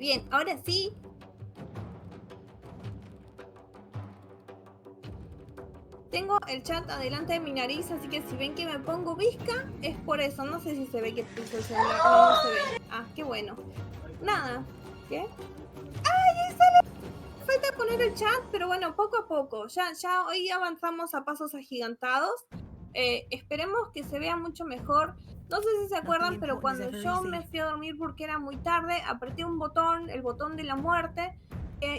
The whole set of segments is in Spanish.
Bien, ahora sí. Tengo el chat adelante de mi nariz, así que si ven que me pongo visca, es por eso. No sé si se ve que puse el celular. No, no se ve. Ah, qué bueno. Nada. ¿Qué? ¡Ay, ahí sale! Falta poner el chat, pero bueno, poco a poco. Ya hoy avanzamos a pasos agigantados. Esperemos que se vea mucho mejor. No sé si se acuerdan, pero cuando yo me fui a dormir porque era muy tarde, apreté un botón, el botón de la muerte,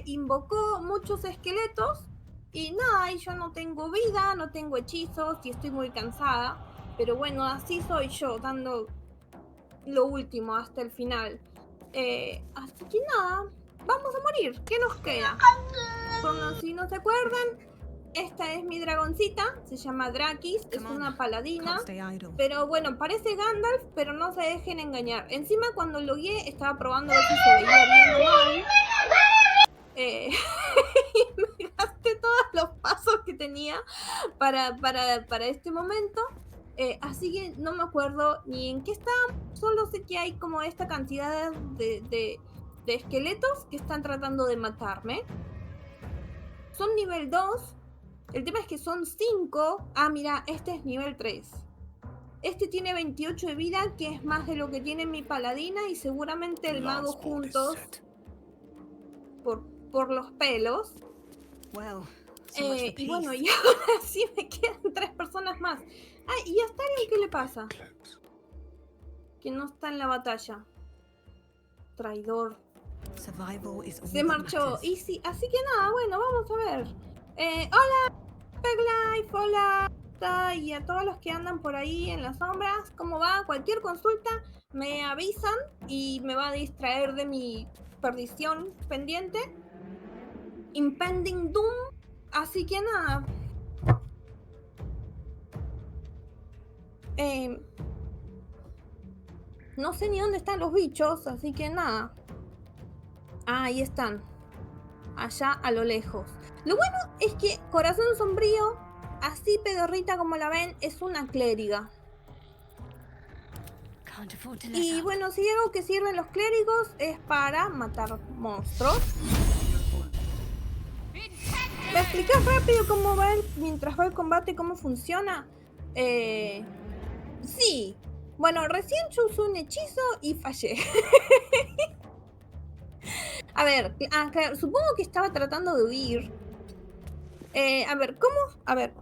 invocó muchos esqueletos. Y nada, y yo no tengo vida, no tengo hechizos y estoy muy cansada. Pero bueno, así soy yo, dando lo último hasta el final. Así que nada, vamos a morir. ¿Qué nos queda? Por si no se acuerdan, esta es mi dragoncita, se llama Draquis, es una paladina. Pero bueno, parece Gandalf, pero no se dejen engañar. Encima cuando lo guié estaba probando a ver si se veía bien o mal. Y me gasté todos los pasos que tenía para este momento. Así que no me acuerdo ni en qué está. Solo sé que hay como esta cantidad de esqueletos que están tratando de matarme. Son nivel 2. El tema es que son 5. Ah, mira, este es nivel 3. Este tiene 28 de vida, que es más de lo que tiene mi paladina y seguramente el mago juntos. Por los pelos. Y bueno, y ahora sí me quedan 3 personas más. Ah, ¿y a Astarion qué le pasa? Que no está en la batalla. Traidor. Se marchó. Y sí, así que nada, bueno, vamos a ver. Hola, Peglife, hola. Y a todos los que andan por ahí en las sombras, ¿cómo va? Cualquier consulta me avisan y me va a distraer de mi perdición pendiente. Impending Doom. Así que nada. No sé ni dónde están los bichos, así que nada. Ah, ahí están. Allá a lo lejos. Lo bueno es que Corazón Sombrío, así pedorrita como la ven, es una clériga. Y bueno, si algo que sirven los clérigos es para matar monstruos. ¿Me explicas rápido cómo va mientras va el combate, cómo funciona? Sí. Bueno, recién yo usé un hechizo y fallé. A ver, claro, supongo que estaba tratando de huir. A ver, ¿cómo? A ver,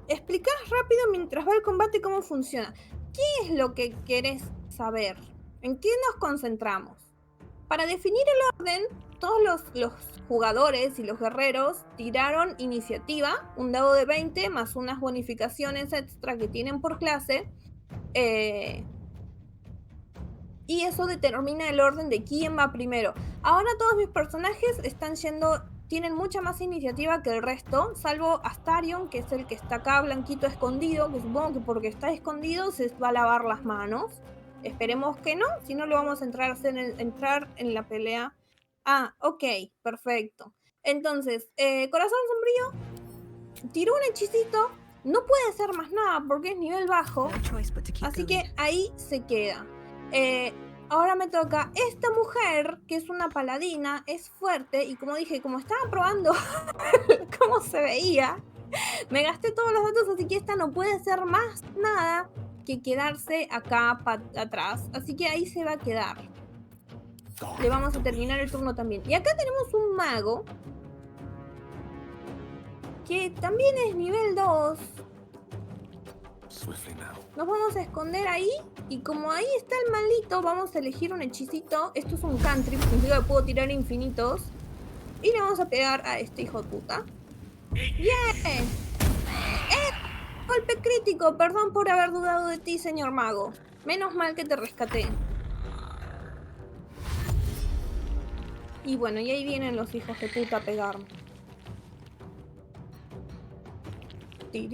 explicás rápido mientras va el combate cómo funciona. ¿Qué es lo que querés saber? ¿En qué nos concentramos? Para definir el orden, todos los jugadores y los guerreros tiraron iniciativa, un dado de 20 más unas bonificaciones extra que tienen por clase. Y eso determina el orden de quién va primero. Ahora todos mis personajes tienen mucha más iniciativa que el resto, salvo Astarion, que es el que está acá blanquito escondido, que supongo que porque está escondido se va a lavar las manos. Esperemos que no, si no lo vamos a entrar en la pelea. Ah, ok, perfecto. Entonces, Corazón Sombrío tiró un hechicito, no puede hacer más nada porque es nivel bajo, así que ahí se queda. Ahora me toca esta mujer, que es una paladina, es fuerte, y como dije, como estaba probando cómo se veía, me gasté todos los datos, así que esta no puede hacer más nada que quedarse acá atrás, así que ahí se va a quedar. Le vamos a terminar el turno también. Y acá tenemos un mago, que también es nivel 2. Nos vamos a esconder ahí. Y como ahí está el maldito, vamos a elegir un hechicito. Esto es un cantrip, significa que puedo tirar infinitos. Y le vamos a pegar a este hijo de puta. ¡Yeah! Golpe crítico. Perdón por haber dudado de ti, señor mago. Menos mal que te rescaté. Y bueno, y ahí vienen los hijos de puta a pegarme. Che,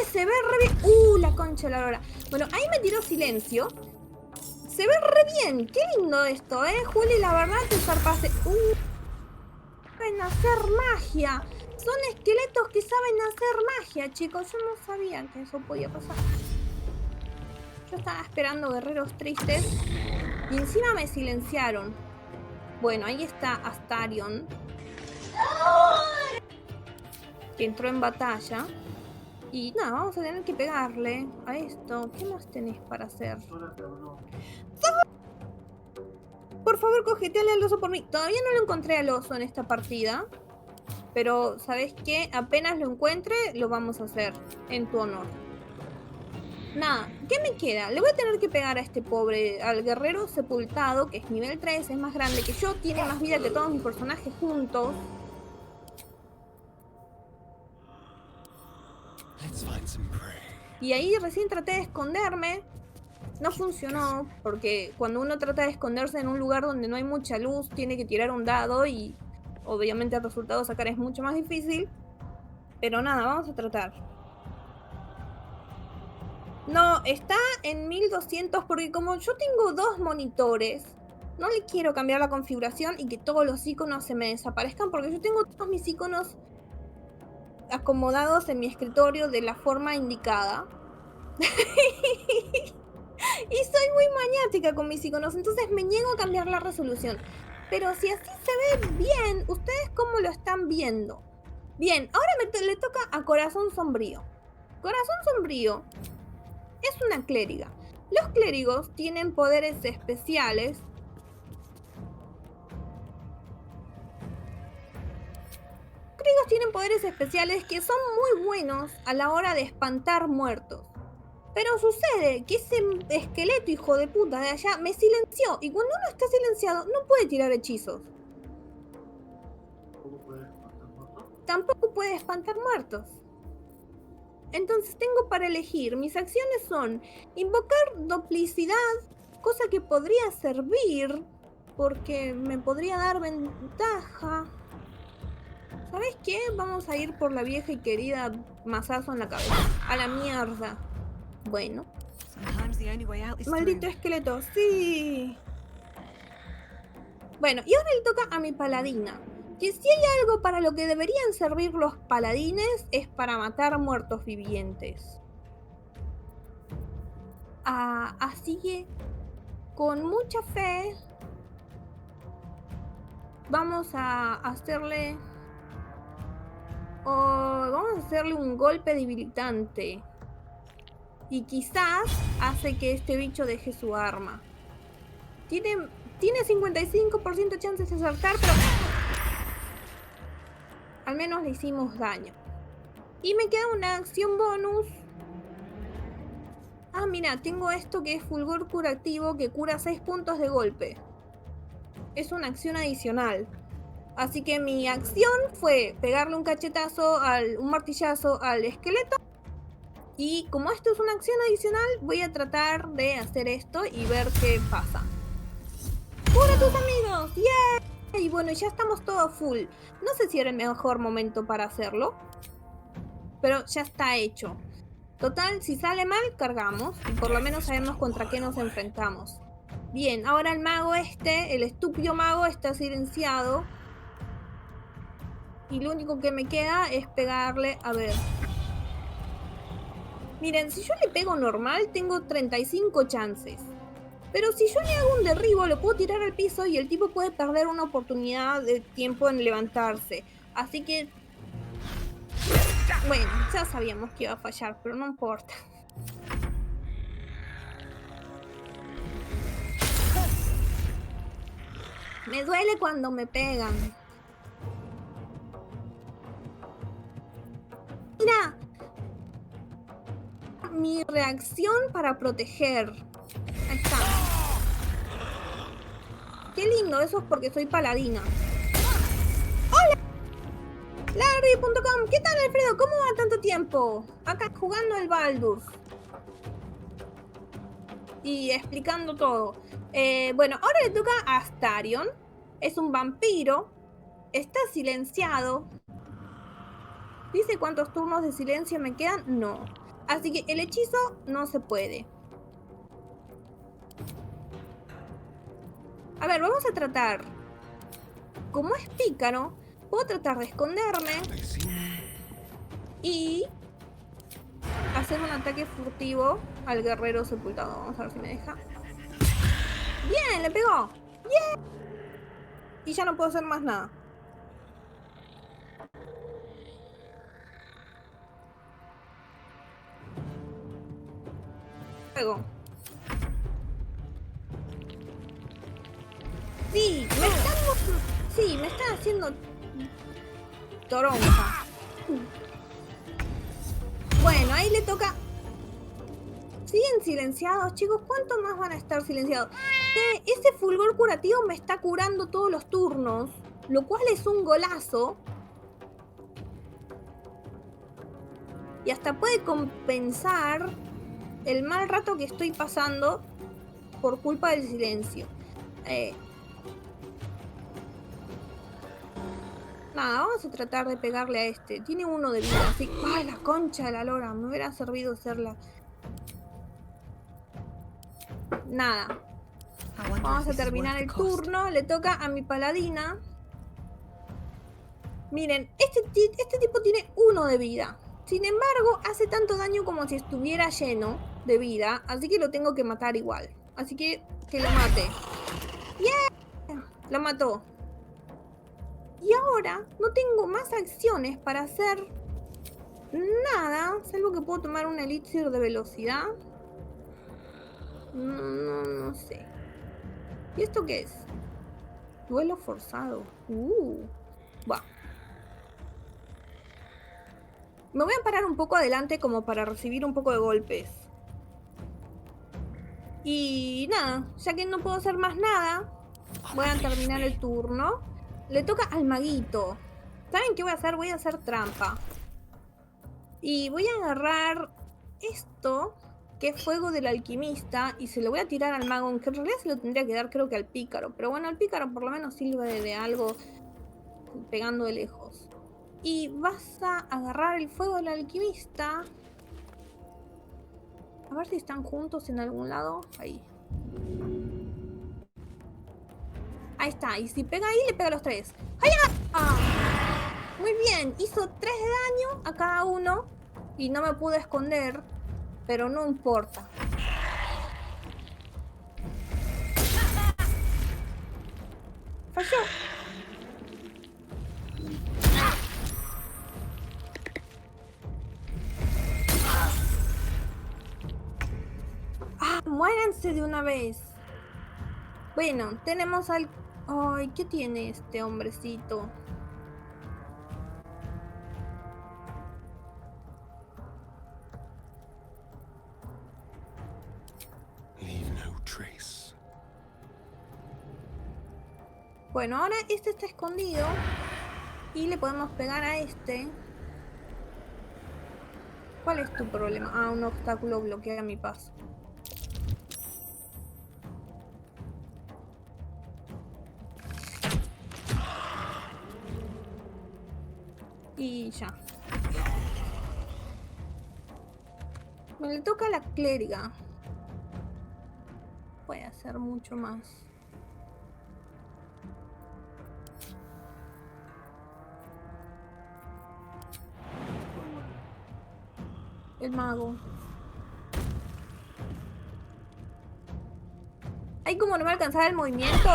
se ve re bien. La concha de la lora. Bueno, ahí me tiró silencio. Se ve re bien. Qué lindo esto, Juli, la verdad te zarpaste. Saben hacer magia. Son esqueletos que saben hacer magia, chicos. Yo no sabía que eso podía pasar. Yo estaba esperando guerreros tristes. Y encima me silenciaron. Bueno, ahí está Astarion, que entró en batalla. Y nada, vamos a tener que pegarle a esto. ¿Qué más tenés para hacer? Por favor, cogeteale al oso por mí. Todavía no lo encontré al oso en esta partida. Pero, ¿sabes qué? Apenas lo encuentre, lo vamos a hacer en tu honor. Nada, ¿qué me queda? Le voy a tener que pegar a este pobre, al guerrero sepultado, que es nivel 3, es más grande que yo, tiene más vida que todos mis personajes juntos. Y ahí recién traté de esconderme. No funcionó, porque cuando uno trata de esconderse en un lugar donde no hay mucha luz, tiene que tirar un dado y obviamente el resultado sacar es mucho más difícil. Pero nada, vamos a tratar. No, está en 1200 porque como yo tengo dos monitores, no le quiero cambiar la configuración y que todos los iconos se me desaparezcan porque yo tengo todos mis iconos acomodados en mi escritorio de la forma indicada. Y soy muy maniática con mis iconos, entonces me niego a cambiar la resolución. Pero si así se ve bien, ¿ustedes cómo lo están viendo? Bien, ahora le toca a Corazón Sombrío. Corazón Sombrío es una clériga. Los clérigos tienen poderes especiales. Clérigos tienen poderes especiales que son muy buenos a la hora de espantar muertos. Pero sucede que ese esqueleto hijo de puta de allá me silenció. Y cuando uno está silenciado no puede tirar hechizos. Tampoco puede espantar muertos. Entonces tengo para elegir. Mis acciones son invocar duplicidad, cosa que podría servir porque me podría dar ventaja. ¿Sabes qué? Vamos a ir por la vieja y querida mazazo en la cabeza. A la mierda. Bueno. Maldito esqueleto, sí. Bueno, y ahora le toca a mi paladina. Que si hay algo para lo que deberían servir los paladines es para matar muertos vivientes. Así que con mucha fe vamos a hacerle un golpe debilitante. Y quizás hace que este bicho deje su arma. Tiene 55% de chances de acertar, pero al menos le hicimos daño. Y me queda una acción bonus. Ah, mira, tengo esto que es fulgor curativo que cura 6 puntos de golpe. Es una acción adicional. Así que mi acción fue pegarle un cachetazo, un martillazo al esqueleto. Y como esto es una acción adicional, voy a tratar de hacer esto y ver qué pasa. ¡Cura a tus amigos! ¡Yeah! Y bueno, ya estamos todos full. No sé si era el mejor momento para hacerlo, pero ya está hecho. Total, si sale mal, cargamos. Y por lo menos sabemos contra qué nos enfrentamos. Bien, ahora el mago el estúpido mago, está silenciado. Y lo único que me queda es pegarle, a ver. Miren, si yo le pego normal, tengo 35 chances. Pero si yo le hago un derribo, lo puedo tirar al piso y el tipo puede perder una oportunidad de tiempo en levantarse. Así que... Bueno, ya sabíamos que iba a fallar, pero no importa. Me duele cuando me pegan. Mira. Mi reacción para proteger. Ahí está. Qué lindo, eso es porque soy paladina. ¡Hola! Larry.com, ¿qué tal, Alfredo? ¿Cómo va tanto tiempo? Acá jugando el Baldur. Y explicando todo. Bueno, ahora le toca a Astarion. Es un vampiro. Está silenciado. ¿Dice cuántos turnos de silencio me quedan? No. Así que el hechizo no se puede. A ver, vamos a tratar. Como es pícaro, puedo tratar de esconderme y hacer un ataque furtivo al guerrero sepultado. Vamos a ver si me deja. ¡Bien! ¡Le pegó! ¡Bien! Y ya no puedo hacer más nada. Luego. Sí, me están haciendo toronja. Bueno, ahí le toca. Siguen silenciados, chicos. ¿Cuánto más van a estar silenciados? Ese fulgor curativo me está curando todos los turnos, lo cual es un golazo. Y hasta puede compensar el mal rato que estoy pasando por culpa del silencio. Nada, vamos a tratar de pegarle a este. Tiene 1 de vida, así que... ¡Ay, la concha de la lora! Me hubiera servido hacerla. Nada. Vamos a terminar el turno. Le toca a mi paladina. Miren, este tipo tiene 1 de vida. Sin embargo, hace tanto daño como si estuviera lleno de vida. Así que lo tengo que matar igual. Así que lo mate. ¡Yeah! Lo mató. Y ahora no tengo más acciones para hacer nada. Salvo que puedo tomar un elixir de velocidad. No sé. ¿Y esto qué es? Duelo forzado. Va. Me voy a parar un poco adelante como para recibir un poco de golpes. Y nada, ya que no puedo hacer más nada, voy a terminar el turno. Le toca al maguito. ¿Saben qué voy a hacer? Voy a hacer trampa. Y voy a agarrar esto, que es fuego del alquimista, y se lo voy a tirar al mago, aunque en realidad se lo tendría que dar creo que al pícaro. Pero bueno, al pícaro por lo menos sirve de algo pegando de lejos. Y vas a agarrar el fuego del alquimista. A ver si están juntos en algún lado. Ahí. Ahí está. Y si pega ahí, le pega a los 3. ¡Ah! Muy bien. Hizo 3 de daño a cada uno. Y no me pude esconder. Pero no importa. Falló. ¡Ah! Muéranse de una vez. Bueno, tenemos al... Ay, ¿qué tiene este hombrecito? Bueno, ahora este está escondido. Y le podemos pegar a este. ¿Cuál es tu problema? Ah, un obstáculo bloquea mi paso. Y ya. Me le toca a la clériga. Puede hacer mucho más. El mago. Ay, como no me alcanzaba el movimiento.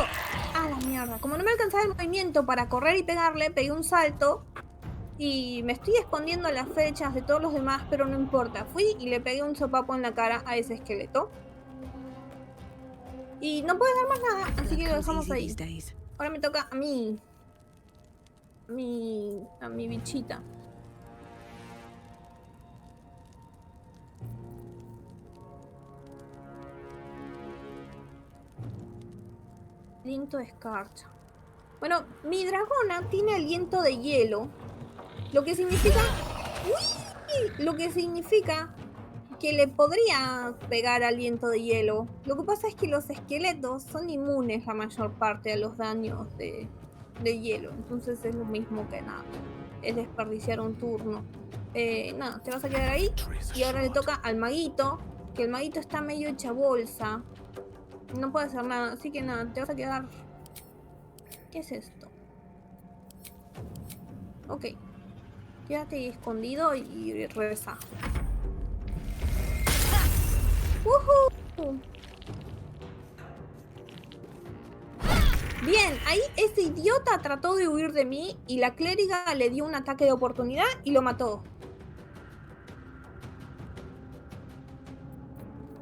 Ah, la mierda. Como no me alcanzaba el movimiento para correr y pegarle, pegué un salto. Y me estoy escondiendo las fechas de todos los demás, pero no importa. Fui y le pegué un sopapo en la cara a ese esqueleto. Y no puedo hacer más nada, así que lo dejamos ahí. Ahora me toca a mí. A mi bichita. Aliento de escarcha. Bueno, mi dragona tiene aliento de hielo. Lo que significa... ¡Uy! Lo que significa que le podría pegar aliento de hielo. Lo que pasa es que los esqueletos son inmunes la mayor parte a los daños de hielo. Entonces es lo mismo que nada. Es desperdiciar un turno. Nada, te vas a quedar ahí. Y ahora le toca al maguito. Que el maguito está medio hecha bolsa. No puede hacer nada. Así que nada, te vas a quedar... ¿Qué es esto? Ok. Quédate ahí escondido y reza. Bien, ahí ese idiota trató de huir de mí y la clériga le dio un ataque de oportunidad y lo mató.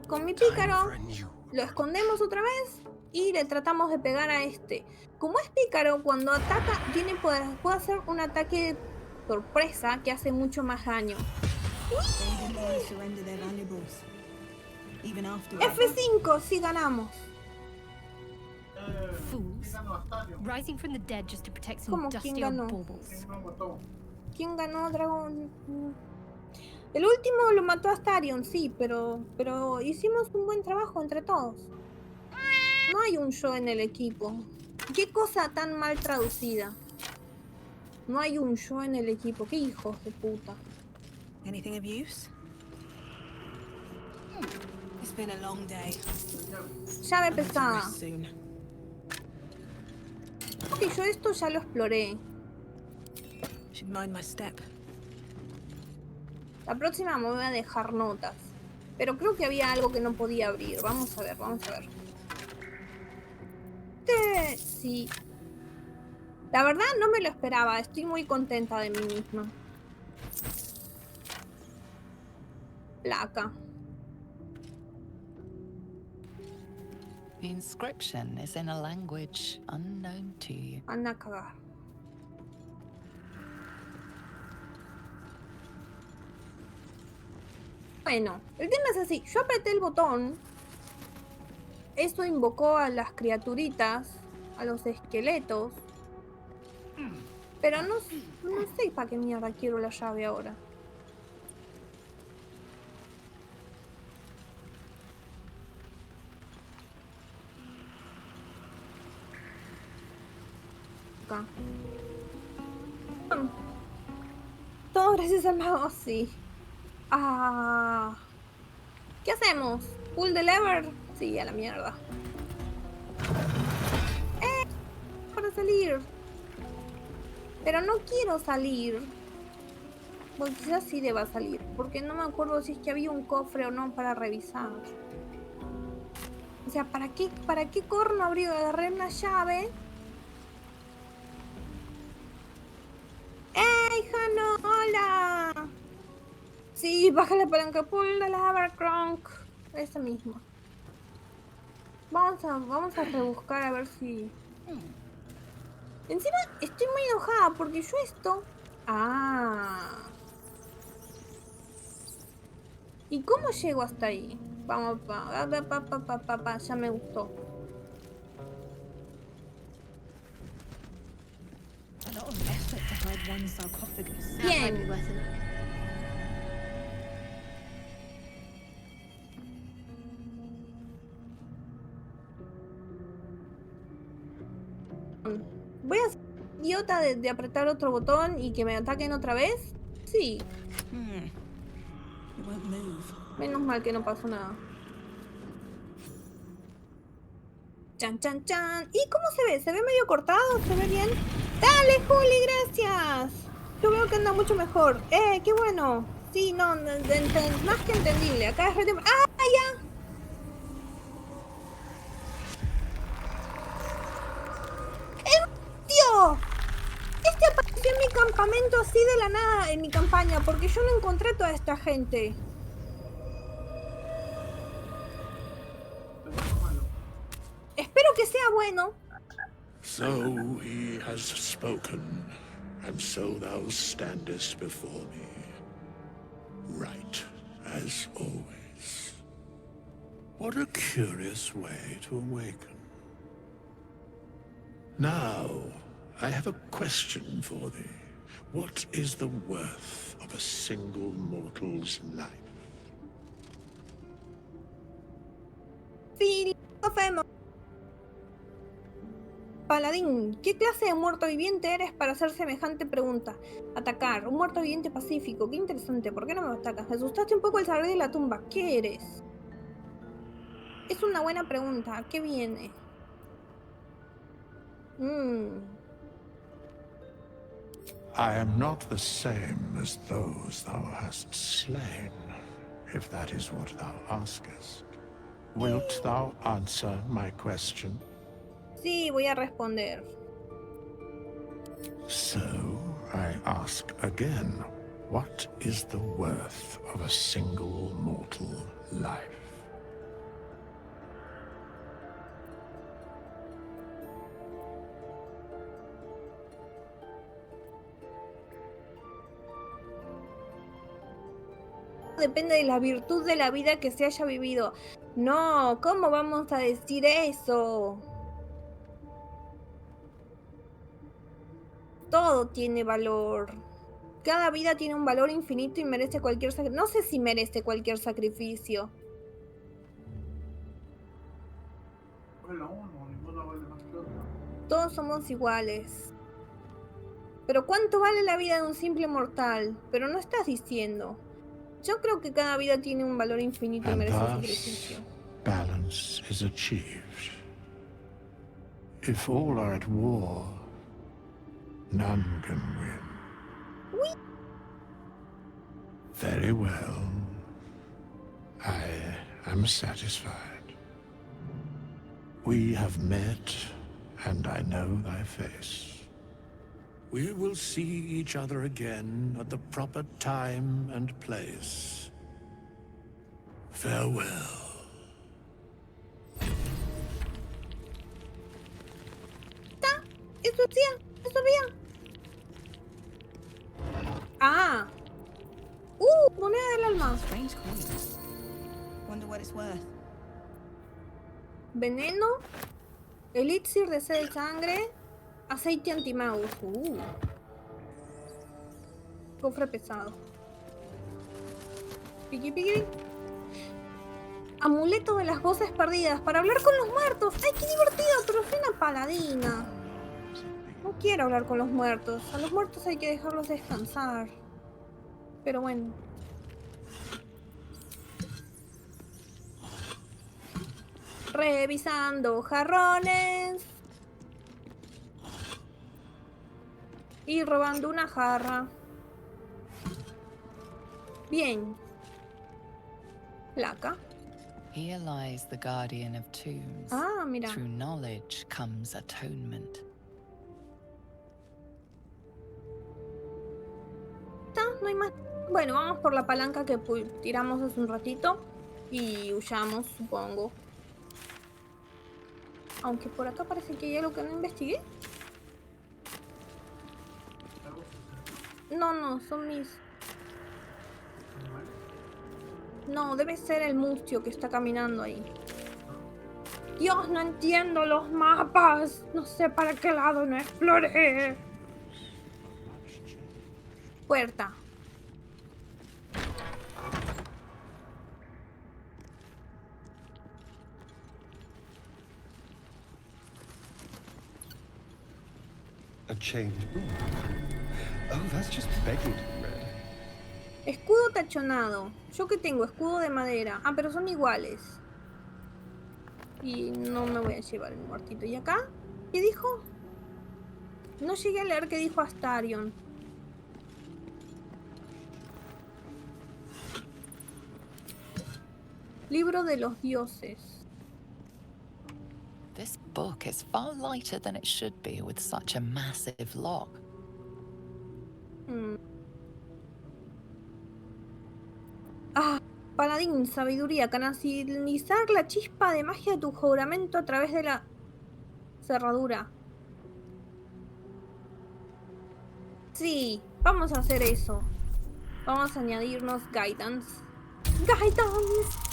Con mi pícaro lo escondemos otra vez y le tratamos de pegar a este. Como es pícaro, cuando ataca puede hacer un ataque sorpresa que hace mucho más daño. F5, sí ganamos. ¿Cómo? ¿Quién ganó? ¿Quién ganó, dragón? El último lo mató a Astarion, sí, pero hicimos un buen trabajo entre todos. No hay un yo en el equipo. Qué cosa tan mal traducida. No hay un yo en el equipo. Qué hijos de puta. Anything of use? It's been a long day. Llave pesada. Ok, yo esto ya lo exploré. Should mind my step. La próxima me voy a dejar notas. Pero creo que había algo que no podía abrir. Vamos a ver, vamos a ver. Sí. La verdad no me lo esperaba. Estoy muy contenta de mí misma. Placa. The inscription is in a language unknown to you. Anda a cagar. Bueno, el tema es así. Yo apreté el botón. Esto invocó a las criaturitas, a los esqueletos. Pero no sé para qué mierda quiero la llave ahora. Acá. Todo gracias al mago, sí. Ah. ¿Qué hacemos? ¿Pull the lever? Sí, a la mierda. Para salir. Pero no quiero salir. Bueno, quizás sí deba salir. Porque no me acuerdo si es que había un cofre o no para revisar. O sea, ¿para qué corno abrió? Agarré una llave. ¡Ey, Jano! ¡Hola! Sí, baja la palanca, pull the lever, Kronk. Esa misma. Vamos a rebuscar a ver si... Encima estoy muy enojada porque yo esto... Ah. ¿Y cómo llego hasta ahí? Vamos, ya me gustó. Bien. ¿Voy a ser idiota de apretar otro botón y que me ataquen otra vez? Sí. Menos mal que no pasó nada. Chan, chan, chan. ¿Y cómo se ve? ¿Se ve medio cortado? ¿Se ve bien? ¡Dale, Juli! ¡Gracias! Yo veo que anda mucho mejor. ¡Qué bueno! Sí, no, más que entendible. Acá es ¡ah, ya! ¡Tío! Este apareció en mi campamento así de la nada, en mi campaña, porque yo no encontré toda esta gente. Espero que sea bueno. So he has spoken, and so thou standest before me, right as always. What a curious way to awaken. Now, I have a question for thee. What is the worth of a single mortal's life? Paladín, ¿qué clase de muerto viviente eres para hacer semejante pregunta? Atacar, un muerto viviente pacífico, qué interesante, ¿por qué no me atacas? Me asustaste un poco al salir de la tumba, ¿qué eres? Es una buena pregunta, ¿a qué viene? I am not the same as those thou hast slain, if that is what thou askest. Wilt thou answer my question? Sí, voy a responder. So, I ask again, what is the worth of a single mortal life? Depende de la virtud de la vida que se haya vivido. No, ¿cómo vamos a decir eso? Todo tiene valor. Cada vida tiene un valor infinito y merece cualquier sacrificio. No sé si merece cualquier sacrificio. Todos somos iguales. Pero ¿cuánto vale la vida de un simple mortal? Pero no estás diciendo. Yo creo que cada vida tiene un valor infinito y And merece thus, sacrificio. balance is achieved. If all are at war, none can win. Uy. Very well. I am satisfied. We have met, and I know thy face. We will see each other again at the proper time and place. Farewell. Eso hacía, eso había. Ah. Moneda del alma. Strange coins. Wonder what it's worth. Veneno. Elixir de sed de sangre. Aceite antimagus. Cofre pesado. Piqui piqui. Amuleto de las voces perdidas para hablar con los muertos. ¡Ay, qué divertido! Pero soy una paladina. No quiero hablar con los muertos. A los muertos hay que dejarlos descansar. Pero bueno. Revisando jarrones. Y robando una jarra. Bien. Placa. Here lies the guardian of tombs. Ah, mira. Through knowledge comes atonement. No hay más. Bueno, vamos por la palanca que tiramos hace un ratito. Y huyamos, supongo. Aunque por acá parece que hay algo que no investigué. No, son mis... No, debe ser el Mustio que está caminando ahí. Dios, no entiendo los mapas. No sé para qué lado no exploré. Puerta. A chained room. Oh, that's just begging to be read. Escudo tachonado. Yo que tengo escudo de madera. Ah, pero son iguales. Y no me voy a llevar el muertito. ¿Y acá? ¿Qué dijo? No llegué a leer qué dijo Astarion. Libro de los dioses. This book is far lighter than it should be with such a massive lock. Ah, paladín, sabiduría, canalizar la chispa de magia de tu juramento a través de la cerradura. Sí, vamos a hacer eso. Vamos a añadirnos guidance. ¡Guidance!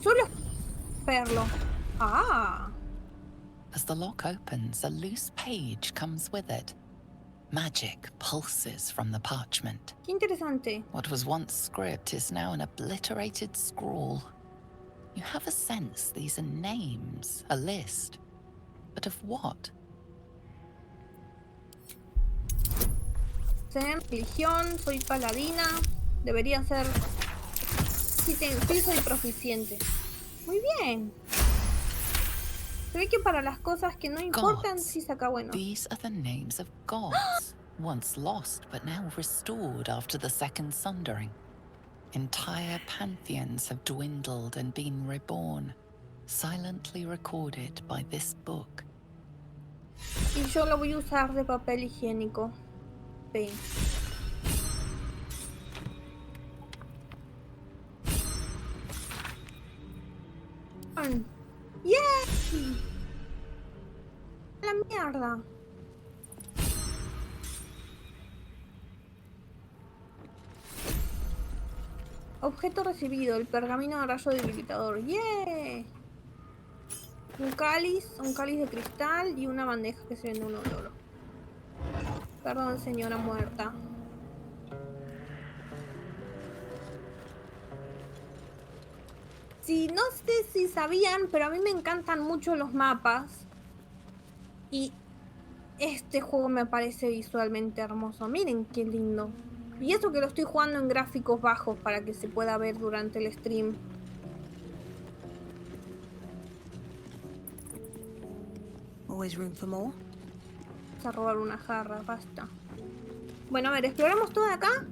Solo verlo. Ah. As the lock opens, a loose page comes with it. Magic pulses from the parchment. Qué interesante. What was once script is now an obliterated scrawl. You have a sense these are names, a list. But of what? Religión, soy paladina. Debería ser... Sí, soy proficiente. Muy bien. Se ve que para las cosas que no importan, Gods. sí saca bueno. These are the names of gods. once lost but now restored after the Second Sundering. Entire pantheons have dwindled and been reborn, silently recorded by this book. Y yo lo voy a usar de papel higiénico. Sí. ¡Yeah! La mierda. Objeto recibido, el pergamino de rayo debilitador. ¡Yeah! Un cáliz de cristal y una bandeja que se vende uno de oro. Perdón, señora muerta. Sí, no sé si sabían, pero a mí me encantan mucho los mapas. Y este juego me parece visualmente hermoso. Miren qué lindo. Y eso que lo estoy jugando en gráficos bajos para que se pueda ver durante el stream. Always room for more. Vamos a robar una jarra, basta. Bueno, a ver, ¿exploramos todo de acá?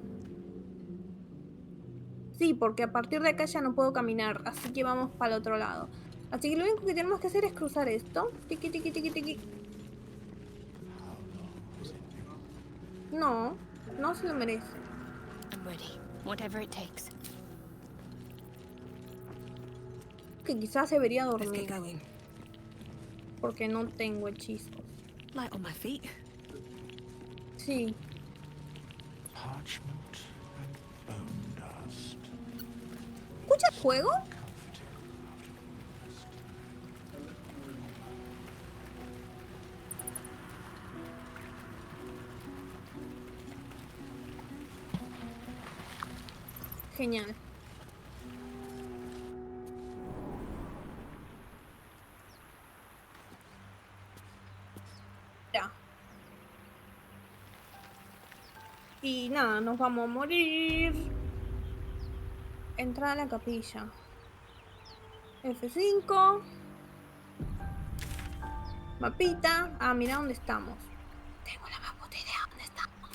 Sí, porque a partir de acá ya no puedo caminar, así que vamos para el otro lado. Así que lo único que tenemos que hacer es cruzar esto. Tiki, tiki, tiki, tiki. No, no se lo merece. I'm ready. Whatever it takes. Que quizás debería Let's get dormir, going. porque no tengo hechizos. Light on my feet. Sí. Parchment and bone dust. ¿Escuchas fuego? Genial. Ya. Y nada, nos vamos a morir. Entrada a la capilla. F5. Mapita. Ah, mira dónde estamos. Tengo la más puta idea dónde estamos.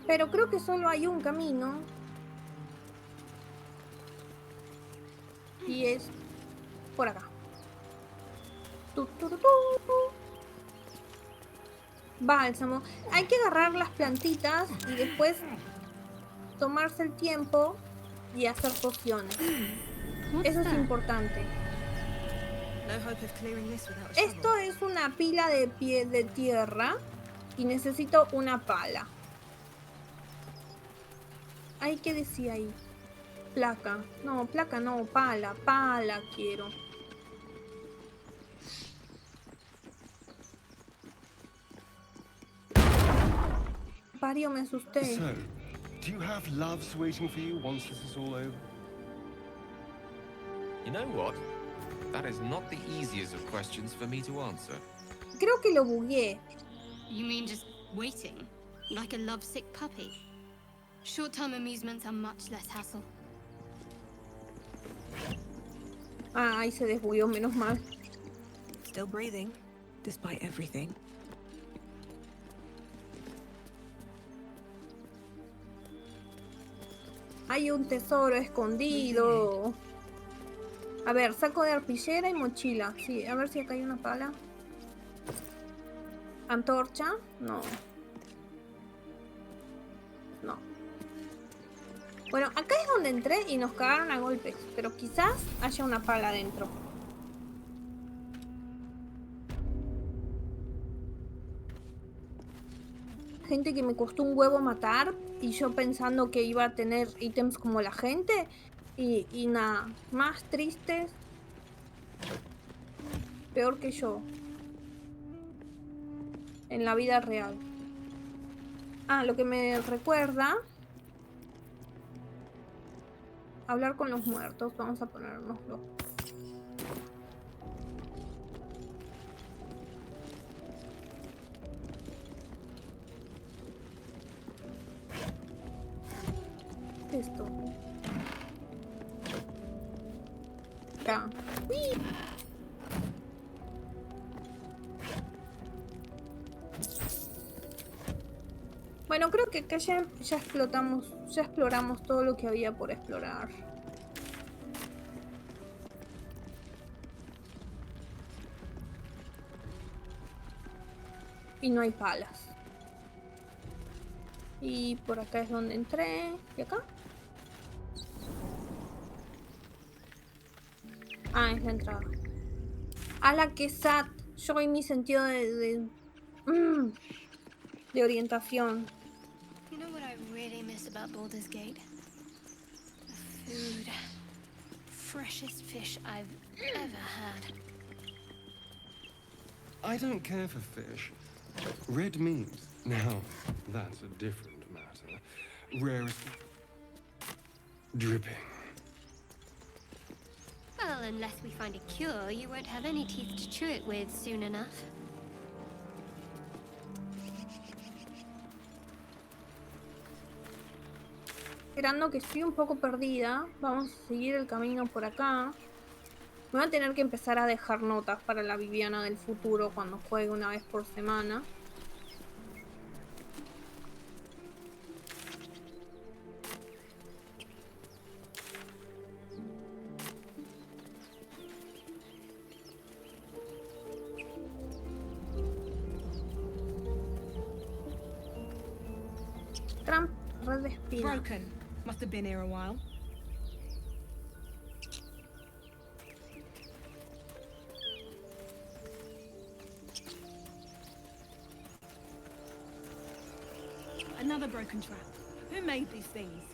Pero creo que solo hay un camino. Y es por acá. Tu, tu, tu, tu. Bálsamo. Hay que agarrar las plantitas y después tomarse el tiempo y hacer pociones. Eso es importante. No hope of clearing this without a Esto shovel. es una pila de pie de tierra y necesito una pala. Ay, ¿qué decía ahí? Placa. No, placa no, pala. Pala quiero. Pario, me asusté. So, do you have loves waiting for you once this is all over? You know what? That is not the easiest of questions for me to answer. Creo que lo bugueé. You mean just waiting? Like a lovesick puppy? Short-term amusements are much less hassle. Ah, ahí se desbugueó, menos mal. Still breathing, despite everything. Hay un tesoro escondido. A ver, saco de arpillera y mochila. Sí, a ver si acá hay una pala. Antorcha. No. No. Bueno, acá es donde entré y nos cagaron a golpes. Pero quizás haya una pala adentro. Gente que me costó un huevo matar. Y yo pensando que iba a tener ítems como la gente. Y nada, más tristes. Peor que yo. En la vida real. Ah, lo que me recuerda. Hablar con los muertos. Vamos a ponérnoslo. ¿Qué es esto? Acá. ¡Uy! Bueno, creo que acá ya exploramos todo lo que había por explorar. Y no hay palas. Y por acá es donde entré. ¿Y acá? Ah, es la entrada. A la que sat. Yo y mi sentido de orientación. You know what I really miss about Baldur's Gate? The food. Freshest fish I've ever had. I don't care for fish. Red meat. Now, that's a different matter. Rarest. Dripping. Well, unless we find a cure, you won't have any teeth to chew it with soon enough. Esperando que estoy un poco perdida. Vamos a seguir el camino por acá. Me voy a tener que empezar a dejar notas para la Viviana del futuro cuando juegue una vez por semana. Tramp, red de espina. Broken. Must have been here a while. Another broken trap. Who made these things?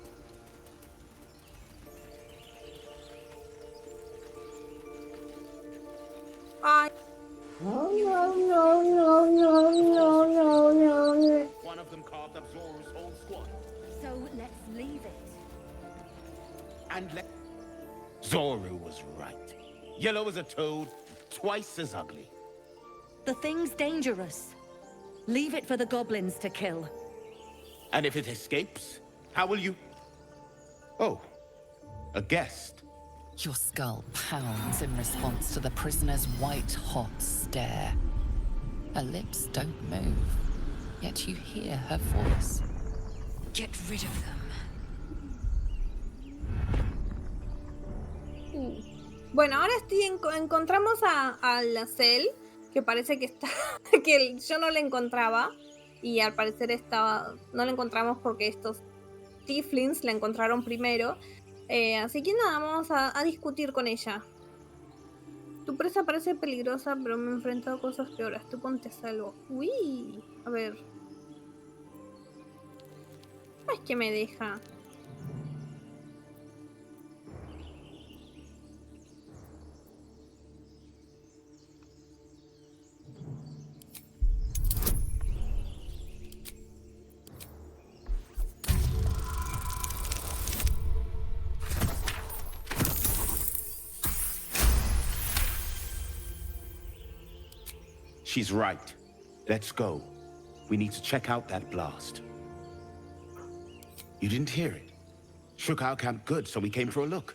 Ay. One of them carved up Zoro's whole squad. So let's leave it. And let... Zoro was right. Yellow as a toad, twice as ugly. The thing's dangerous. Leave it for the goblins to kill. And if it escapes, how will you... Oh, a guest. Your skull pounds in response to the prisoner's white-hot stare. Her lips don't move, yet you hear her voice. Get rid of them. Bueno, ahora encontramos a la Cell, que parece que está... que yo no la encontraba. Y al parecer no la encontramos porque estos tieflings la encontraron primero. Así que nada, vamos a discutir con ella. Tu presa parece peligrosa, pero me he enfrentado a cosas peores. Tú ponte a salvo. Uy, a ver. No es que me deja. She's right. Let's go. We need to check out that blast. You didn't hear it? Shook our camp good, so we came for a look.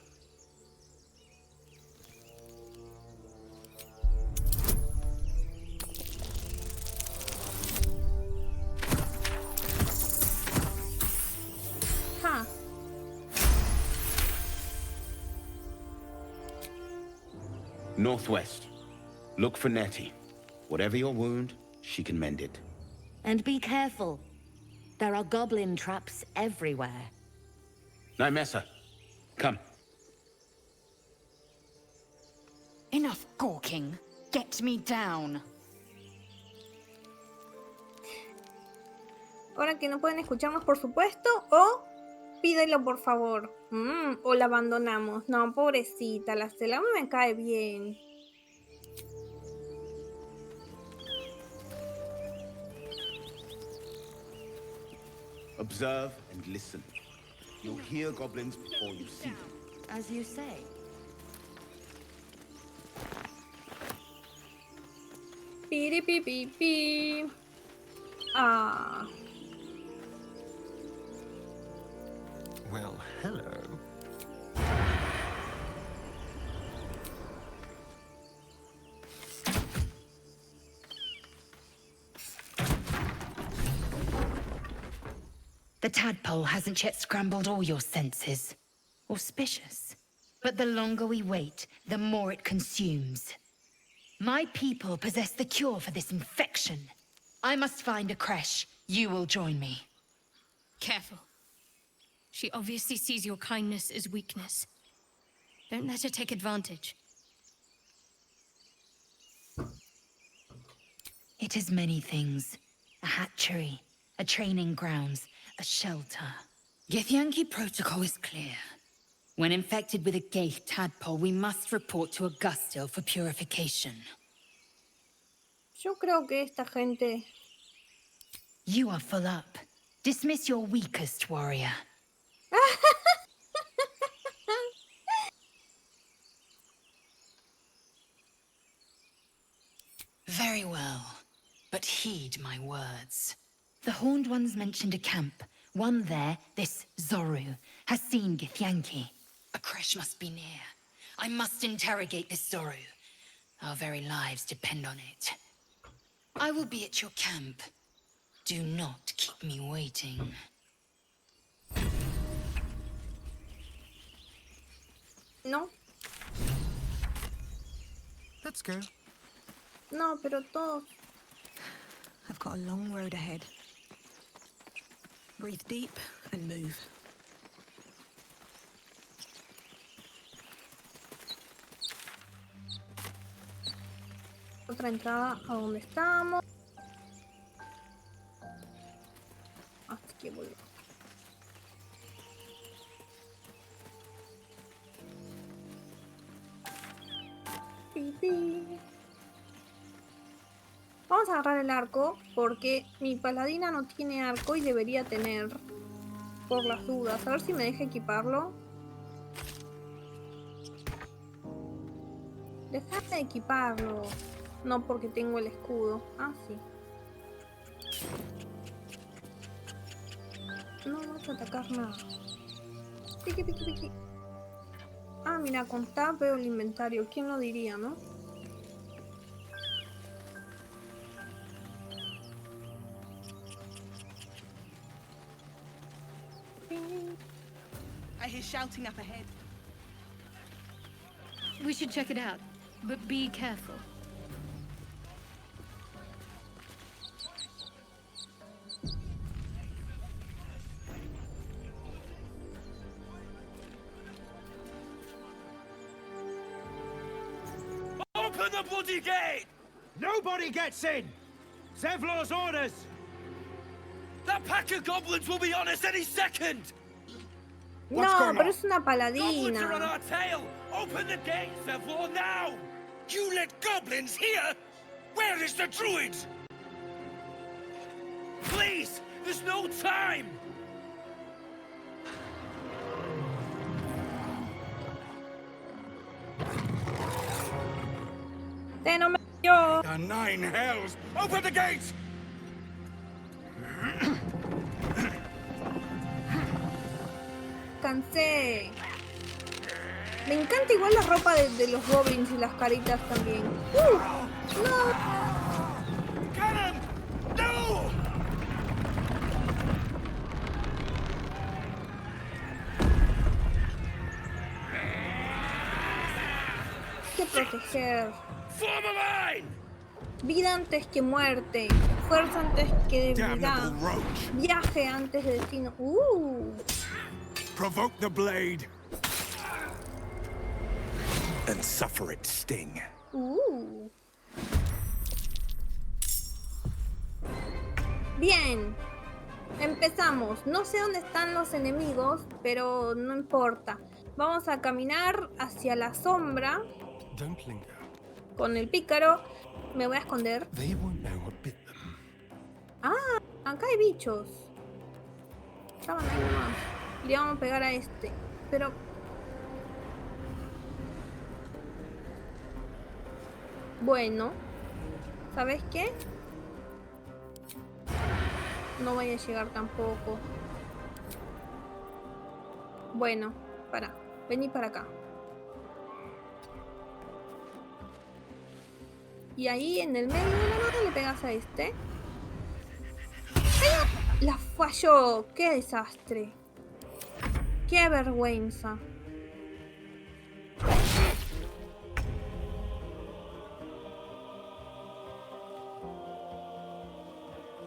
Huh. Northwest. Look for Nettie. Whatever your wound, she can mend it. And be careful. There are goblin traps everywhere. Nymessa, come. Enough gawking. Get me down. Ahora que no pueden escucharnos, por supuesto, o pídelo por favor. O la abandonamos. No, pobrecita, la Cel, a mí me cae bien. Observe and listen. You'll hear goblins before you see them. As you say. Piripipipi. Ah. Well, hello. The tadpole hasn't yet scrambled all your senses. Auspicious. But the longer we wait, the more it consumes. My people possess the cure for this infection. I must find a creche. You will join me. Careful. She obviously sees your kindness as weakness. Don't let her take advantage. It is many things. A hatchery, a training grounds, a shelter. Githyanki protocol is clear. When infected with a Gaith tadpole, we must report to Augustil for purification. Yo creo que esta gente... You are full up. Dismiss your weakest warrior. Very well, but heed my words. The Horned Ones mentioned a camp. One there, this Zoru, has seen Githyanki. A creche must be near. I must interrogate this Zoru. Our very lives depend on it. I will be at your camp. Do not keep me waiting. No. Let's go. No, pero todos... I've got a long road ahead. Breathe deep and move. Otra entrada a donde estamos. Hasta que vuelvo. Pipí. Vamos a agarrar el arco porque mi paladina no tiene arco y debería tener, por las dudas. A ver si me deja equiparlo. Déjame equiparlo. No porque tengo el escudo. Ah, sí. No vas a atacar nada. Piqui, piqui, piqui. Ah, mira, con tab veo el inventario. ¿Quién lo diría, no? I hear shouting up ahead. We should check it out, but be careful. Open the bloody gate! Nobody gets in! Zevlor's orders! That pack of goblins will be on us any second! No, pero es una Goblins are on paladina. our tail! Open the gate, Zevlor, now! You let goblins here? Where is the druid? Please! There's no time! ¡Te no me dio! The nine hells! Open the gates! Cansé. Me encanta igual la ropa de los goblins y las caritas también. ¡No! Get him! No! Hay que proteger. Form a line! Vida antes que muerte. Fuerza antes que debilidad. Viaje antes de destino. Provoke the blade. And suffer its sting. Bien. Empezamos. No sé dónde están los enemigos, pero no importa. Vamos a caminar hacia la sombra. Con el pícaro. Me voy a esconder. Ah, acá hay bichos. Estaban ahí nomás. Le vamos a pegar a este. Pero... Bueno. ¿Sabes qué? No voy a llegar tampoco. Bueno, para. Vení para acá. Y ahí en el medio de la mano le pegas a este. ¡Ay! La falló. ¡Qué desastre! ¡Qué vergüenza!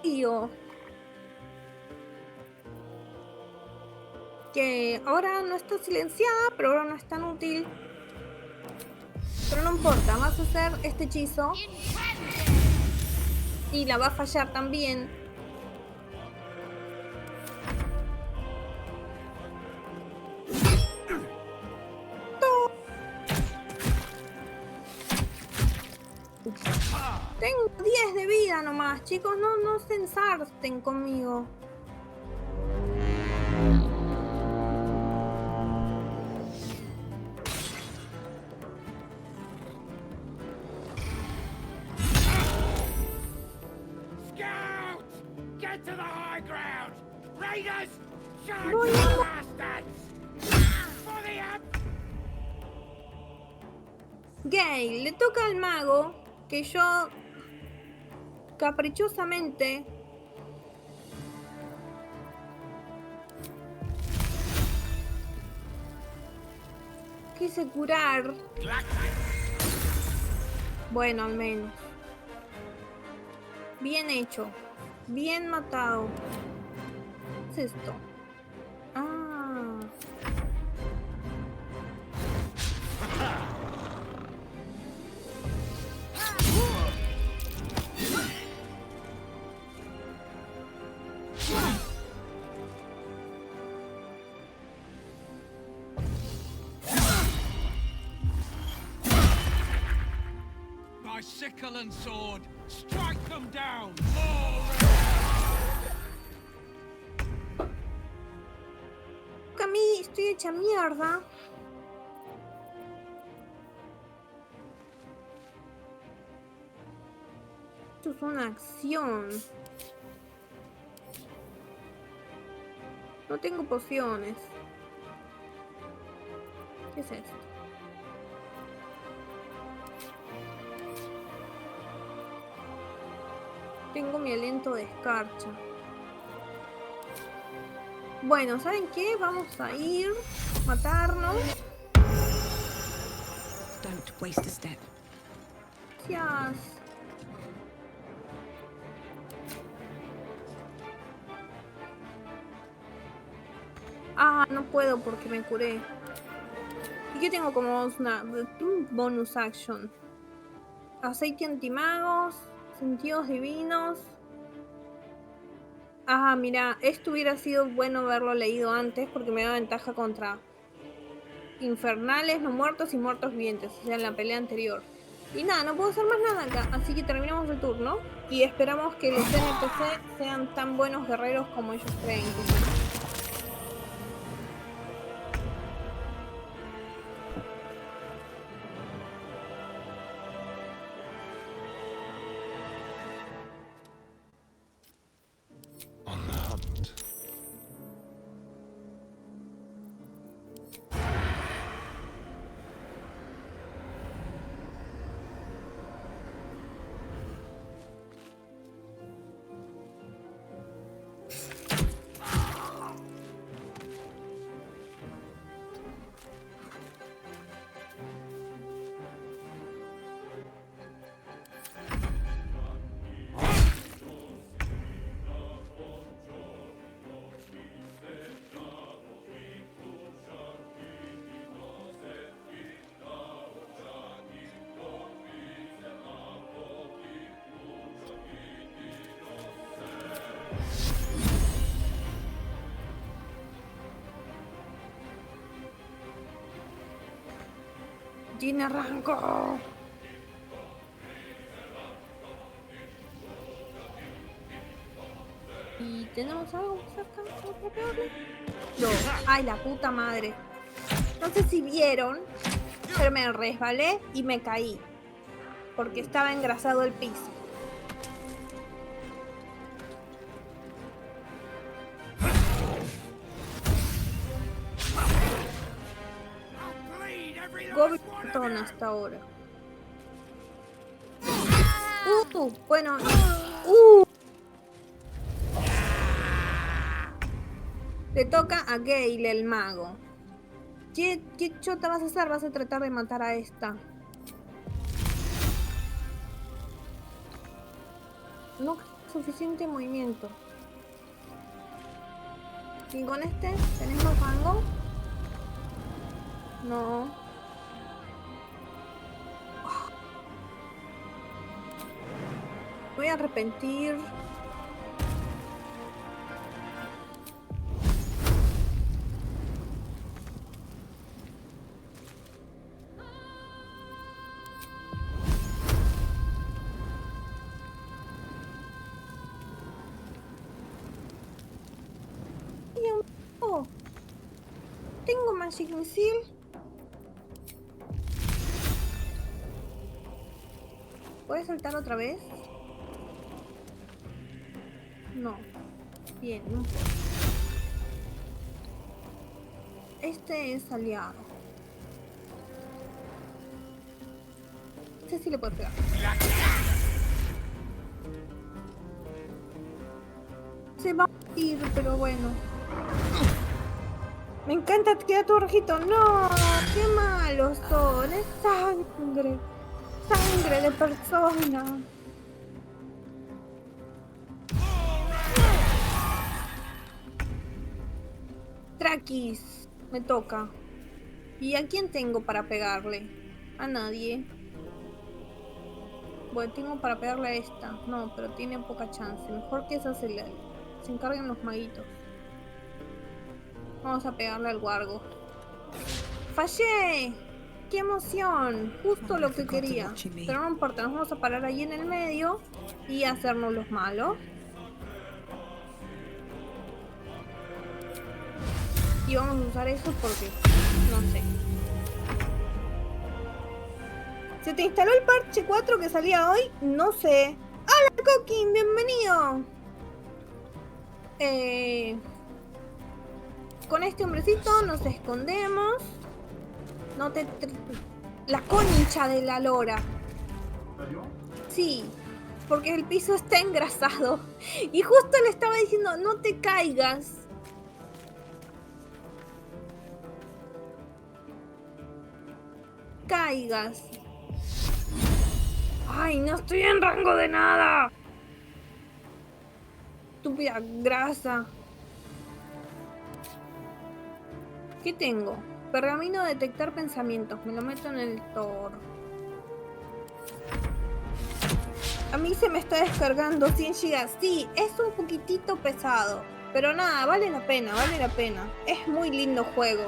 Tío. Que ahora no está silenciada, pero ahora no es tan útil. Pero no importa, vas a hacer este hechizo. Y la va a fallar también. Tengo 10 de vida nomás, chicos, no se ensarten conmigo. Get to the high ground! Raiders! Shut Voy you a- bastards! For the up! Gay, le toca al mago que yo caprichosamente quise curar. Bueno, al menos. Bien hecho. Bien matado. ¿Qué es esto? Ah. My sickle and sword! Strike them down! A mí estoy hecha mierda. Esto es una acción. No tengo pociones. ¿Qué es esto? Tengo mi aliento de escarcha. Bueno, ¿saben qué? Vamos a ir a matarnos. Don't waste a step. Gracias. Ah, no puedo porque me curé. ¿Y qué tengo como una bonus action? Aceite antimagos, sentidos divinos. Ah, mira, esto hubiera sido bueno haberlo leído antes porque me da ventaja contra infernales, no muertos y muertos vivientes, o sea, en la pelea anterior. Y nada, no puedo hacer más nada acá, así que terminamos el turno y esperamos que los NPC sean tan buenos guerreros como ellos creen que son. On the hunt. Tiene arranco. ¿Y tenemos algo cerca? ¿Otro peor? No. Ay, la puta madre. No sé si vieron, pero me resbalé y me caí. Porque estaba engrasado el piso. Goblin hasta ahora. Bueno. Le toca a Gale, el mago. ¿Qué chota vas a hacer? Vas a tratar de matar a esta. No suficiente movimiento. ¿Y con este tenemos rango? No. Voy a arrepentir. Tengo Magic Missile. ¿Puedes saltar otra vez? No. Bien, no puedo. Este es aliado. Este sí le puedo pegar. Se va a ir, pero bueno. Me encanta, te queda todo rojito. No, qué malos son. Es sangre. Sangre de persona. Draquis, me toca. ¿Y a quién tengo para pegarle? A nadie. Bueno, tengo para pegarle a esta. No, pero tiene poca chance. Mejor que esa se encarguen los maguitos. Vamos a pegarle al guargo. ¡Fallé! ¡Qué emoción! Justo lo que quería. Pero no importa, nos vamos a parar ahí en el medio y hacernos los malos. Y vamos a usar eso porque... no sé. ¿Se te instaló el parche 4 que salía hoy? No sé. ¡Hola, Coquín! ¡Bienvenido! Con este hombrecito nos escondemos. No te... La concha de la lora. Sí, porque el piso está engrasado. Y justo le estaba diciendo, no te caigas. Caigas. Ay, no estoy en rango de nada. Estúpida grasa. ¿Qué tengo? Pergamino de detectar pensamientos. Me lo meto en el Thor. A mí se me está descargando 100 GB. Sí, es un poquitito pesado. Pero nada, vale la pena, vale la pena. Es muy lindo juego.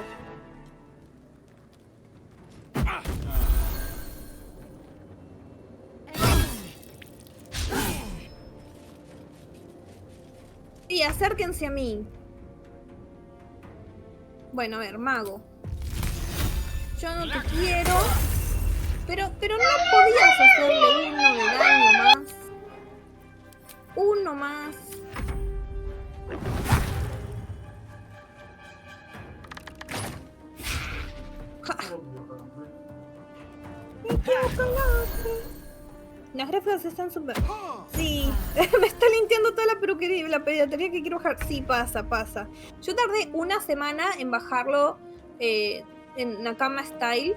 Sí, acérquense a mí. Bueno, a ver, mago. Yo no te quiero. Pero no podías hacerle uno de daño más. Uno más. Las gráficas están súper... Sí, me está limpiando toda la peluquería, la pediatría que quiero bajar. Sí, pasa. Yo tardé una semana en bajarlo en Nakama Style.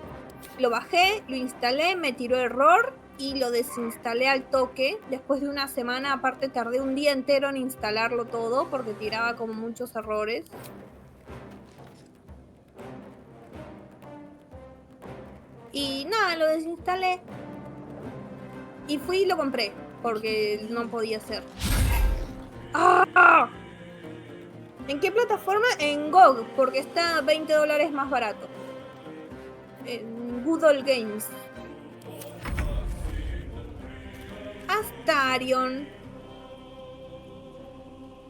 Lo bajé, lo instalé, me tiró error y lo desinstalé al toque. Después de una semana, aparte tardé un día entero en instalarlo todo porque tiraba como muchos errores. Y nada, lo desinstalé. Y fui y lo compré, porque no podía ser. ¡Ah! ¿En qué plataforma? En GOG, porque está $20 más barato. En Good Old Games. Astarion.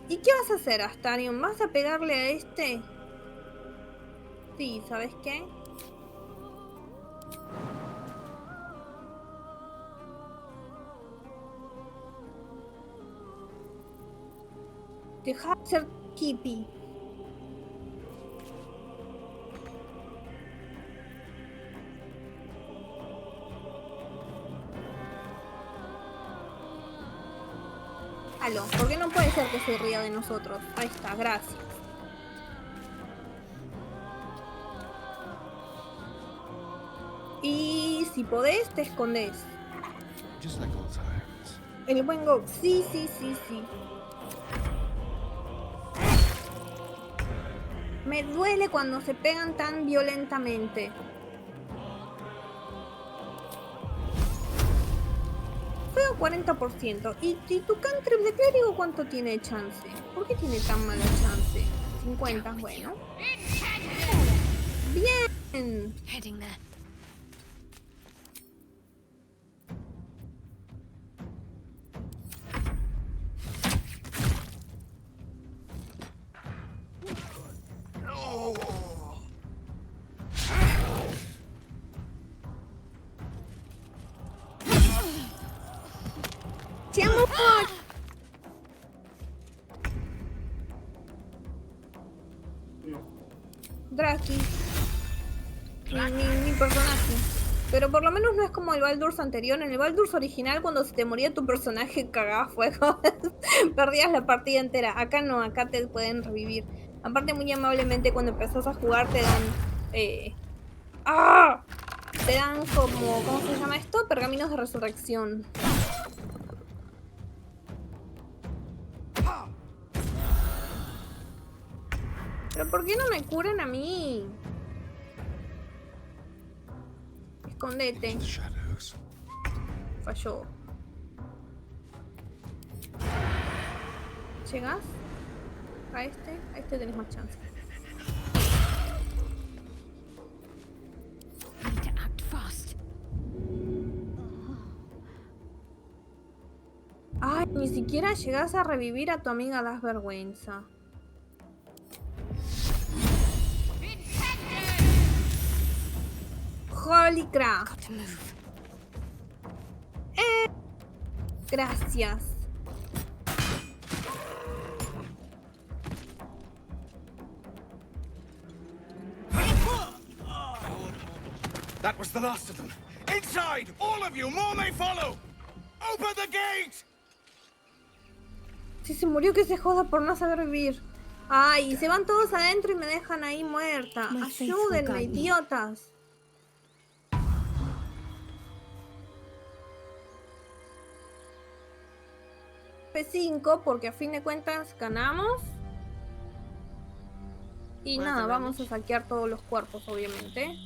¿Y qué vas a hacer, Astarion? ¿Vas a pegarle a este? Sí, ¿sabes qué? Deja de ser hippie. Aló, ¿por qué no puede ser que se ría de nosotros? Ahí está, gracias. Y si podés, te escondes. Just like old times. El buen Go. Sí. Me duele cuando se pegan tan violentamente. Feo 40%. ¿Y tu cantrip de clérigo cuánto tiene chance? ¿Por qué tiene tan mala chance? 50, bueno. Bien. Heading there. Draquis. Mi personaje. Pero por lo menos no es como el Baldur anterior. En el Baldur original, cuando se te moría tu personaje, cagabas fuego. Perdías la partida entera. Acá no, acá te pueden revivir. Aparte, muy amablemente, cuando empezás a jugar, te dan... Te dan como... ¿Cómo se llama esto? Pergaminos de resurrección. ¿Pero por qué no me curan a mí? Escondete. Falló. ¿Llegas? A este tenés más chance. Need to act fast. Ay, ni siquiera llegás a revivir a tu amiga, das vergüenza. Holy crap. Gracias. That was the last of them. Inside! All of you! More may follow! Open the gate! Si se murió, que se joda por no saber vivir. Ay, se van todos adentro y me dejan ahí muerta. Ayúdenme, idiotas. P5, porque a fin de cuentas ganamos. Y nada, vamos a saquear todos los cuerpos, obviamente.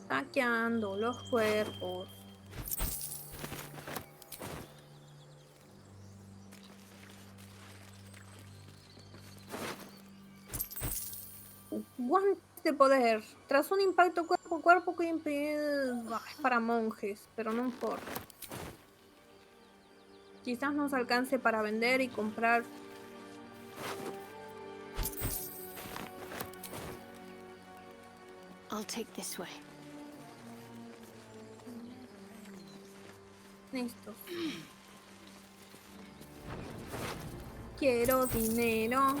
Saqueando los cuerpos. Guantes de poder. Tras un impacto cuerpo a cuerpo que impide... Es para monjes, pero no importa. Quizás nos alcance para vender y comprar. I'll take this way. Listo. Quiero dinero.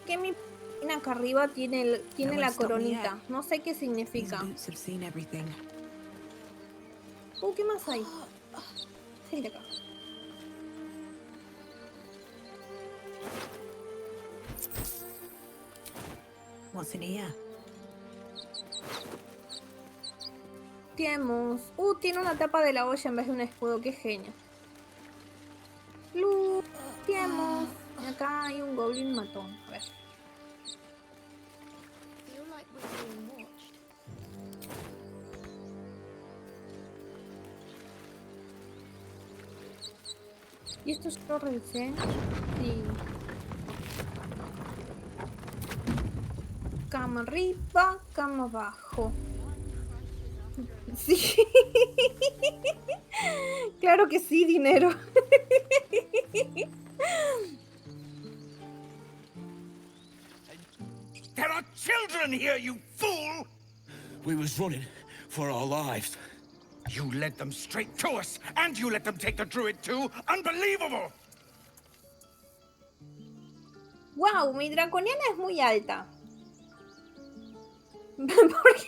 Que mi página acá arriba tiene la coronita. No sé qué significa. ¿Qué más hay? Gente acá. What's in here? Tenemos... tiene una tapa de la olla en vez de un escudo. Qué genio. Tenemos... Acá hay un goblin matón. A ver. ¿Y esto yo lo revisé? Sí. Cama arriba, cama abajo. Sí. Claro que sí, dinero. There are children here, you fool! We was running for our lives. You led them straight to us, and you let them take the druid too? Unbelievable! Wow, mi draconiana es muy alta. Porque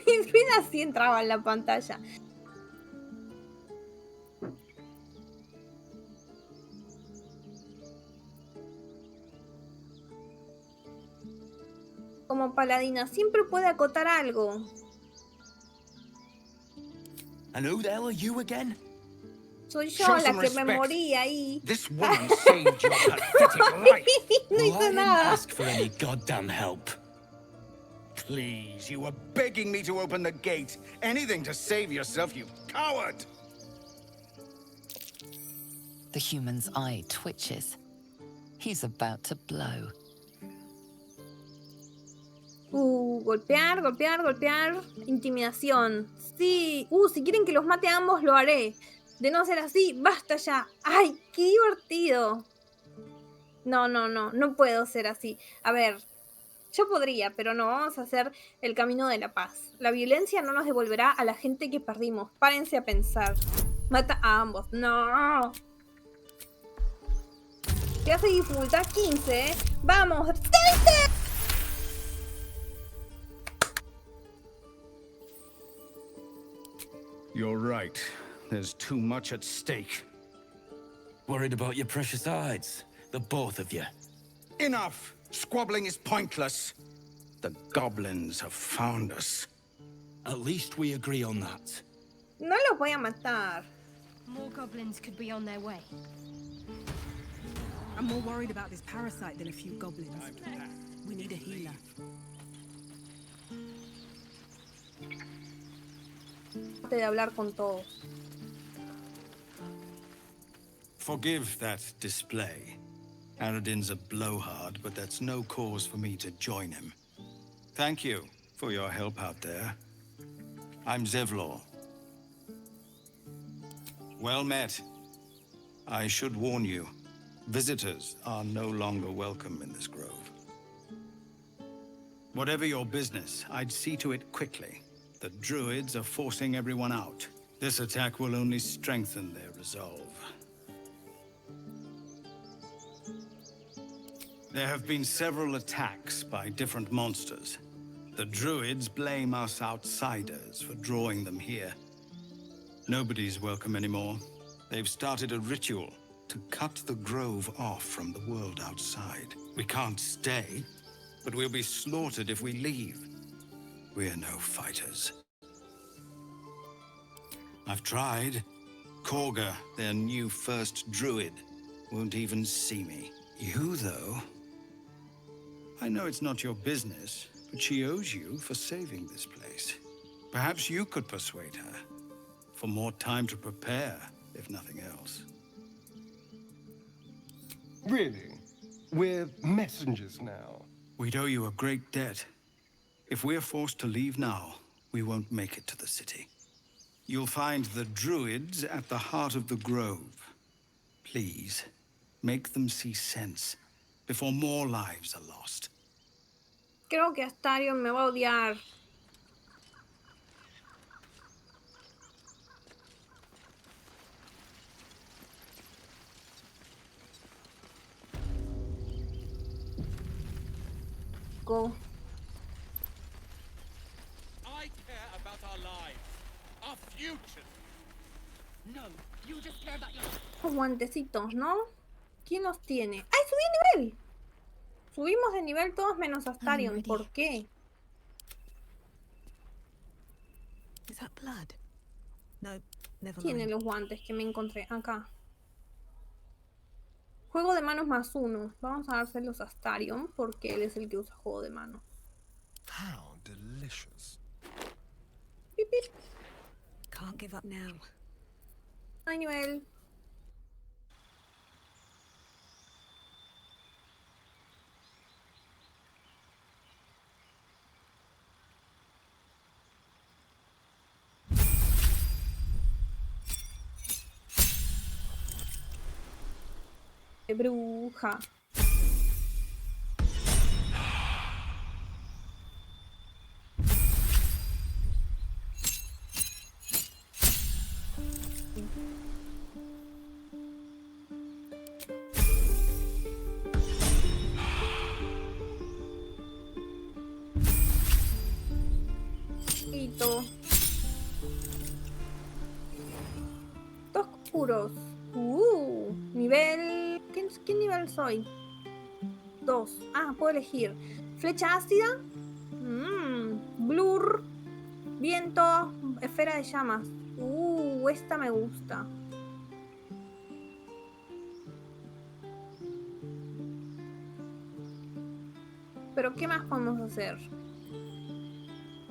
mi druida sí entraba en la pantalla. Como paladina siempre puede acotar algo. And who the hell are you again? Soy yo Show la some que me respect. morí ahí. This woman saved your pathetic life. No Well, I hizo didn't nada. ask for any goddamn help. Please, you were begging me to open the gate. Anything to save yourself, you coward! The human's eye twitches. He's about to blow. Golpear, golpear, golpear. Intimidación. Sí. Si quieren que los mate a ambos, lo haré. De no ser así, basta ya. ¡Ay, qué divertido! No puedo ser así. A ver, yo podría, pero no, vamos a hacer el camino de la paz. La violencia no nos devolverá a la gente que perdimos. Párense a pensar. Mata a ambos. ¡No! Clase de dificultad 15, ¿eh? ¡Vamos! ¡Tente! You're right. There's too much at stake. Worried about your precious hides, the both of you. Enough! Squabbling is pointless. The goblins have found us. At least we agree on that. No los voy a matar. More goblins could be on their way. I'm more worried about this parasite than a few goblins. We need a healer. De hablar con todos. Forgive that display. Aradin's a blowhard, but that's no cause for me to join him. Thank you for your help out there. I'm Zevlor. Well met. I should warn you, visitors are no longer welcome in this grove. Whatever your business, I'd see to it quickly. The druids are forcing everyone out. This attack will only strengthen their resolve. There have been several attacks by different monsters. The druids blame us outsiders for drawing them here. Nobody's welcome anymore. They've started a ritual to cut the grove off from the world outside. We can't stay, but we'll be slaughtered if we leave. We're no fighters. I've tried. Korga, their new first druid, won't even see me. You, though? I know it's not your business, but she owes you for saving this place. Perhaps you could persuade her. For more time to prepare, if nothing else. Really? We're messengers now. We'd owe you a great debt. If we're forced to leave now, we won't make it to the city. You'll find the druids at the heart of the grove. Please, make them see sense before more lives are lost. Creo que Astarion me va a odiar. Go. I care about our lives, our future. No, you just care about your... Los guantecitos, ¿no? ¿Quién los tiene? ¡Ay, subí de nivel! Subimos de nivel todos menos Astarion. ¿Por qué? Is that blood? No, never Tiene mind. los guantes que me encontré acá. Juego de manos +1. Vamos a dárselos a Astarion porque él es el que usa juego de manos. How delicious. Pip, pip. Can't give up now. Ay, nivel. De bruja. Puros. Nivel... ¿Qué nivel soy? 2. Ah, puedo elegir. Flecha ácida. Blur. Viento. Esfera de llamas. Esta me gusta. Pero ¿qué más podemos hacer?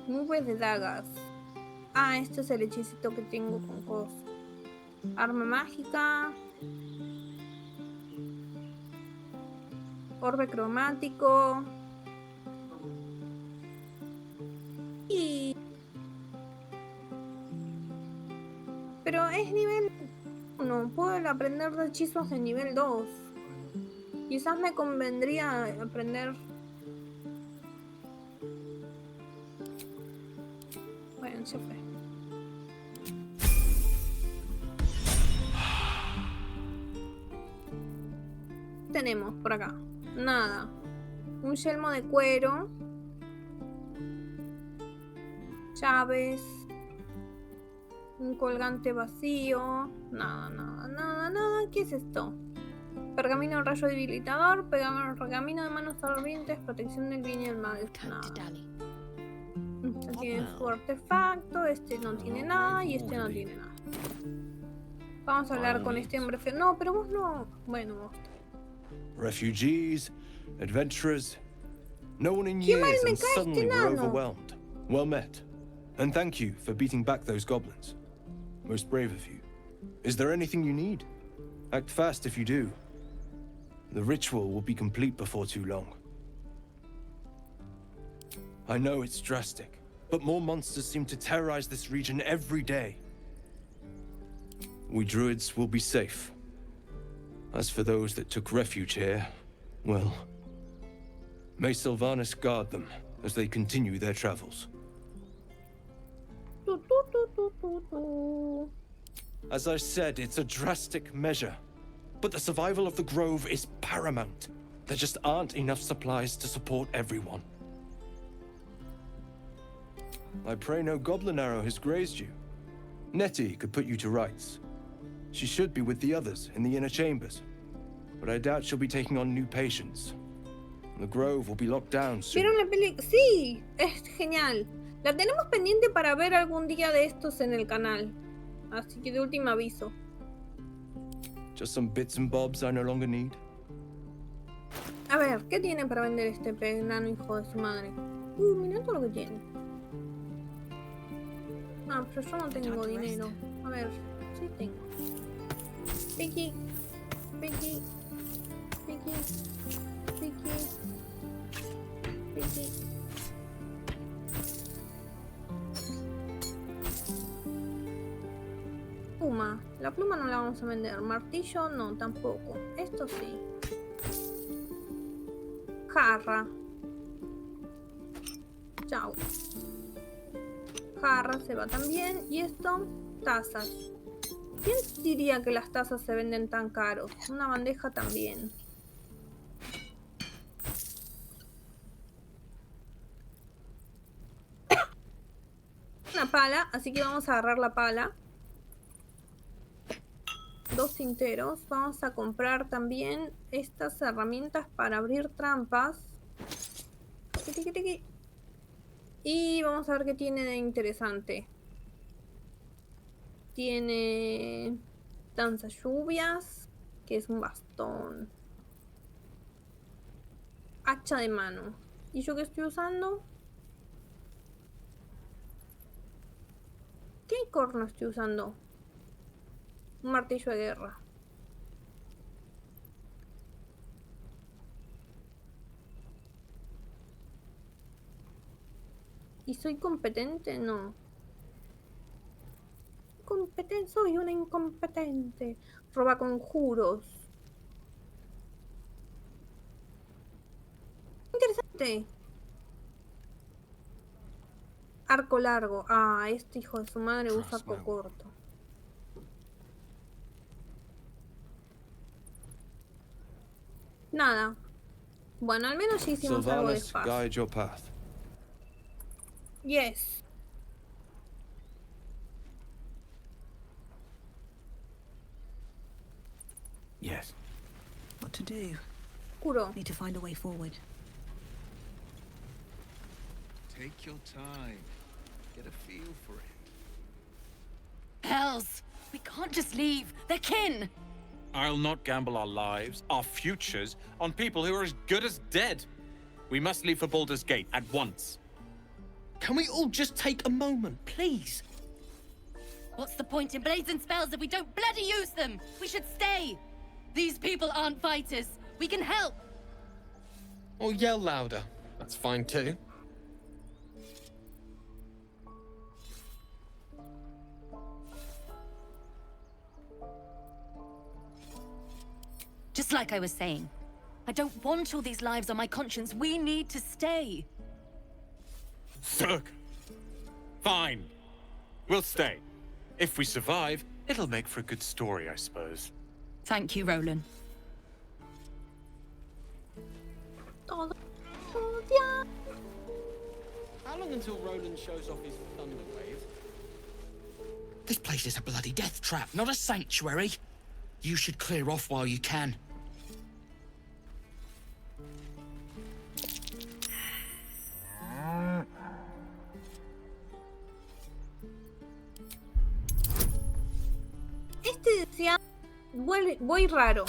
Nubes de dagas. Ah, este es el hechicito que tengo con cosas. Arma mágica. Orbe cromático. Y... Pero es nivel 1. Puedo aprender de hechizos de nivel 2. Quizás me convendría aprender... Bueno, se fue. Tenemos por acá. Nada. Un yelmo de cuero. Llaves. Un colgante vacío. Nada. ¿Qué es esto? Pergamino rayo debilitador. Pergamino de manos ardientes. Protección del bien y el mal. Nada. Este tiene su artefacto. Este no tiene nada. Y este no tiene nada. Vamos a hablar con este hombre feo. No, pero vos no. Bueno, vos. Refugees, adventurers. No one in years, and suddenly we're overwhelmed. Well met. And thank you for beating back those goblins. Most brave of you. Is there anything you need? Act fast if you do. The ritual will be complete before too long. I know it's drastic, but more monsters seem to terrorize this region every day. We druids will be safe. As for those that took refuge here, well, may Sylvanas guard them as they continue their travels. As I said, it's a drastic measure, but the survival of the Grove is paramount. There just aren't enough supplies to support everyone. I pray no goblin arrow has grazed you. Nettie could put you to rights. She should be with the others in the inner chambers, but I doubt she'll be taking on new patients. The Grove will be locked down soon. ¿Vieron la película? Sí, es genial. La tenemos pendiente para ver algún día de estos en el canal. Así que de último aviso. Just some bits and bobs I no longer need. A ver, ¿qué tiene para vender este enano hijo de su madre? Mira todo lo que tiene. Ah, pero yo no tengo dinero. A ver, sí tengo. Piqui. Pluma. La pluma no la vamos a vender. Martillo no, tampoco. Esto sí. Jarra. Chao. Jarra se va también. Y esto, tazas. ¿Quién diría que las tazas se venden tan caros? Una bandeja también. Una pala, así que vamos a agarrar la pala. 2 cinteros. Vamos a comprar también estas herramientas para abrir trampas. Y vamos a ver qué tiene de interesante. Tiene danza lluvias, que es un bastón. Hacha de mano. ¿Y yo qué estoy usando? ¿Qué corno estoy usando? Un martillo de guerra. ¿Y soy competente? No. Soy una incompetente. Roba conjuros. Interesante. Arco largo. Ah, este hijo de su madre usa arco corto. Nada. Bueno, al menos ya hicimos algo de espacio. Guide your path. Yes. Yes. What to do? Oscuro. Need to find a way forward. Take your time. Get a feel for it. Hells! We can't just leave. They're kin! I'll not gamble our lives, our futures, on people who are as good as dead. We must leave for Baldur's Gate at once. Can we all just take a moment, please? What's the point in blazing spells if we don't bloody use them? We should stay! These people aren't fighters. We can help! Or yell louder. That's fine too. Just like I was saying, I don't want all these lives on my conscience. We need to stay. Zerg! Fine. We'll stay. If we survive, it'll make for a good story, I suppose. Thank you, Roland. Todo. How long until Roland shows off his thunder wave? This place is a bloody death trap, not a sanctuary. You should clear off while you can. Este decía, voy raro.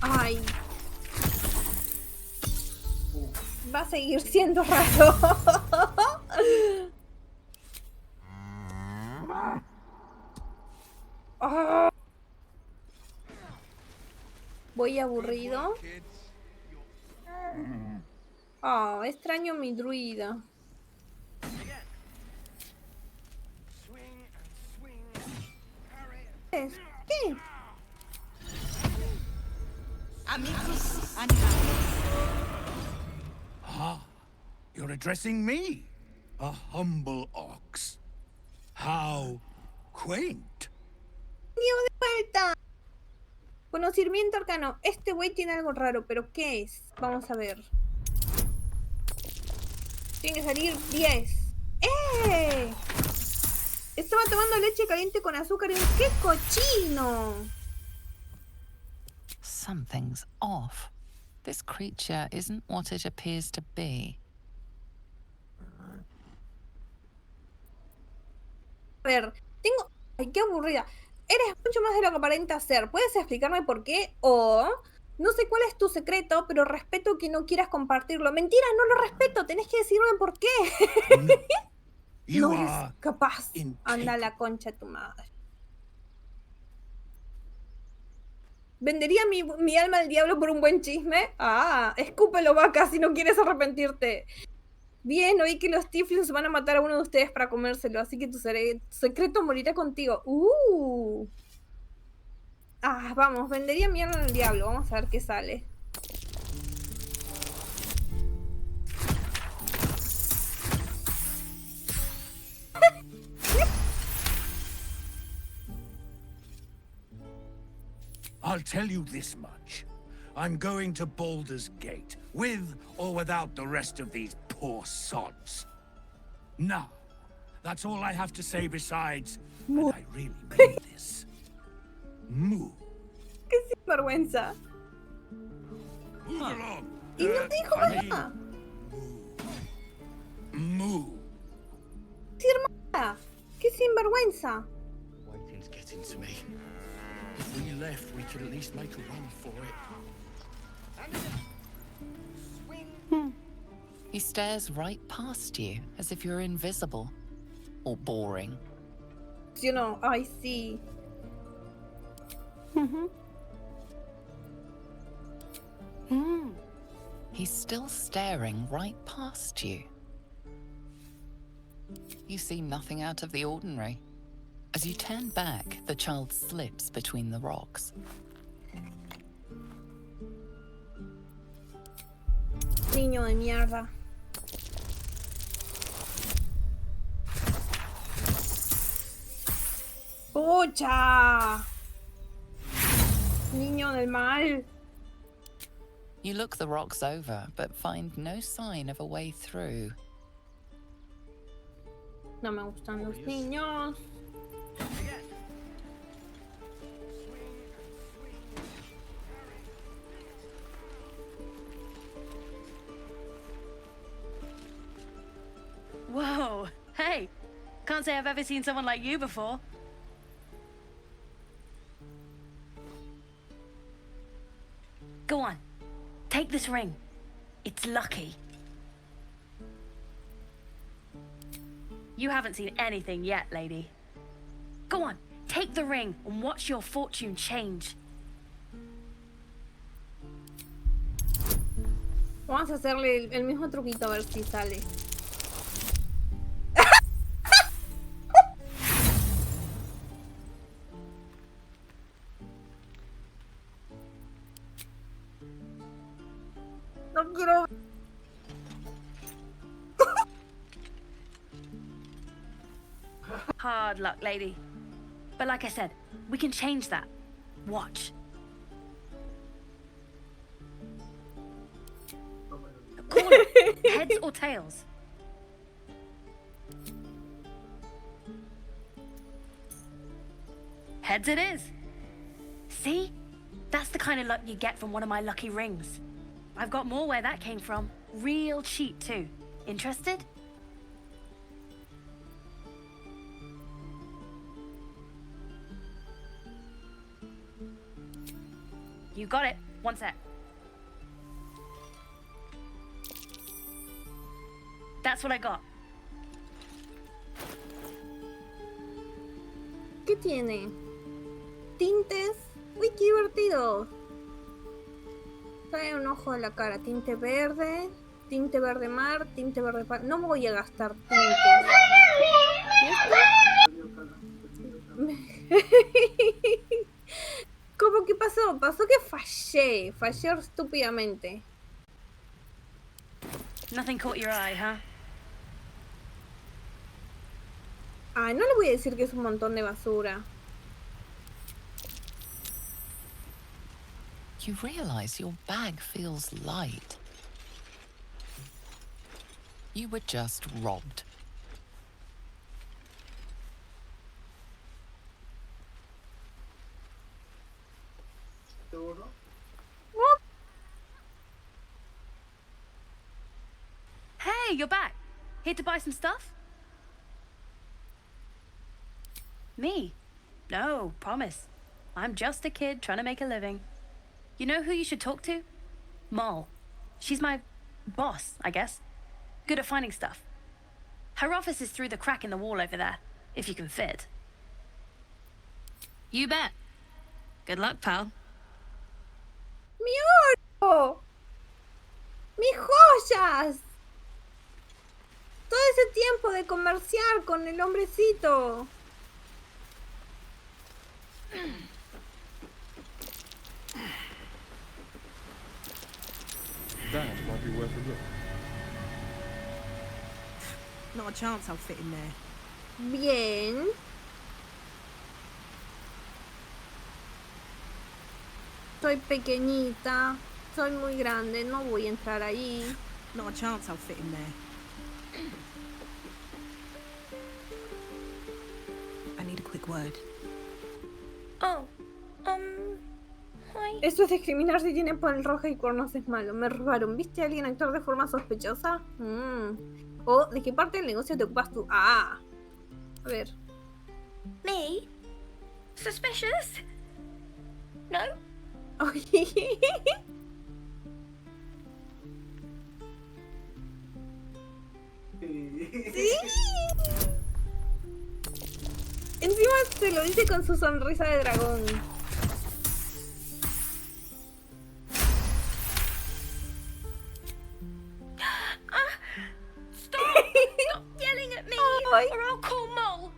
Ay. Va a seguir siendo raro. Oh. Voy aburrido. Oh, extraño mi druida. ¿Qué? Ah, you're addressing me, a humble ox. How quaint. ¡Dios de vuelta! Conocimiento arcano. Este güey tiene algo raro, pero ¿qué es? Vamos a ver. Tiene que salir 10. ¡Eh! Estaba tomando leche caliente con azúcar y un... ¡Qué cochino! Something's off. This creature isn't what it appears to be. A ver, tengo... Ay, qué aburrida. Eres mucho más de lo que aparenta ser. ¿Puedes explicarme por qué? O... No sé cuál es tu secreto, pero respeto que no quieras compartirlo. Mentira, no lo respeto. Tenés que decirme por qué. No eres capaz. Anda a la concha de tu madre. ¿Vendería mi alma al diablo por un buen chisme? Ah, escúpelo, vaca, si no quieres arrepentirte. Bien, oí que los tieflings van a matar a uno de ustedes para comérselo, así que tu secreto morirá contigo. Ah, vamos, vendería mi alma al diablo. Vamos a ver qué sale. I'll tell you this much. I'm going to Baldur's Gate, with or without the rest of these poor sods. Now, that's all I have to say besides, and I really mean this. Move. ¡Qué sinvergüenza! Move along. Y no te dijo nada. Move. Sí, hermana. ¡Qué sinvergüenza! Waiting's getting to me. If we left, we could at least make a run for it. He stares right past you, as if you're invisible. Or boring. You know, I see. He's still staring right past you. You see nothing out of the ordinary. As you turn back, the child slips between the rocks. Niño de mierda. ¡Pucha! Niño del mal. You look the rocks over, but find no sign of a way through. No me gustan los niños. can't say I've ever seen someone like you before. Go on. Take this ring. It's lucky. You haven't seen anything yet, lady. Go on. Take the ring and watch your fortune change. Vamos a hacerle el mismo truquito a ver si sale. No quiero. Hard luck, lady. But like I said, we can change that. Watch. Call it. Heads or tails? Heads it is. See? That's the kind of luck you get from one of my lucky rings. I've got more where that came from. Real cheap, too. Interested? You got it. One sec. That's what I got. ¿Qué tiene? Tintes. Uy, qué divertido. Trae un ojo a la cara. Tinte verde mar, tinte verde pan. No voy a gastar tintes. ¿Cómo que pasó? Pasó que fallé. Fallé estúpidamente. Nothing caught your eye, huh? Ay, no le voy a decir que es un montón de basura. You realize your bag feels light. You were just robbed. What? Hey, you're back. Here to buy some stuff? Me? No, promise. I'm just a kid trying to make a living. You know who you should talk to? Moll. She's my boss, I guess. Good at finding stuff. Her office is through the crack in the wall over there, if you can fit. You bet. Good luck, pal. ¡Mi oro! ¡Mis joyas! Todo ese tiempo de comerciar con el hombrecito. That might be worth a look. Not a chance I'll fit in there. Bien. Soy pequeñita. Soy muy grande. No voy a entrar ahí. Not a chance I'll fit in there. I need a quick word. Oh, hi. Esto es discriminar si tiene piel roja y cuernos es malo. Me robaron. ¿Viste a alguien actuar de forma sospechosa? ¿O de qué parte del negocio te ocupas tú? Ah. A ver. Me? Suspicious? No? ¡Sí! Encima se lo dice con su sonrisa de dragón. Stop yelling at me, or I'll call Moll.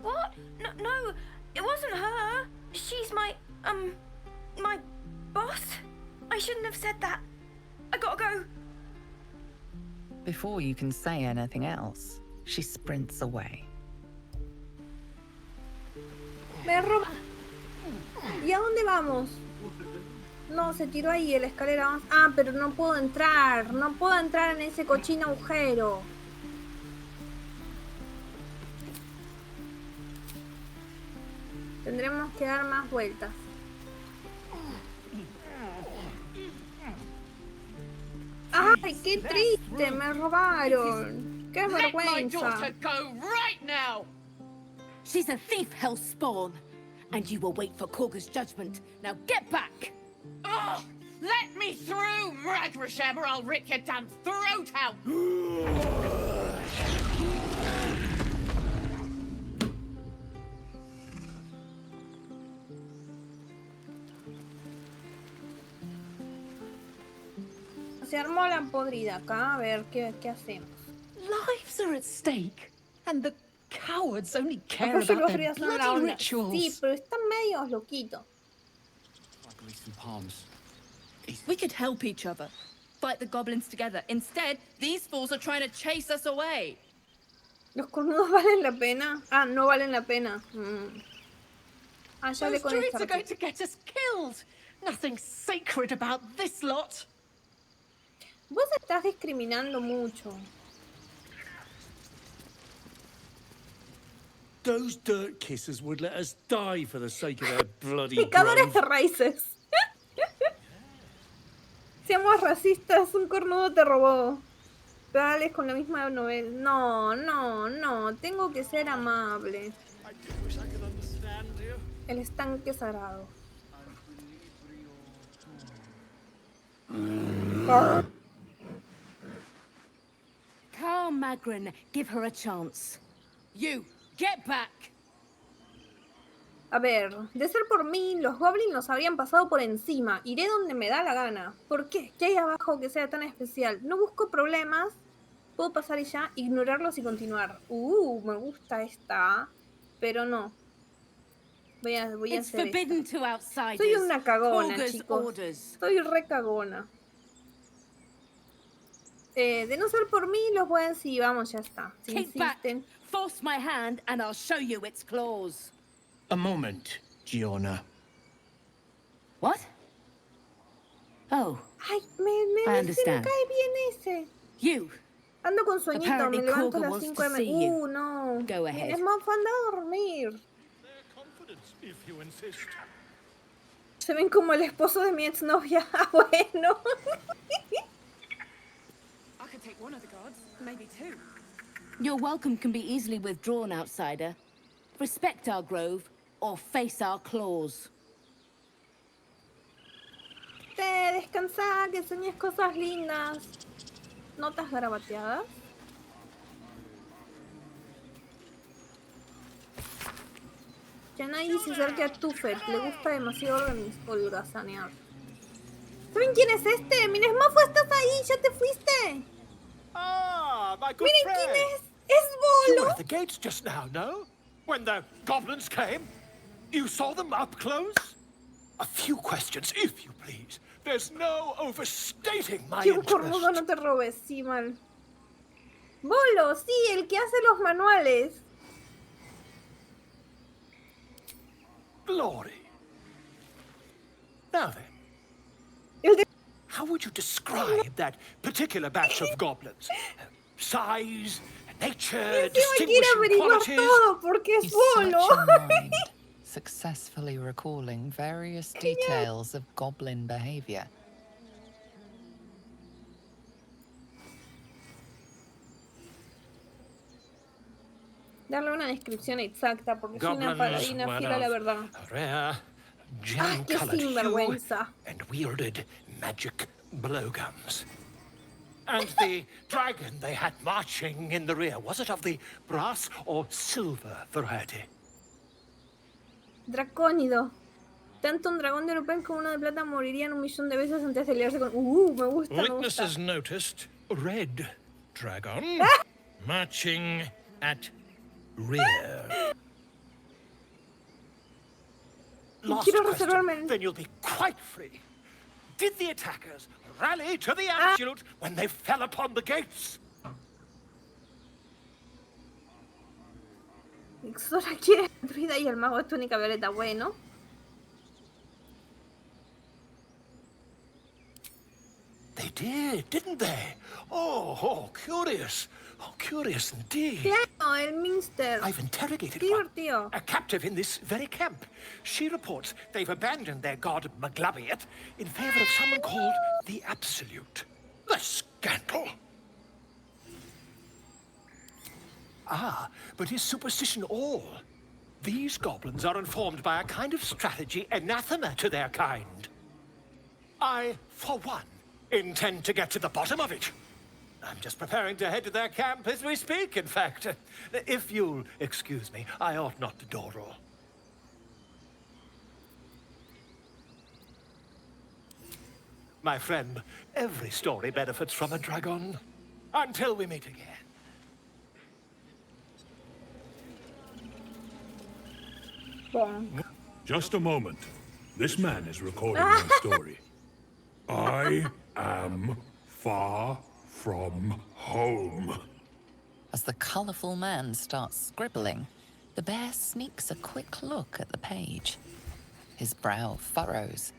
What? No, it wasn't her. She's my boss. I shouldn't have said that. I gotta go. Before you can say anything else, she sprints away. Me roba. ¿Y a dónde vamos? No, se tiró ahí en la escalera. Ah, pero no puedo entrar. No puedo entrar en ese cochino agujero. Tendremos que dar más vueltas. ¡Ay, qué triste! Me robaron. ¡Qué Let my vergüenza! daughter go right now! She's a thief, hellspawn. And you will wait for Korga's judgment. Now get back! Oh, let me through, Ragrasham, or I'll rip your damn throat out! Se armó la podrida acá, a ver qué hacemos. Lives are at stake, and the cowards only care Apoyo about los their fríos son la bloody onda. rituals. Sí, pero están medios loquitos. We could help each other. Fight the goblins together. Instead, these fools are trying to chase us away. ¿Los cornudos valen la pena? Ah, no valen la pena. Ah, ya le Those con druids esta are going to get us killed. Nothing sacred about this lot. Vos estás discriminando mucho. Those dirt kissers would let us die for the sake of their bloody Picadores grove. de raíces. Seamos racistas, un cornudo te robó. Dales con la misma novela. No, no, no. Tengo que ser amable. El estanque sagrado. Calm, Magrin. Give her a chance. You, get back! A ver, de ser por mí, los goblins nos habrían pasado por encima. Iré donde me da la gana. ¿Por qué? ¿Qué hay abajo que sea tan especial? No busco problemas. Puedo pasar y ya, ignorarlos y continuar. Me gusta esta. Pero no. Voy a hacer esta. Soy una cagona, chicos. Soy re cagona. De no ser por mí, los buen sí, vamos, ya está. Si insisten. Force my hand and I'll show you its claws. A moment, Giona. What? Oh. Ay, me cae understand. bien ese. You. Ando con sueñito, Apparently me levanto a Korga las wants 5 to de la see you. no. Go ahead. Es más fan de dormir. If you insist. Se ven como el esposo de mi exnovia. Bueno. I could take one of the guards, maybe two. Your welcome can be easily withdrawn, outsider. Respect our grove, or face our claws. Descansá, que sueñes cosas lindas. Notas garabateadas. Ya nadie se acerque a Tufet, le gusta demasiado holgazanear. ¿Saben quién es este? ¡Mira, Smafo, estás ahí! ¡Ya te fuiste! Ah, my good ¡Miren friend. quién es! ¡Es You Bolo! were at the gates just now, no? When the goblins came? You saw them up close? A few questions, if you please. There's no overstating my ¡Qué un interest. cornudo, no te robes! Sí, mal. Bolo, sí, el que hace los manuales. Glory. Now then. How would you describe that particular batch of goblins? Size, nature, distinguishing qualities? Todo porque es Bolo. Successfully recalling various details of goblin behavior. Darle una descripción exacta porque soy una paladina fiel a la verdad. Rare, ¡Ay, qué sinvergüenza! and wielded magic blowguns. And the dragon they had marching in the rear, was it of the brass or silver variety? Dracónido. Tanto un dragón de European como uno de plata morirían 1.000.000 de veces antes de liarse con... me gusta, me gusta. Witnesses noticed red dragon marching at rear. Last Quiero question, reservarme. then you'll be quite free. Did the attackers rally to the absolute when they fell upon the gates? Xora quiere vida y el mago es túnica violeta. Bueno. They did, didn't they? Oh, curious. Oh, curious indeed. Claro, el Minster. I've interrogated Qué one, divertido. a captive in this very camp. She reports they've abandoned their god Maglabiet in favor of someone called the Absolute. The scandal! Ah, but is superstition all? These goblins are informed by a kind of strategy anathema to their kind. I, for one, intend to get to the bottom of it. I'm just preparing to head to their camp as we speak, in fact. If you'll excuse me, I ought not to dawdle. My friend, every story benefits from a dragon. Until we meet again. Just a moment. This man is recording my story. I am far from home. As the colourful man starts scribbling, the bear sneaks a quick look at the page. His brow furrows.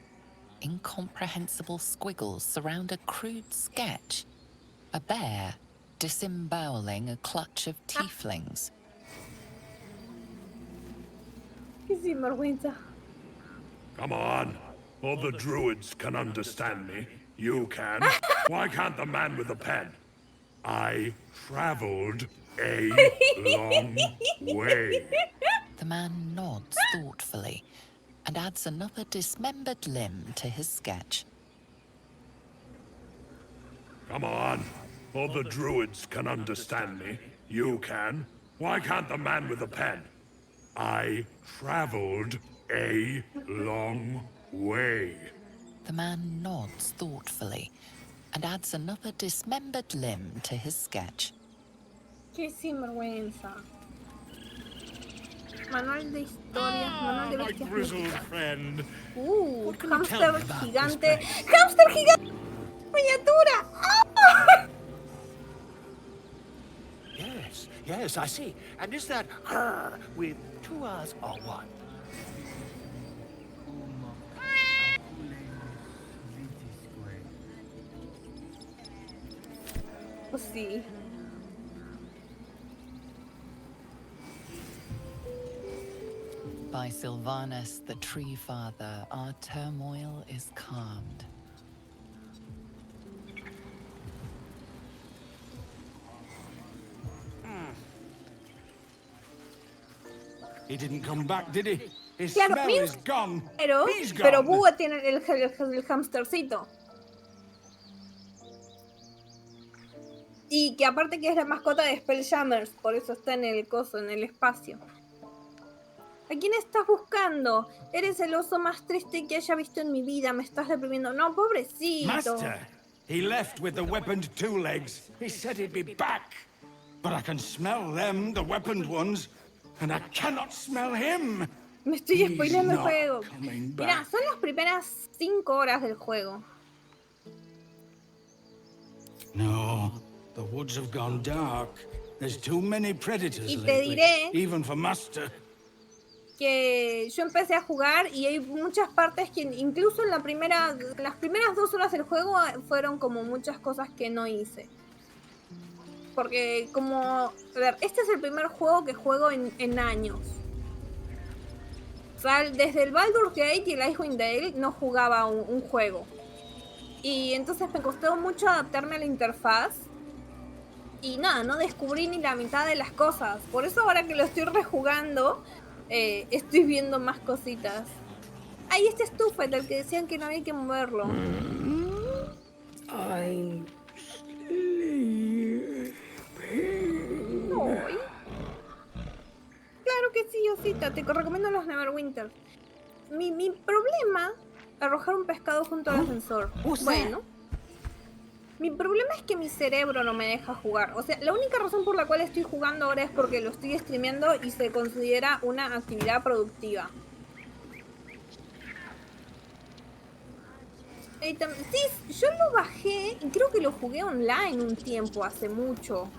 Incomprehensible squiggles surround a crude sketch. A bear disemboweling a clutch of tieflings. Qué sinvergüenza. Come on. All the druids can understand me. You can. Why can't the man with the pen? I traveled a long way. The man nods thoughtfully and adds another dismembered limb to his sketch. Come on. All the druids can understand me. You can. Why can't the man with the pen? I traveled a long way. The man nods thoughtfully and adds another dismembered limb to his sketch. Qué sinvergüenza. Manual de historias, manual de bestias místicas. Hámster gigante. ¡Hámster gigante! ¡Miniatura! ¡Ah! Yes, I see. And is that with 2 R's or 1? Pues sí. By Sylvanus the Tree Father, our turmoil is calmed. He didn't come back, did he? His Claro, smell is gone. He's gone. Pero Búho tiene el hamstercito. Y que aparte que es la mascota de Spelljammers, por eso está en el coso, en el espacio. ¿A quién estás buscando? Eres el oso más triste que haya visto en mi vida. Me estás deprimiendo. No, pobrecito. Master, he left with the weaponed 2 legs. He said he'd be back. But I can smell them, the weaponed ones, and I cannot smell him. Me estoy spoileando el juego. Mira, son las primeras 5 horas del juego. No, the woods have gone dark. There's too many predators Y te lately, diré even for Master. Que yo empecé a jugar y hay muchas partes que incluso en las primeras 2 horas del juego fueron como muchas cosas que no hice. Porque como, a ver, este es el primer juego que juego en años. O sea, desde el Baldur Gate y el Icewind Dale no jugaba un juego. Y entonces me costó mucho adaptarme a la interfaz. Y nada, no descubrí ni la mitad de las cosas. Por eso ahora que lo estoy rejugando, estoy viendo más cositas. Ay, este es Tuffet, el que decían que no había que moverlo. Ay. Ay. Claro que sí, Osita, te recomiendo los Neverwinter. Mi problema, arrojar un pescado junto al ascensor. Bueno, mi problema es que mi cerebro no me deja jugar. O sea, la única razón por la cual estoy jugando ahora es porque lo estoy streameando y se considera una actividad productiva. Sí, yo lo bajé y creo que lo jugué online un tiempo, hace mucho.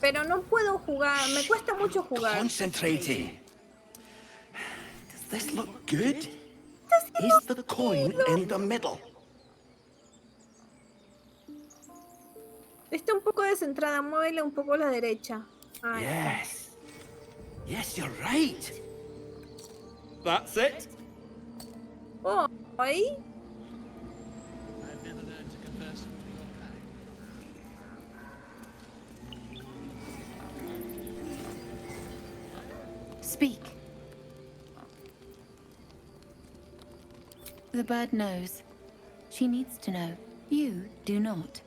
Pero no puedo jugar, me cuesta mucho jugar. Concentrating. Does this look good? Is the coin in the middle? Está un poco descentrada, muévele un poco a la derecha. Ay. Yes. Yes, you're right. That's it. Oh, ahí. Speak. The bird knows. She needs to know. You do not.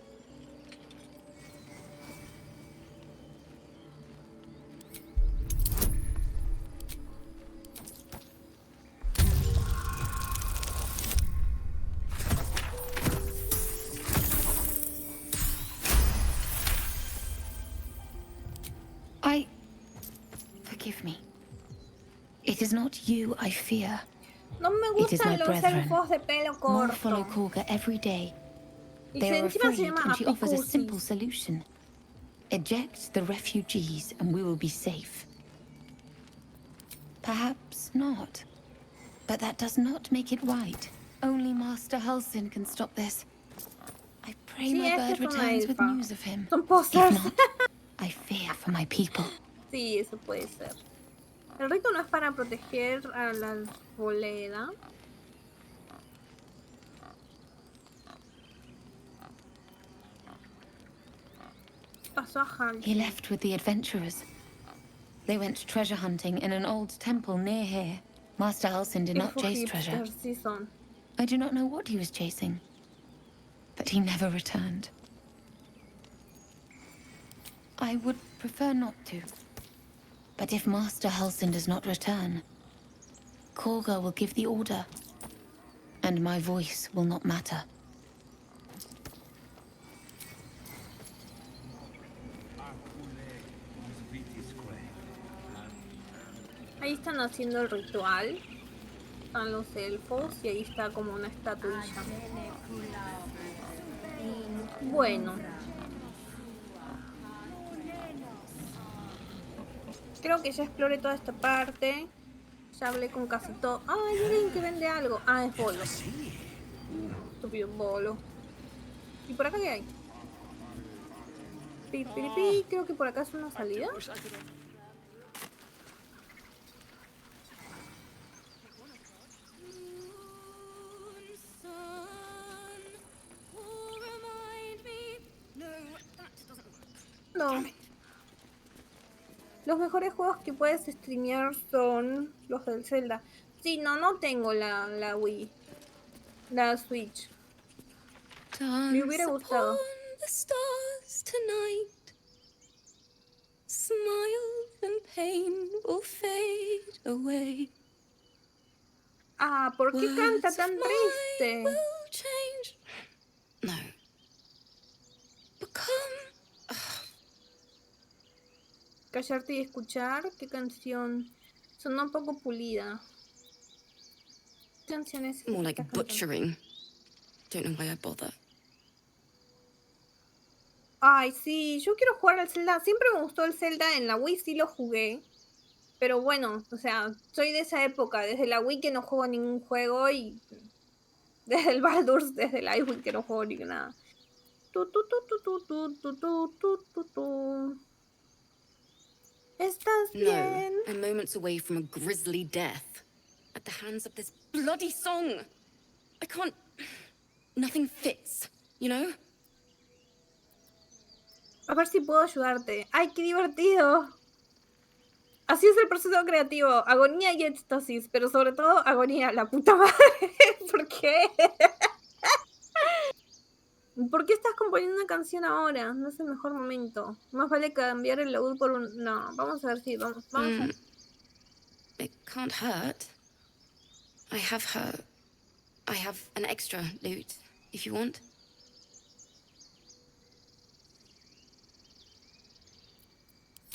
Forgive me. It is not you I fear. No me gustan los elfos de pelo More corto. follow Korga every day. Y They are encima se afraid, llama and she offers a Apicusis. simple solution. Eject the refugees, and we will be safe. Perhaps not. But that does not make it right. Only Master Halsin can stop this. I pray Sí, my es bird que es una returns with elfa. news of him. Son If posas. not, I fear for my people. Sí, eso puede ser. El rito no es para proteger a la arboleda. Pasó a Halsin. He left with the adventurers. They went treasure hunting in an old temple near here. Master Halsin did not Elfos chase treasure. hipsters, sí son. I do not know what he was chasing, but he never returned. I would prefer not to. But if Master Halsin does not return, Korga will give the order, and my voice will not matter. Ahí están haciendo el ritual. Están los elfos y ahí está como una estatuilla. Bueno. Creo que ya exploré toda esta parte. Ya hablé con casi todo. Ah, hay alguien que vende algo. Ah, es Bolo. Estúpido Bolo. ¿Y por acá qué hay? Pi, pi, pi. Creo que por acá es una salida. No. Los mejores juegos que puedes streamear son los del Zelda. Sí, no tengo la Wii. La Switch. Me hubiera gustado. The stars tonight. Smile and pain will fade away. Ah, ¿por qué canta tan triste? Will change. No. Become. Callarte y escuchar. ¿Qué canción? Sonó un poco pulida. ¿Qué canción es? More like butchering. Don't know why I bother. Ay, sí, yo quiero jugar al Zelda. Siempre me gustó el Zelda, en la Wii sí lo jugué. Pero bueno, o sea, soy de esa época, desde la Wii que no juego ningún juego y desde el Baldur, desde la Wii que no juego ni nada. ¿Estás bien? No, I'm moments away from a grisly death. At the hands of this bloody song. I can't... Nothing fits, you know? A ver si puedo ayudarte. ¡Ay, qué divertido! Así es el proceso creativo. Agonía y éxtasis, pero sobre todo agonía. La puta madre. ¿Por qué? ¿Por qué estás componiendo una canción ahora? No es el mejor momento. Más vale cambiar el laúd por un... No, vamos a ver si... Vamos a... It can't hurt. I have an extra lute, if you want.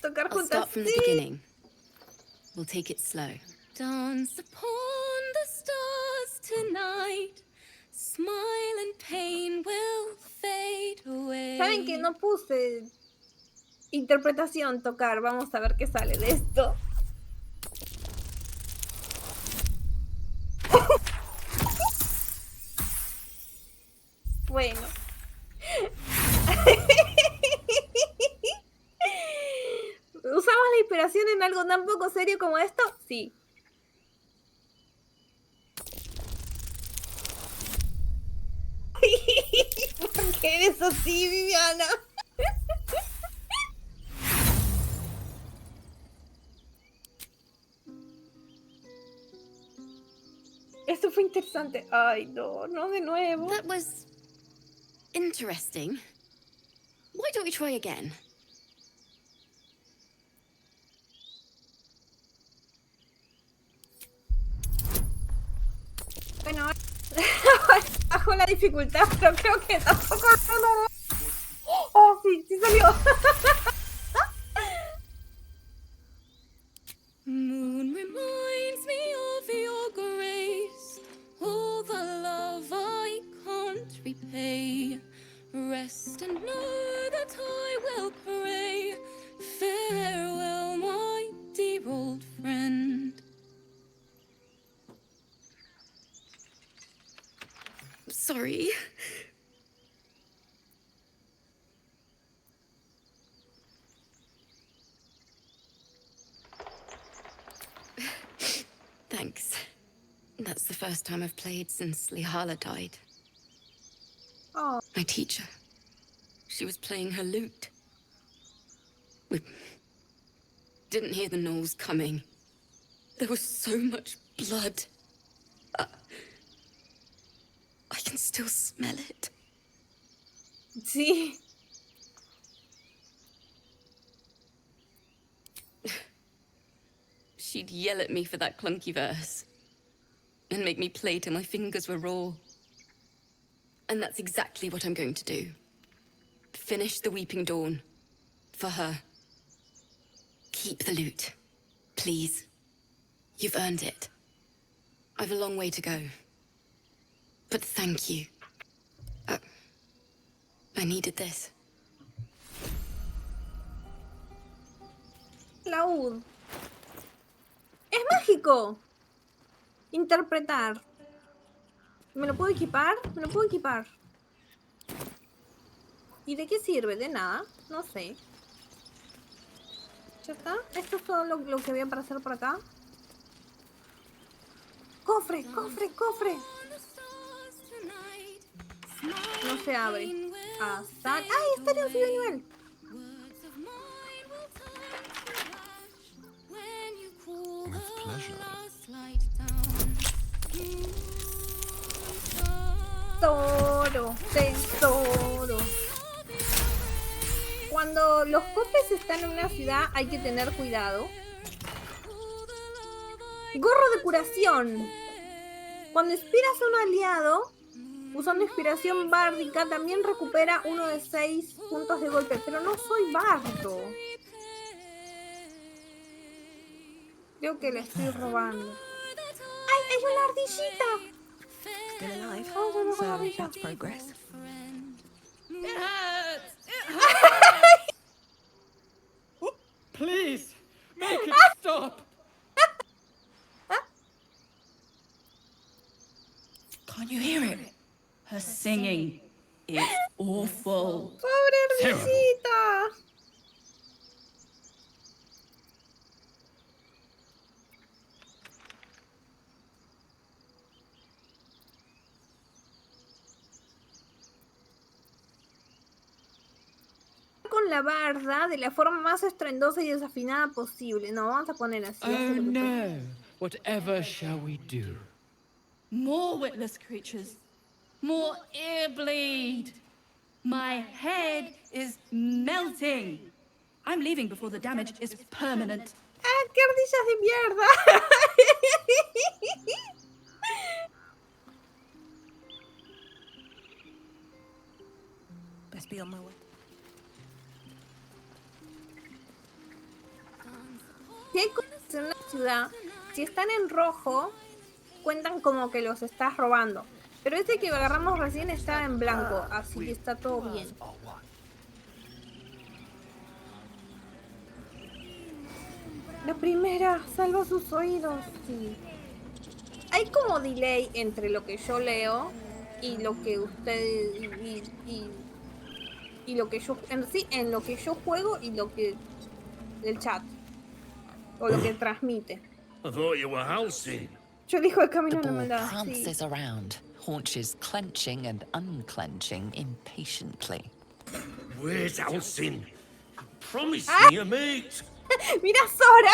Tocar I'll juntas. start from the beginning. We'll take it slow. Dance upon the stars tonight. Smile and pain will fade away. ¿Saben que no puse interpretación tocar? Vamos a ver qué sale de esto. Bueno. ¿Usamos la inspiración en algo tan poco serio como esto? Sí. ¿Por qué eres así, Viviana? Eso fue interesante. Ay, no, no de nuevo. That was interesting. Why don't we try again? Bueno, bajo la dificultad, pero creo que tampoco... Oh, sí, sí salió. Moon reminds me of your grace, all the love I can't repay. Rest and know that I will pray. Farewell, my dear old friend. Sorry. Thanks. That's the first time I've played since Lihala died. Oh. My teacher. She was playing her lute. We didn't hear the gnolls coming. There was so much blood. I can still smell it. Sí. She'd yell at me for that clunky verse. And make me play till my fingers were raw. And that's exactly what I'm going to do. Finish the Weeping Dawn. For her. Keep the lute. Please. You've earned it. I've a long way to go. But thank you. I needed this. Laúd. Es mágico. Interpretar. ¿Me lo puedo equipar? Me lo puedo equipar. ¿Y de qué sirve? De nada. No sé. ¿Ya está? Esto es todo lo que había para hacer por acá. ¡Cofre! ¡Cofre! ¡Cofre! No se abre. Hasta... ¡Ay! Astarion subió de nivel. With pleasure. Tesoro, tesoro. Cuando los cofres están en una ciudad hay que tener cuidado. Gorro de curación. Cuando inspiras a un aliado, usando inspiración bárdica, también recupera 1 de 6 puntos de golpe. Pero no soy bardo. Creo que le estoy robando. ¡Ay, hay una ardillita! Still alive. Oh, So that's progress. It hurts! It hurts! Please, make it stop. Can't you hear it? Her singing. It's awful. ¡Pobre ardillita! Con la barda de la forma más estruendosa y desafinada posible. No, vamos a poner así. Oh no! Whatever shall we do? More witless creatures. More ear bleed. My head is melting. I'm leaving before the damage is permanent. ¡Ah, qué ardillas de mierda! Best be on my way. Si hay cosas en una ciudad, si están en rojo, cuentan como que los estás robando. Pero este que agarramos recién estaba en blanco, así que está todo bien. La primera, salva sus oídos. Sí. Hay como delay entre lo que yo leo y lo que usted y lo que yo en lo que yo juego y lo que el chat o lo que transmite. I thought you were housing. Yo elijo el camino The de la boar maldad. prances around, haunches clenching and unclenching impatiently. Where's Halsin? Promise Ah. me a mate. Mira Sora.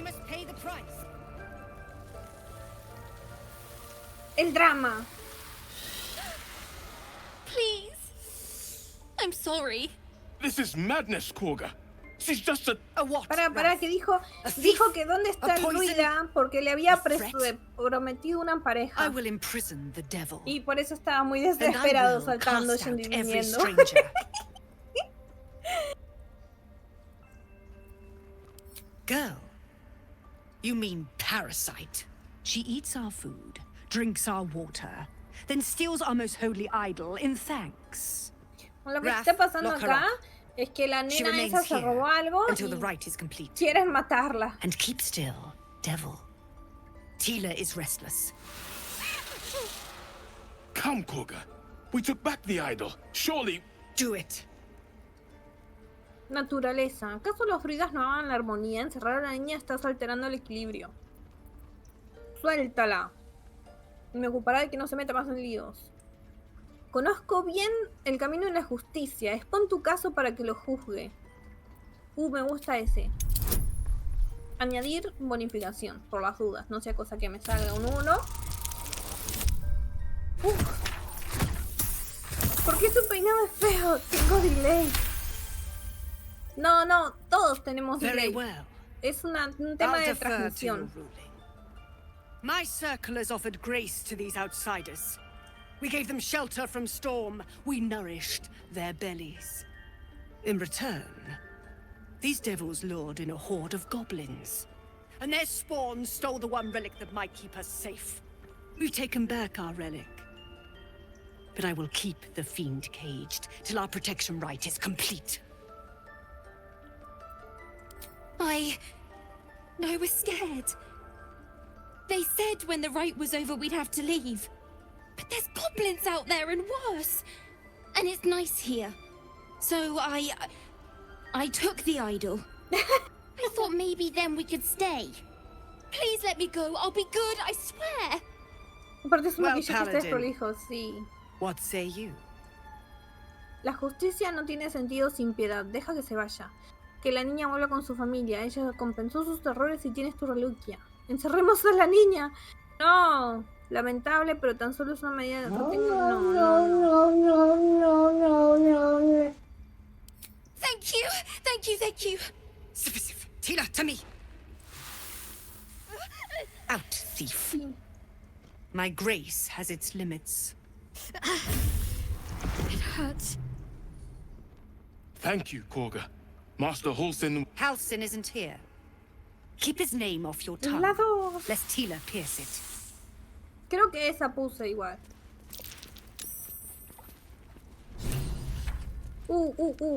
you must pay the price. El drama. Please. I'm sorry. This is madness, Korga. She's just a what? Para, que dijo que dónde está el druida porque le había prometido una pareja. I will imprison the devil. Y por eso estaba muy desesperado saltando, yendo y viniendo. Girl, you mean parasite? She eats our food, drinks our water, then steals our most holy idol in thanks. Lo que está pasando acá es que la nena esa se robó algo y quieren matarla. And keep still, devil. Tila is restless. Come, Korga. We took back the idol. Surely. Do it. Naturaleza. ¿Acaso los druidas no hagan la armonía? Encerrar a la niña estás alterando el equilibrio. Suéltala. Me ocupará de que no se meta más en líos. Conozco bien el camino de la justicia. Expon tu caso para que lo juzgue. Me gusta ese. Añadir bonificación, por las dudas. No sea cosa que me salga un 1. ¿Por qué su peinado es feo? Tengo delay. No, todos tenemos delay. Es un tema de transmisión. My circle has offered grace to these outsiders. We gave them shelter from storm. We nourished their bellies. In return, these devils lured in a horde of goblins. And their spawn stole the one relic that might keep us safe. We've taken back our relic. But I will keep the fiend caged till our protection rite is complete. I was scared. They said when the rite was over we'd have to leave. But there's goblins out there and worse. And it's nice here. So I took the idol. I thought maybe then we could stay. Please let me go. I'll be good, I swear. Aparte es un maquillaje que estés prolijo, sí. What say you? La justicia no tiene sentido sin piedad. Deja que se vaya. Que la niña vuelva con su familia. Ella compensó sus errores y tienes tu reliquia. Encerremos a la niña. No. Lamentable, pero tan solo es una medida de... No. Thank you. Tila, to me. Out, thief. My grace has its limits. It hurts. Thank you, Korga. Master Halsin... Halsin isn't here. Keep his name off your tongue. Lest Tila pierce it. Creo que esa puse igual.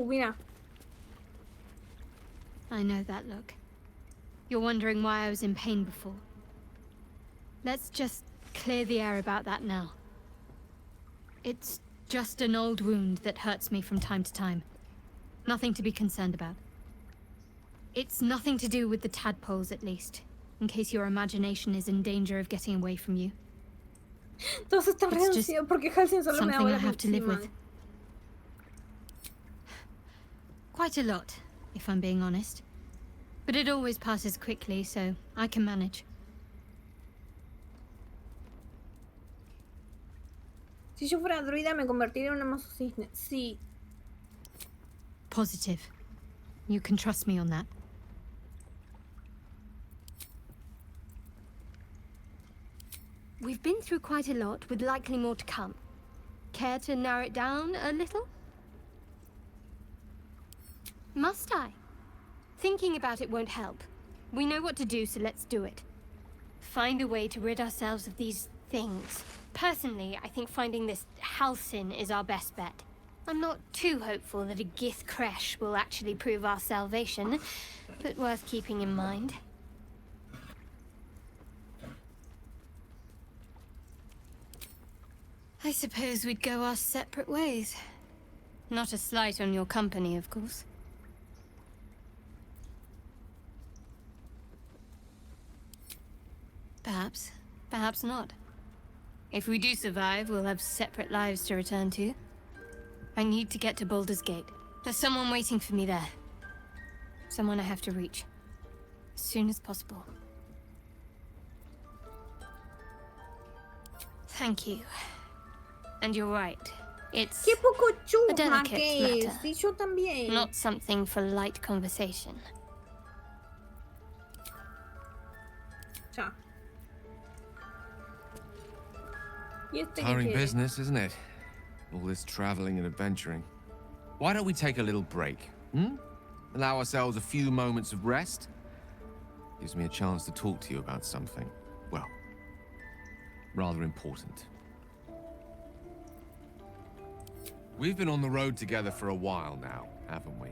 Mira. I know that look. You're wondering why I was in pain before. Let's just clear the air about that now. It's just an old wound that hurts me from time to time. Nothing to be concerned about. It's nothing to do with the tadpoles, at least, in case your imagination is in danger of getting away from you. Todos están renunciados porque Halsin solo me da something I have to live with. Quite a lot, if I'm being honest. But it always passes quickly, so I can manage. Si yo fuera druida me convertiría en una mazo cisne. Sí. Positive. You can trust me on that. We've been through quite a lot, with likely more to come. Care to narrow it down a little? Must I? Thinking about it won't help. We know what to do, so let's do it. Find a way to rid ourselves of these things. Personally, I think finding this Halsin is our best bet. I'm not too hopeful that a Gith Kresh will actually prove our salvation, but worth keeping in mind. I suppose we'd go our separate ways. Not a slight on your company, of course. Perhaps. Perhaps not. If we do survive, we'll have separate lives to return to. I need to get to Baldur's Gate. There's someone waiting for me there. Someone I have to reach. as soon as possible. Thank you. And you're right. It's Qué poco a chusma delicate que es. matter. Sí, yo también. Not something for light conversation. Ya. ¿Y este qué Tiring quiere? business, isn't it? All this traveling and adventuring. Why don't we take a little break? Allow ourselves a few moments of rest? Gives me a chance to talk to you about something, well, rather important. We've been on the road together for a while now, haven't we?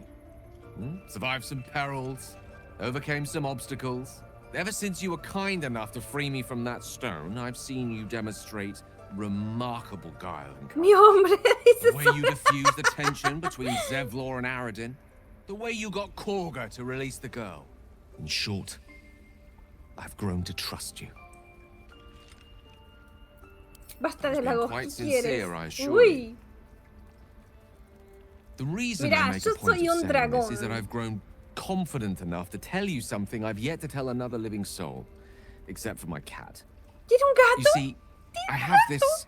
Survived some perils, overcame some obstacles. Ever since you were kind enough to free me from that stone, I've seen you demonstrate remarkable guile and Mi hombre dice the way you diffused the tension between Zevlor and Aradin. The way you got Korga to release the girl. In short, I've grown to trust you. Basta de la been voz quite que sincere, I quieres. assure you. Uy. The reason Mira, I make yo a point soy of un saying dragón. this is that I've grown confident enough to tell you something I've yet to tell another living soul, except for my cat. ¿Tiene un gato? You see, I have this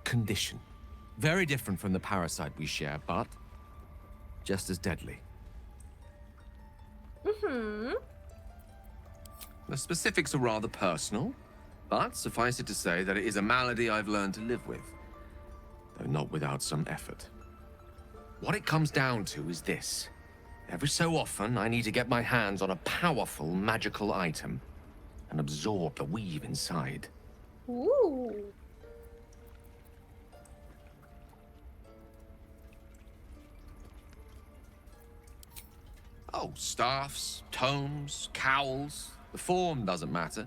condition, very different from the parasite we share, but just as deadly. The specifics are rather personal, but suffice it to say that it is a malady I've learned to live with, though not without some effort. What it comes down to is this. Every so often, I need to get my hands on a powerful magical item and absorb the weave inside. Ooh. Oh, staffs, tomes, cowls. The form doesn't matter,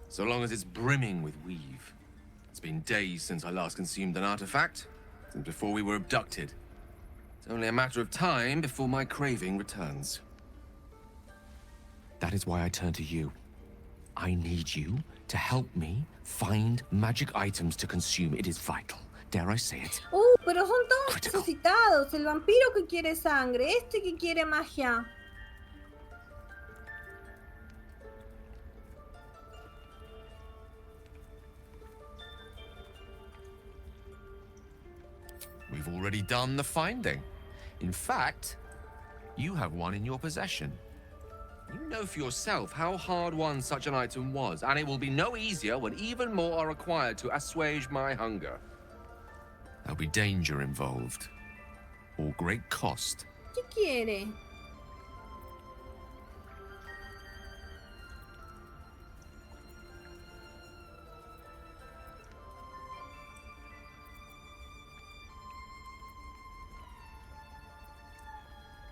so long as it's brimming with weave. It's been days since I last consumed an artifact, since before we were abducted. It's only a matter of time before my craving returns. That is why I turn to you. I need you to help me find magic items to consume. It is vital. Dare I say it? Pero son todos necesitados. El vampiro que quiere sangre, este que quiere magia. We've already done the finding. In fact, you have one in your possession. You know for yourself how hard-won such an item was, and it will be no easier when even more are required to assuage my hunger. There'll be danger involved, or great cost. ¿Qué quiere?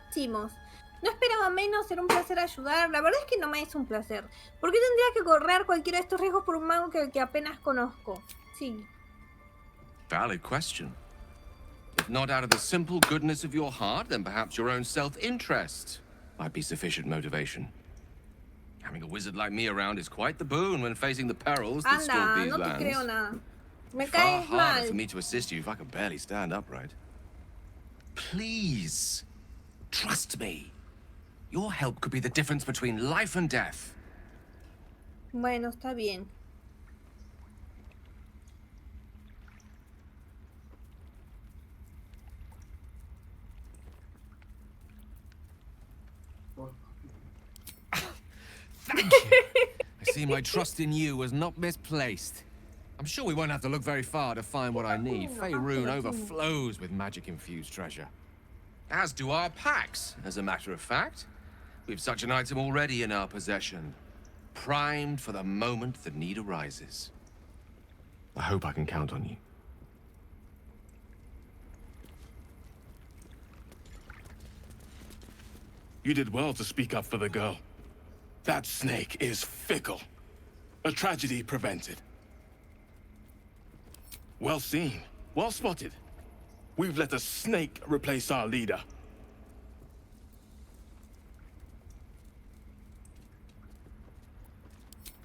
Decimos, no esperaba menos, era un placer ayudar. La verdad es que no me es un placer. ¿Por qué tendría que correr cualquiera de estos riesgos por un mago que apenas conozco? Sí. Valid question. If not out of the simple goodness of your heart, then perhaps your own self-interest might be sufficient motivation. Having a wizard like me around is quite the boon when facing the perils that stalk Anda, these no te lands. creo nada. Me Far caes harder mal. for me to assist you if I can barely stand upright. Please, trust me. Your help could be the difference between life and death. Bueno, está bien. Thank you. I see my trust in you was not misplaced. I'm sure we won't have to look very far to find what I need. Faerun overflows with magic-infused treasure. As do our packs, as a matter of fact. We've such an item already in our possession. Primed for the moment the need arises. I hope I can count on you. You did well to speak up for the girl. That snake is fickle. A tragedy prevented. Well seen. Well spotted. We've let a snake replace our leader.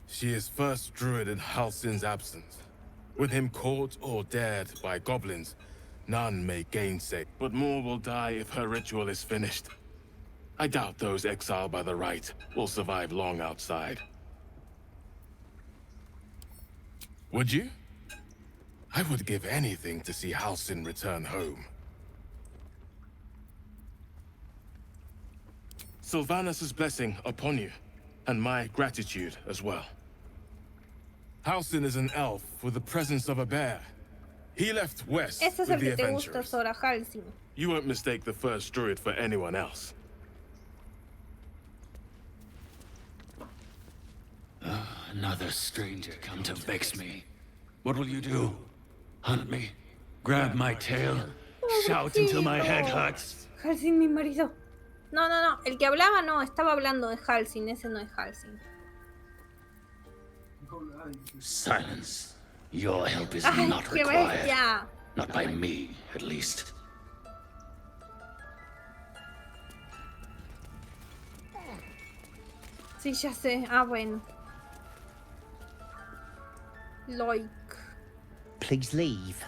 She is first druid in Halsin's absence. With him caught or dared by goblins, none may gainsay. But more will die if her ritual is finished. I doubt those exiled by the Rite will survive long outside. Would you? I would give anything to see Halsin return home. Sylvanus' blessing upon you, and my gratitude as well. Halsin is an elf with the presence of a bear. He left west Ese es with el the que te gusta, adventurers. Sora, Halsin. You won't mistake the first druid for anyone else. Another stranger come to vex me. What will you do? Hunt me? Grab my tail? Shout until my head hurts? Halsin, mi marido. No, no, no. El que hablaba no, estaba hablando de Halsin. Ese no es Halsin. Silence. Your help is Ay, not qué required. bestia. Not by me, at least. Sí, ya sé. Ah, bueno. Loik. Please leave.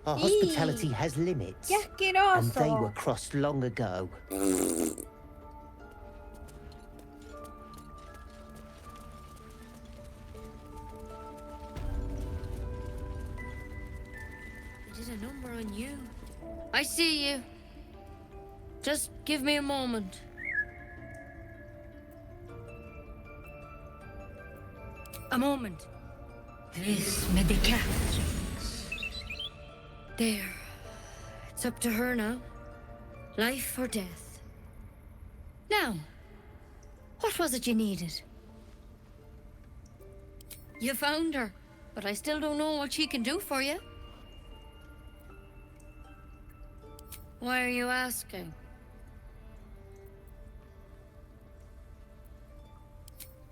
Our hospitality has limits. ¡Qué asqueroso! And they were crossed long ago. They did a number on you. I see you. Just give me a moment. A moment. This medica. There. It's up to her now. Life or death. Now, what was it you needed? You found her, but I still don't know what she can do for you. Why are you asking?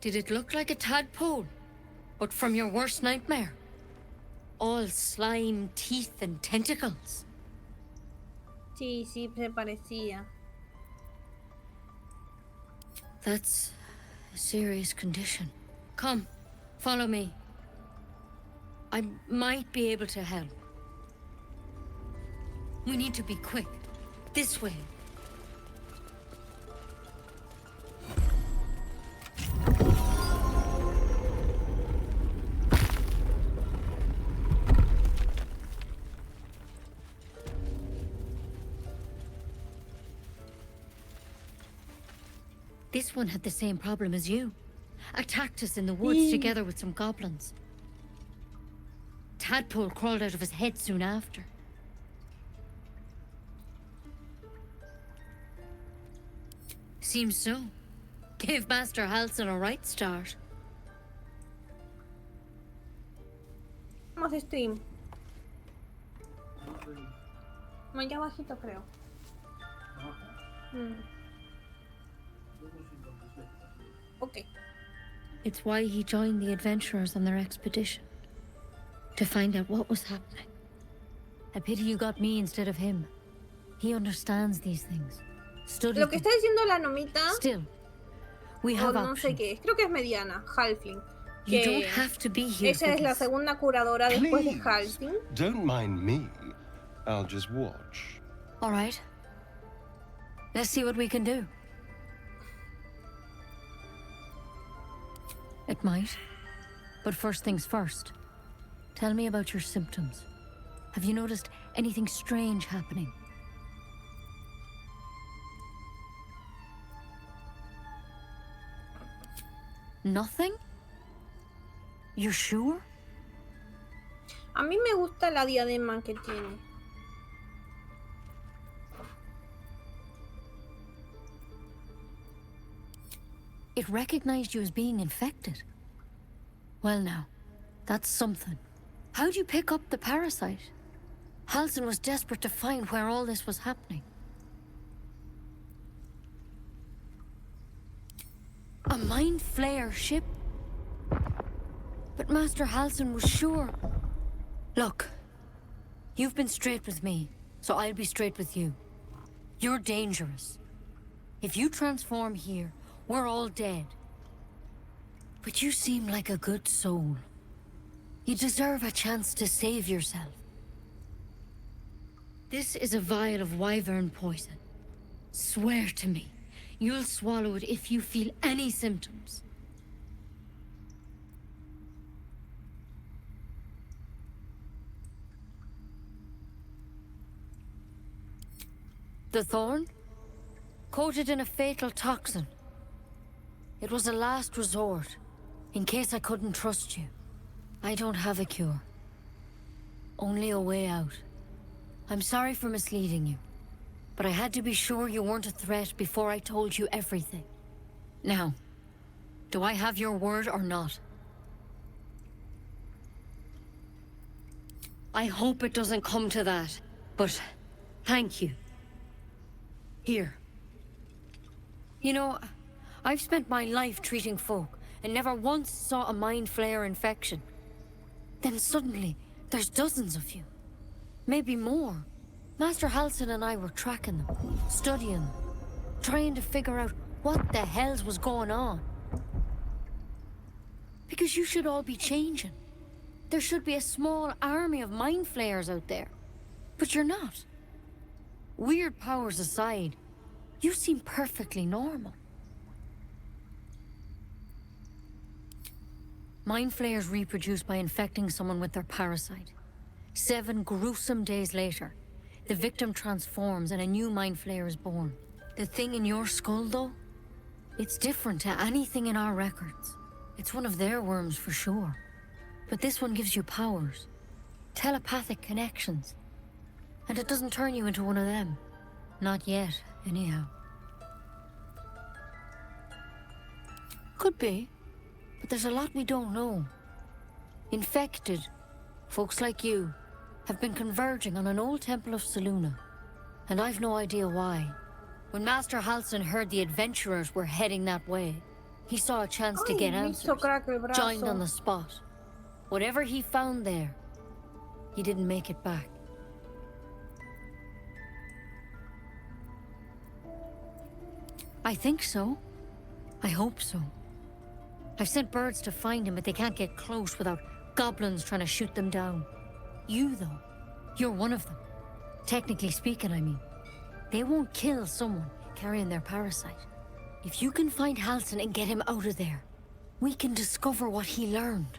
Did it look like a tadpole, but from your worst nightmare? All slime, teeth, and tentacles. Sí, sí, se parecía. That's a serious condition. Come, follow me. I might be able to help. We need to be quick. This way. This one had the same problem as you. Attacked us in the woods together with some goblins. Tadpole crawled out of his head soon after. Seems so. Gave Master Halsin a right start. Vamos a stream. Muy abajito, creo. Okay. It's why he joined the adventurers on their expedition. To find out what was happening. I pity you got me instead of him. He understands these things. Lo que está diciendo la nomita. Still, we have no sé qué es. Creo que es mediana, Halfling. You Que don't have to be here ella es la segunda curadora después de Halfling. Don't mind me. I'll just watch. All right. Let's see what we can do. It might. But first things first. Tell me about your symptoms. Have you noticed anything strange happening? Nothing? You're sure? A mí me gusta la diadema que tiene. It recognized you as being infected. Well now, that's something. How'd you pick up the parasite? Halsin was desperate to find where all this was happening. A mind flayer ship? But Master Halsin was sure. Look, you've been straight with me, so I'll be straight with you. You're dangerous. If you transform here, we're all dead. But you seem like a good soul. You deserve a chance to save yourself. This is a vial of wyvern poison. Swear to me, You'll swallow it if you feel any symptoms. The thorn? Coated in a fatal toxin. It was a last resort, in case I couldn't trust you. I don't have a cure. Only a way out. I'm sorry for misleading you, but I had to be sure you weren't a threat before I told you everything. Now, do I have your word or not? I hope it doesn't come to that, but thank you. Here. You know, I've spent my life treating folk and never once saw a mind flare infection. Then suddenly, there's dozens of you. Maybe more. Master Halsin and I were tracking them, studying them, trying to figure out what the hells was going on. Because you should all be changing. There should be a small army of mind flayers out there. But you're not. Weird powers aside, you seem perfectly normal. Mind flayers reproduce by infecting someone with their parasite. 7 gruesome days later, the victim transforms and a new mind flayer is born. The thing in your skull, though, it's different to anything in our records. It's one of their worms for sure. But this one gives you powers. Telepathic connections. And it doesn't turn you into one of them. Not yet, anyhow. Could be. But there's a lot we don't know. Infected, folks like you, have been converging on an old temple of Selûne. And I've no idea why. When Master Halsin heard the adventurers were heading that way, he saw a chance to get answers. Joined on the spot. Whatever he found there, he didn't make it back. I think so. I hope so. I've sent birds to find him, but they can't get close without goblins trying to shoot them down. You, though, you're one of them. Technically speaking, I mean. They won't kill someone carrying their parasite. If you can find Halsin and get him out of there, we can discover what he learned.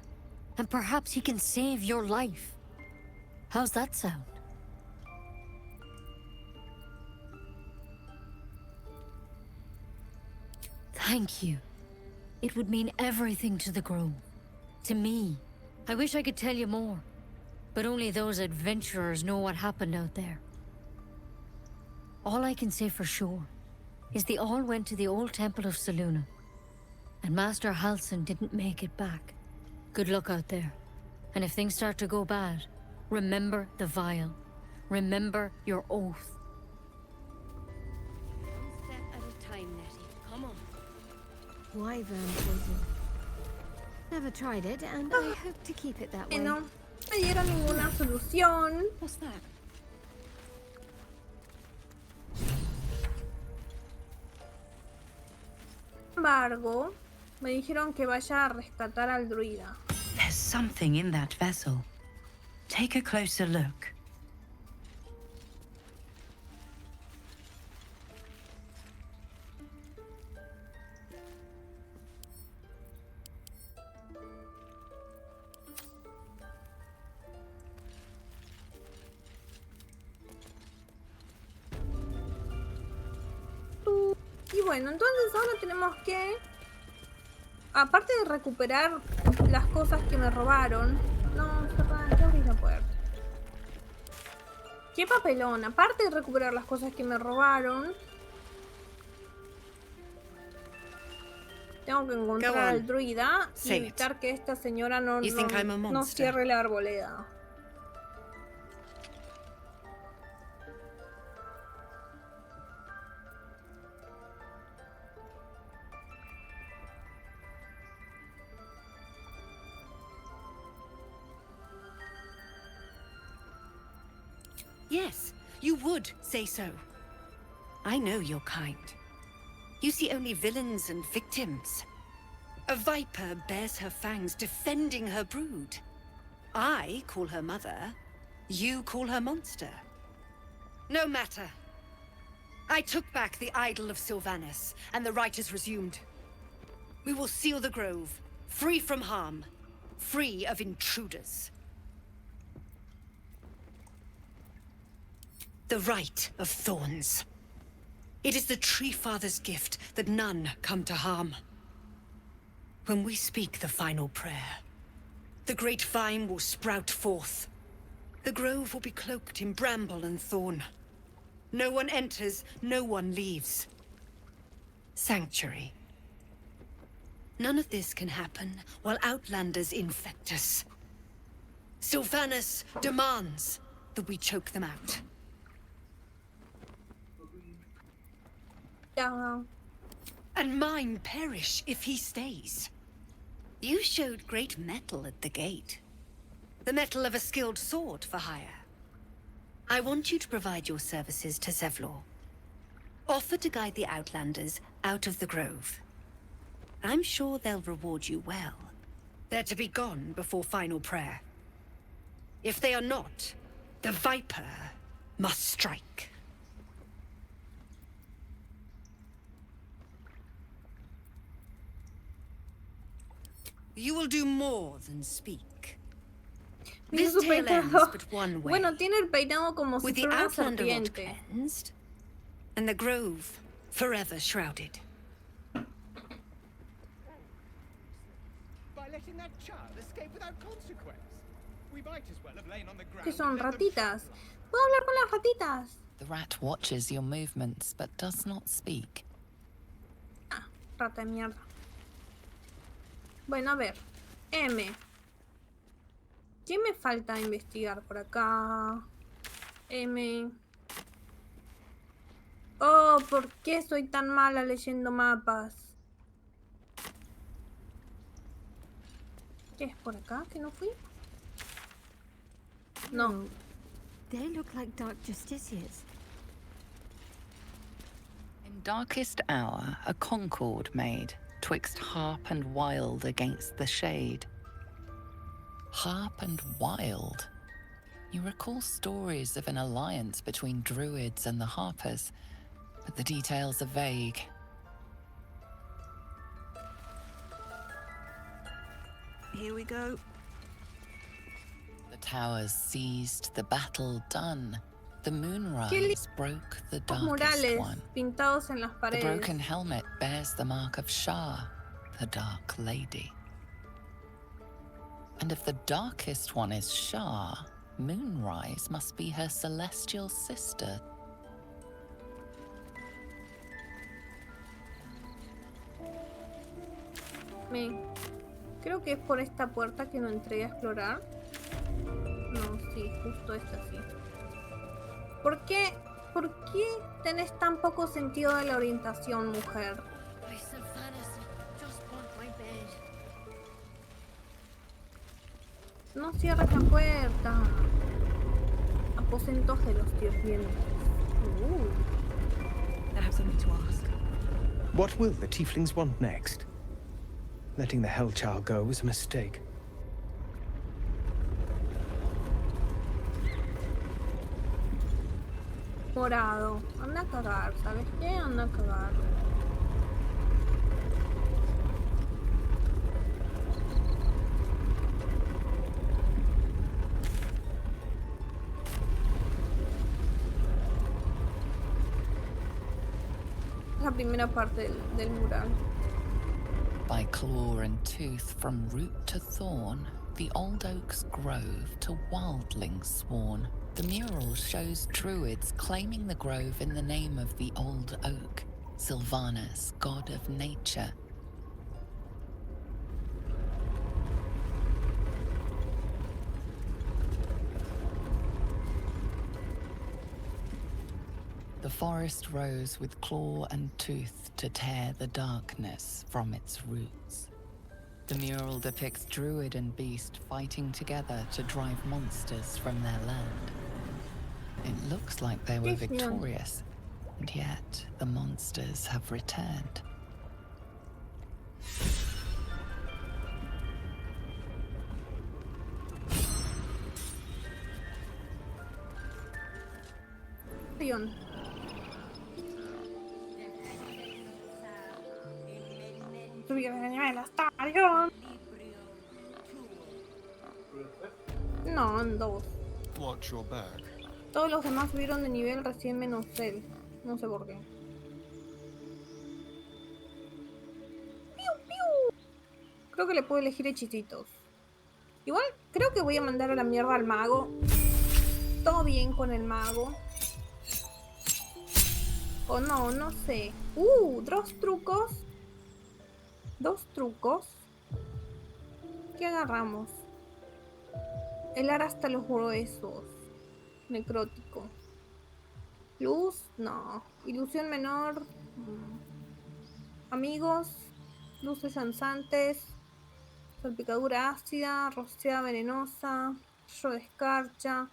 And perhaps he can save your life. How's that sound? Thank you. It would mean everything to the Grove. To me. I wish I could tell you more. But only those adventurers know what happened out there. All I can say for sure is they all went to the old temple of Selûne. And Master Halsin didn't make it back. Good luck out there. And if things start to go bad, remember the vial. Remember your oath. One step at a time, Nettie. Come on. Wyvern poison. Never tried it, and I hope to keep it that way. No me dieron ninguna solución. What's that? Sin embargo, me dijeron que vaya a rescatar al druida. There's something in that vessel. Take a closer look. Y bueno, entonces ahora tenemos que, aparte de recuperar las cosas que me robaron, no, cerrada, que abrir la puerta. Qué papelón, aparte de recuperar las cosas que me robaron, tengo que encontrar al druida y evitar que esta señora no cierre la arboleda. Yes, you would say so. I know your kind. You see only villains and victims. A viper bears her fangs defending her brood. I call her mother. You call her monster. No matter. I took back the idol of Sylvanas, and the rite is resumed. We will seal the grove, free from harm, free of intruders. The rite of thorns. It is the Tree Father's gift that none come to harm. When we speak the final prayer, the great vine will sprout forth. The grove will be cloaked in bramble and thorn. No one enters, no one leaves. Sanctuary. None of this can happen while Outlanders infect us. Sylvanas demands that we choke them out. Yeah. And mine perish if he stays. You showed great mettle at the gate. The mettle of a skilled sword for hire. I want you to provide your services to Zevlor. Offer to guide the Outlanders out of the grove. I'm sure they'll reward you well. They're to be gone before final prayer. If they are not, the Viper must strike. You will do more than speak. Tiene This su tale ends peinado. but one way. Bueno, tiene el peinado como si With the fuera una Outlander rot serpiente. cleansed, and the grove forever shrouded. By letting that child escape without consequence. We might as well have lain on the ground. ¿Qué son ratitas? ¿Puedo hablar con las ratitas? The rat watches your movements but does not speak. Rata de mierda. Bueno, a ver. M. ¿Qué me falta investigar por acá? M. Oh, ¿por qué soy tan mala leyendo mapas? ¿Qué es por acá? ¿Que no fui? No. They look like dark justiciars. In darkest hour, a concord made, twixt harp and wild against the shade. Harp and wild? You recall stories of an alliance between druids and the harpers, but the details are vague. Here we go. The towers seized, the battle done. The moonrise broke the darkest Murales one. pintados en las The paredes. broken helmet bears the mark of Shah, the Dark Lady. And if the darkest one is Shah, Moonrise must be her celestial sister. Creo que es por esta puerta que no entré a explorar. No, sí, justo esta sí. ¿Por qué tenés tan poco sentido de la orientación, mujer? No cierres la puerta. Aposentos de los sirvientes. I have something to ask. What will the tieflings want next? Letting the Hellchild go was a mistake. Morado. Anda a cagar, ¿sabes qué? Anda a cagar. La primera parte del mural. By claw and tooth from root to thorn, the old oak's grove to wildlings sworn. The mural shows druids claiming the grove in the name of the old oak, Sylvanas, god of nature. The forest rose with claw and tooth to tear the darkness from its roots. The mural depicts druid and beast fighting together to drive monsters from their land. It looks like they were victorious, and yet the monsters have returned. subir el nivel Astarion. No, en 2. Watch your back. Todos los demás subieron de nivel recién menos él. No sé por qué. ¡Piu, piu! Creo que le puedo elegir hechicitos. Igual, creo que voy a mandar a la mierda al mago. Todo bien con el mago. O no, no sé. 2 trucos. 2 trucos. ¿Qué agarramos? Helar hasta los huesos. Necrótico. Luz, no. Ilusión menor. Amigos. Luces danzantes. Salpicadura ácida. Rociada venenosa. Rayo de escarcha.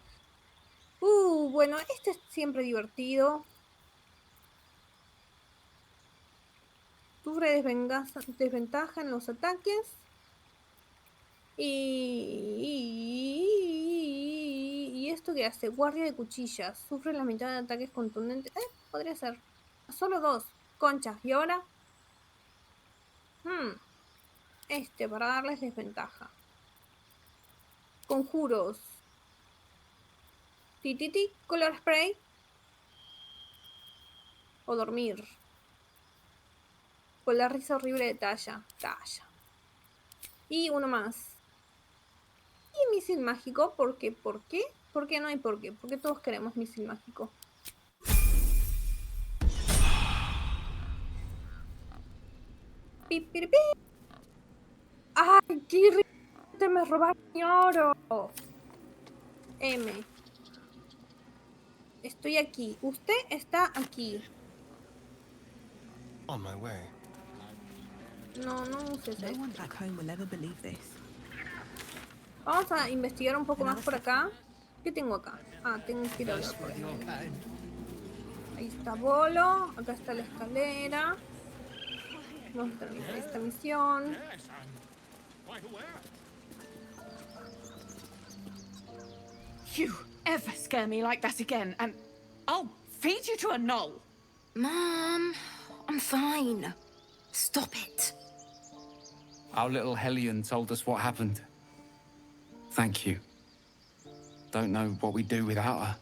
Bueno, este es siempre divertido. Sufre desventaja en los ataques. Y esto que hace, guardia de cuchillas. Sufre la mitad de ataques contundentes. Podría ser. Solo 2. Concha. ¿Y ahora? Para darles desventaja. Conjuros. Tititi, color spray. O dormir. Con la risa horrible de Talla. Y uno más. Y misil mágico, ¿por qué? ¿Por qué? ¿Por qué no hay por qué? Porque todos queremos misil mágico. ¡Pip, pip, pip! ¡Ay, qué irritante! ¡Me robaron mi oro! M. Estoy aquí. Usted está aquí. On my way. No uses No esto. one back home will ever believe this. Vamos a investigar un poco más por acá. ¿Qué tengo acá? Tengo que ir a hablar por ahí. Ahí está Bolo. Acá está la escalera. Vamos a terminar esta misión. You ever scare me like that again, and I'll feed you to a gnoll. Mom, I'm fine. Stop it. Our little Hellion told us what happened. Thank you. Don't know what we'd do without her.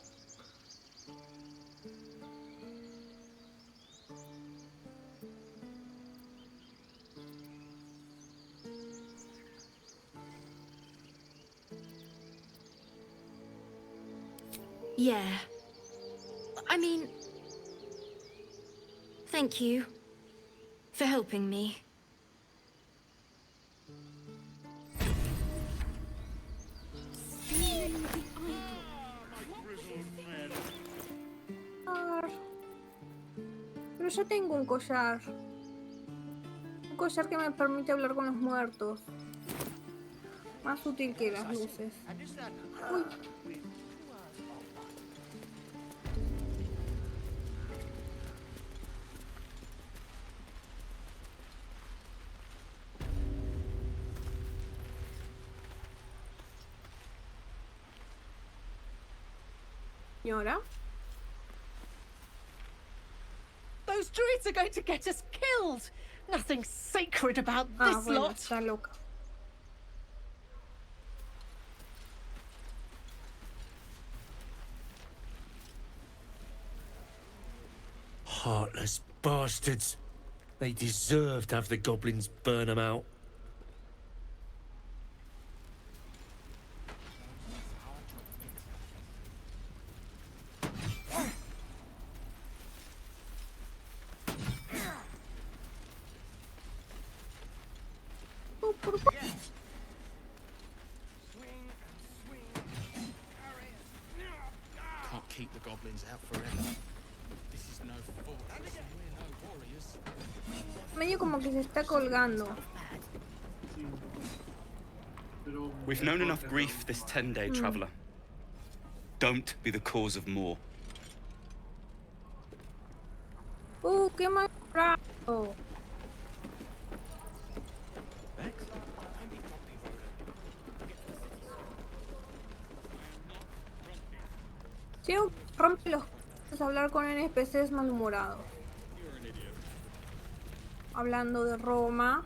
Yeah. I mean, thank you for helping me. Pero yo tengo un collar. Un collar que me permite hablar con los muertos. Más útil que las luces. Uy. ¿Y ahora? Those druids are going to get us killed. Nothing sacred about this Bueno, lot. está loca. Heartless bastards. They deserve to have the goblins burn them out. Can't keep the goblins out forever. This is no fortress, and we're no warriors. Medio como que se está colgando. We've known enough grief this 10-day traveler. Don't be the cause of more. Qué mal rato. Diego rompe los c***os a hablar con NPCs malhumorados. Hablando de Roma.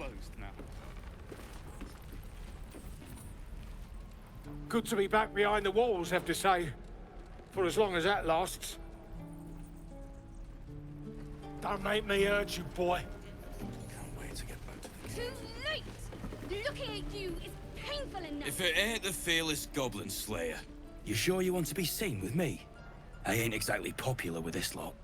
boast now. Good to be back behind the walls, have to say. For as long as that lasts. Don't make me hurt you, boy. Can't wait to get back to the Too late! Looking at you is painful enough. If it ain't the fearless goblin slayer, you sure you want to be seen with me? I ain't exactly popular with this lot.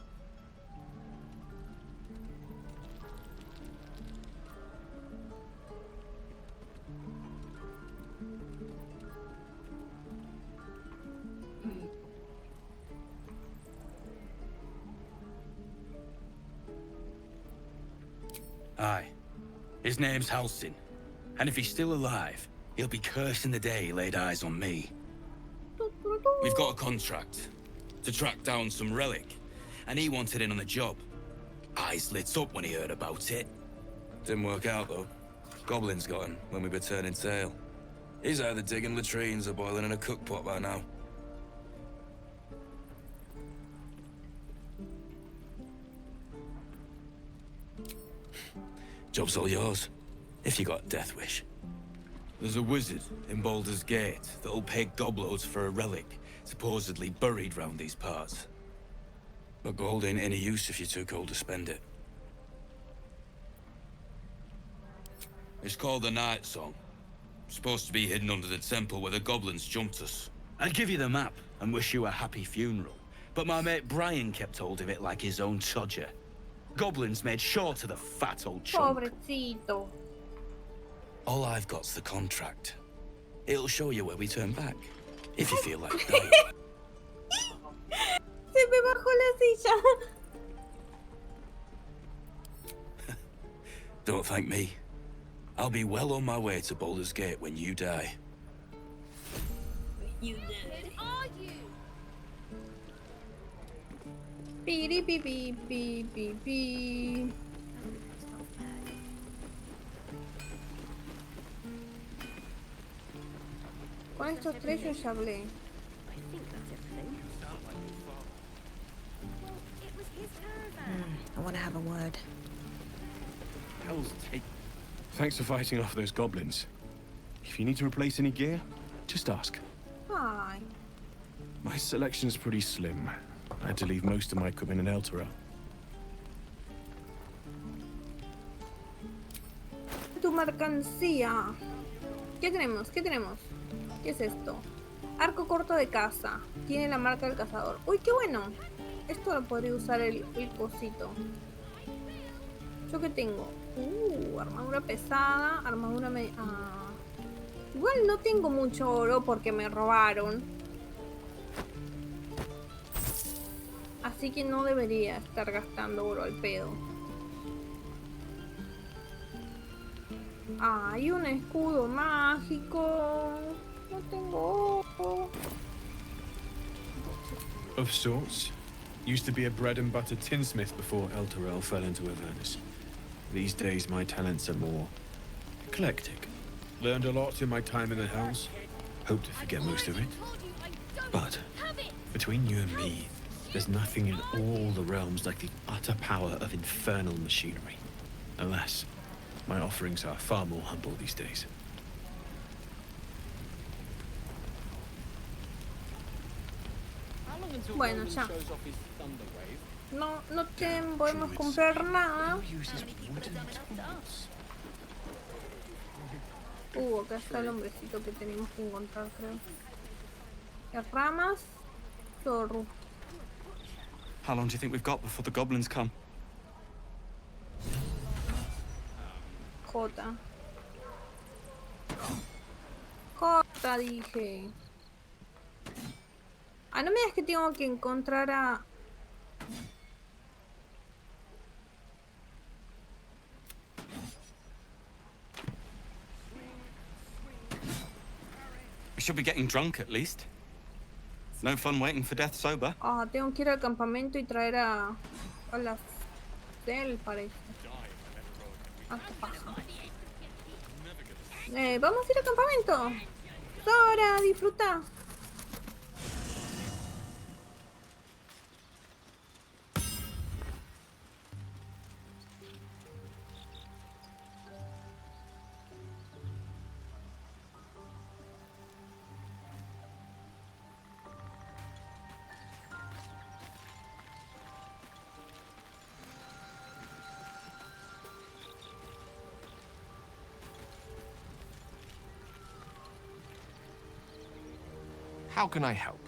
Aye. His name's Halsin. And if he's still alive, he'll be cursing the day he laid eyes on me. We've got a contract to track down some relic, and he wanted in on the job. Eyes lit up when he heard about it. Didn't work out, though. Goblins got him when we were turning tail. He's either digging latrines or boiling in a cookpot by now. Job's all yours, if you got a death wish. There's a wizard in Baldur's Gate that'll pay gobloads for a relic, supposedly buried round these parts. But gold ain't any use if you're too cold to spend it. It's called the Night Song. Supposed to be hidden under the temple where the goblins jumped us. I'd give you the map and wish you a happy funeral, but my mate Brian kept hold of it like his own Todger. Goblins made sure to the fat old chunk. Pobrecito. All I've got's the contract. It'll show you where we turn back, if you feel like dying. Se me bajó la silla. Don't thank me. I'll be well on my way to Baldur's Gate when you die. You did. Where are you? Piri pi pi pi pi pi. Con estos tres yo ya hablé. I want to have a word. Hell's take. Thanks for fighting off those goblins. If you need to replace any gear, just ask. Ay. My selection's pretty slim. I had to leave most of my equipment in Elturel. Tu mercancía. ¿Qué tenemos? ¿Qué tenemos? ¿Qué es esto? Arco corto de caza. Tiene la marca del cazador. Uy, qué bueno. Esto lo podría usar el cosito. ¿Yo qué tengo? Armadura pesada. Armadura media. Igual no tengo mucho oro porque me robaron. Así que no debería estar gastando oro al pedo. Hay un escudo mágico. No tengo oro. Of sorts. Used to be a bread and butter tinsmith before Elturel fell into Avernus. These days my talents are more eclectic. Learned a lot in my time in the Hells. Hope to forget most of it. But between you and me, there's nothing in all the realms like the utter power of infernal machinery. Alas, my offerings are far more humble these days. Bueno, ya. No podemos comprar nada. Acá está el hombrecito que tenemos que encontrar, creo. Las ramas. Zorro. How long do you think we've got before the goblins come? Jota, dije. No me digas que tengo que encontrar a... We should be getting drunk at least. No fun waiting for death sober. Tengo que ir al campamento y traer a las del parece. ¿Qué pasa? Vamos a ir al campamento. Sora, disfruta. How can I help?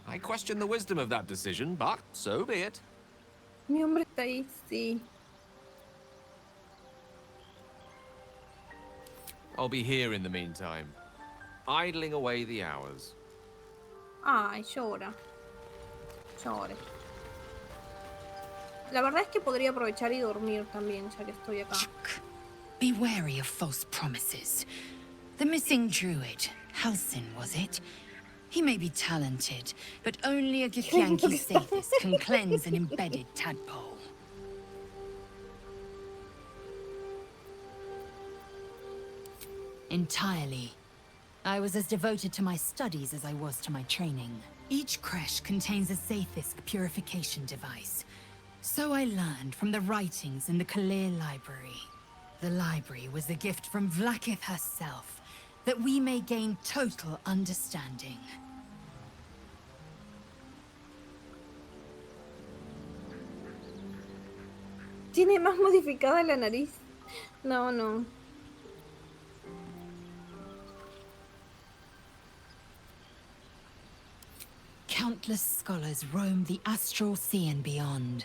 I question the wisdom of that decision, but so be it. Mi hombre está ahí, sí. I'll be here in the meantime, idling away the hours. Ay, llora. Llore. La verdad es que podría aprovechar y dormir también, ya que estoy acá. Be wary of false promises. The missing druid, Halsin, was it? He may be talented, but only a Githyanki Sathis can cleanse an embedded tadpole. Entirely. I was as devoted to my studies as I was to my training. Each creche contains a Sathisk purification device. So I learned from the writings in the Kalir library. The library was a gift from Vlaakith herself, that we may gain total understanding. Tiene más modificada la nariz. No, no. Countless scholars roam the astral sea and beyond,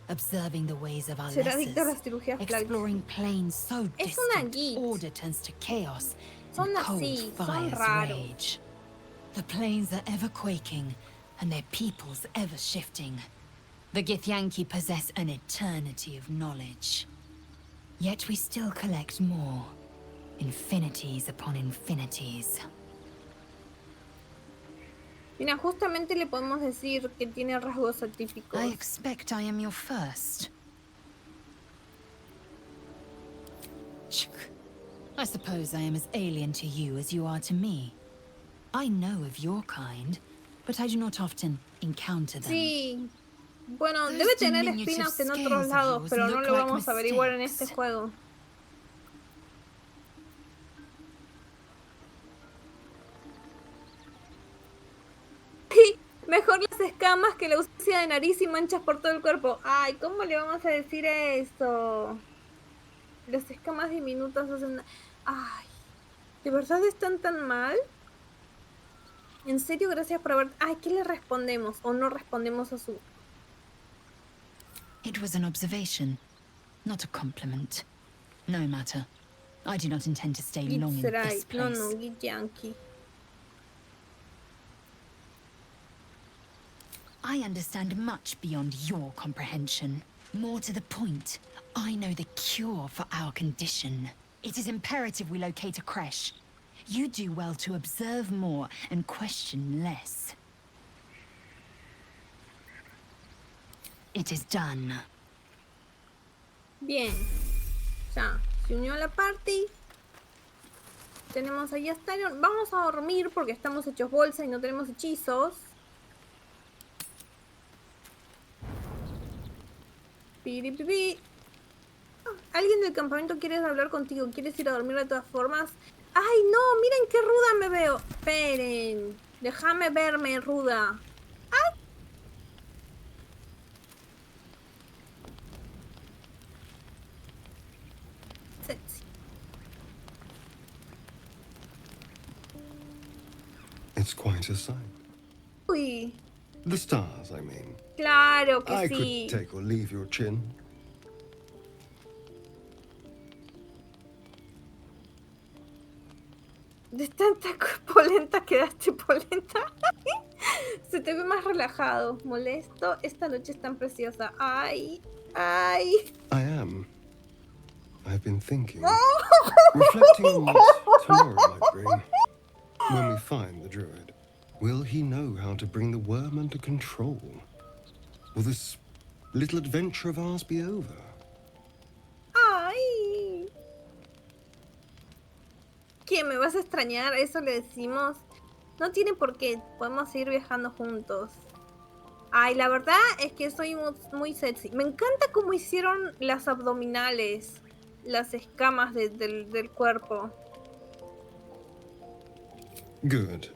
observing the ways of our lessers, exploring planes so distant, order turns to chaos and cold fires rage. The planes are ever quaking, and their peoples ever shifting. The Githyanki possess an eternity of knowledge. Yet we still collect more, infinities upon infinities. Mira, justamente le podemos decir que tiene rasgos atípicos. I expect I am your first. I suppose I am as alien to you as you are to me. I know of your kind, but I do not often encounter them. Sí. Bueno, debe tener espinas en otros lados, pero no lo vamos a averiguar en este juego. Mejor las escamas que la ausencia de nariz y manchas por todo el cuerpo. Ay, ¿cómo le vamos a decir eso? Las escamas diminutas hacen... Ay, ¿de verdad están tan mal? En serio, gracias por haber... Ay, ¿qué le respondemos? ¿O no respondemos a su...? It was an observation, not a compliment. No matter. I do not intend to stay long in this place. No, no, Githyanki. I understand much beyond your comprehension. More to the point, I know the cure for our condition. It is imperative we locate a creche. You do well to observe more and question less. It is done. Bien. Ya, se unió a la party. Tenemos ahí a Astarion. Vamos a dormir porque estamos hechos bolsa y no tenemos hechizos. Piripipi. Alguien del campamento quiere hablar contigo. ¿Quieres ir a dormir de todas formas? ¡Ay, no! ¡Miren qué ruda me veo! Esperen. Déjame verme, ruda. ¡Ay! Sexy. It's quite a sight. Uy. The stars, I mean. Claro que I sí. could take or leave your chin. De tanta polenta quedaste polenta. Se te ve más relajado. Molesto. Esta noche es tan preciosa. Ay, ay. I am. I've been thinking. Reflecting on what tomorrow might bring. When we find the druid, will he know how to bring the worm under control? Will this little adventure of ours be over? Ay. ¿Qué? ¿Me vas a extrañar? Eso le decimos. No tiene por qué. Podemos seguir viajando juntos. Ay, la verdad es que soy muy sexy. Me encanta cómo hicieron las abdominales. Las escamas del cuerpo. Good.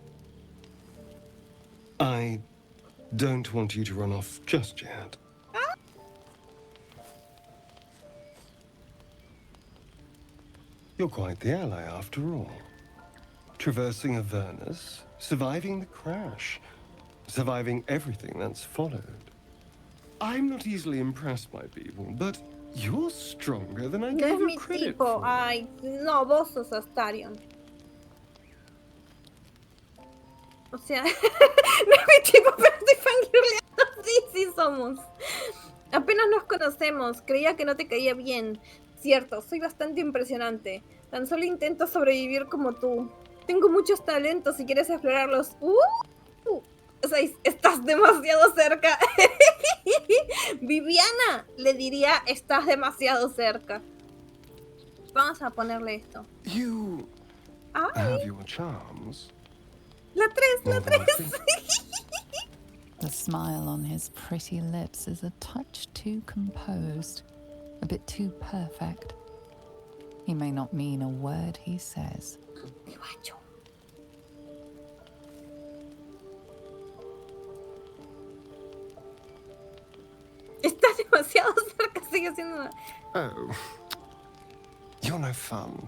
I don't want you to run off just yet. You're quite the ally after all. traversing Avernus, surviving the crash, surviving everything that's followed. I'm not easily impressed by people, but you're stronger than I No gave es you mi credit tipo. for. Ay, no, vos sos Astarion. O sea, no es mi tipo, pero estoy fangirleando. Sí, sí somos. Apenas nos conocemos. Creía que no te caía bien. Cierto, soy bastante impresionante. Tan solo intento sobrevivir como tú. Tengo muchos talentos si quieres explorarlos. O sea, estás demasiado cerca. Viviana le diría, estás demasiado cerca. Vamos a ponerle esto. You have your charms. La 3, la 3. The smile on his pretty lips is a touch too composed, a bit too perfect. He may not mean a word he says. Estás demasiado cerca, sigue siendo... Oh, you're no fun.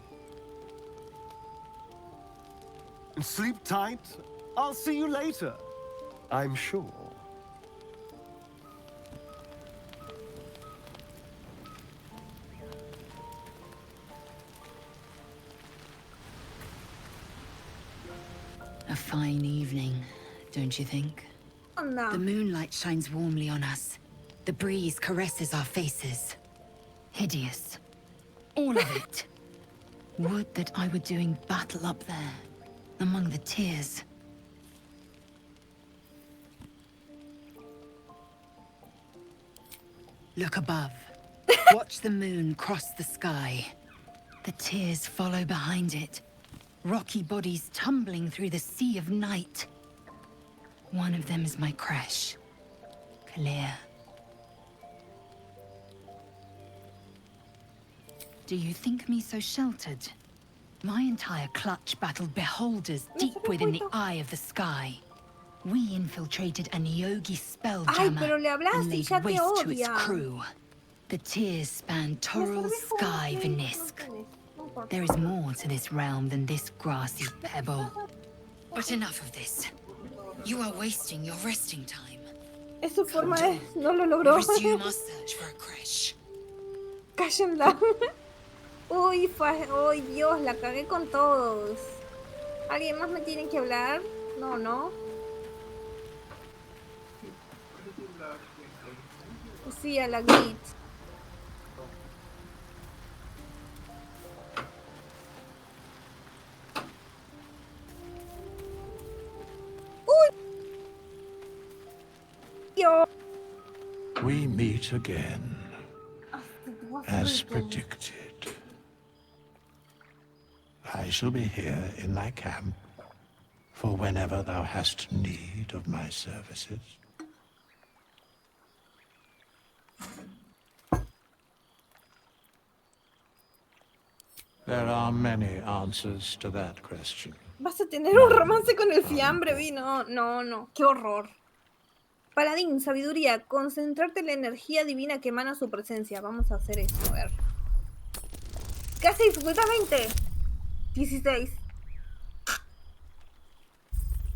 Sleep tight. I'll see you later. I'm sure. A fine evening, don't you think? Oh, no. The moonlight shines warmly on us. The breeze caresses our faces. Hideous. All of it. Would that I were doing battle up there, among the tears. Look above. Watch the moon cross the sky. The tears follow behind it. Rocky bodies tumbling through the sea of night. One of them is my crash. Clear. Do you think me so sheltered? My entire clutch battled beholders deep within the eye of the sky. We infiltrated a Yogi spelljammer and laid waste to its crew. The tears span Toral's sky, Vinisk. There is more to this realm than this grassy pebble. But enough of this. You are wasting your resting time. Es su forma de... No lo logró. Resume our search for a crash. Cállenla. Uy, uy, Dios, la cagué con todos. ¿Alguien más me tiene que hablar? No, no. Sí, a la grit. Uy. Dios. We meet again, as predicted. I shall be here in thy camp for whenever thou hast need of my services. There are many answers to that question. Vas a tener un romance con el fiambre, vi. No, no, no. Qué horror. Paladín, sabiduría. Concentrarte en la energía divina que emana su presencia. Vamos a hacer esto, a ver. Casi dificultad 20. 16.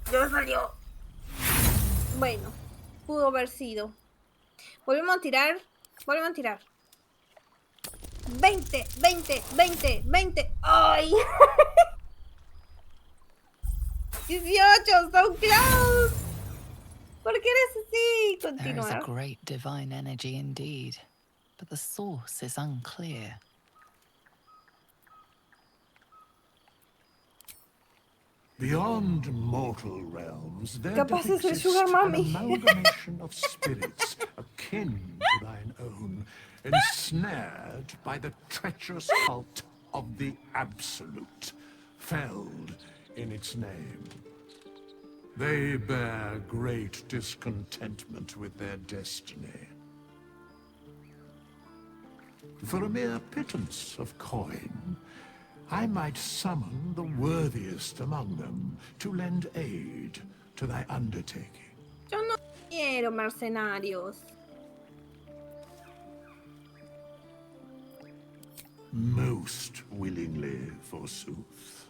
Ya salió. Bueno, pudo haber sido. Volvemos a tirar. Volvemos a tirar. 20, 20, 20, 20. ¡Ay! 18, so close. ¿Por qué eres así? There is a Continuar. great divine energy indeed, but the source is unclear. Beyond mortal realms, there Capaz doth es el exist sugar an mommy. amalgamation of spirits akin to thine own, ensnared by the treacherous cult of the Absolute, felled in its name. They bear great discontentment with their destiny. For a mere pittance of coin, I might summon the worthiest among them to lend aid to thy undertaking. Yo no quiero mercenarios. Most willingly, forsooth.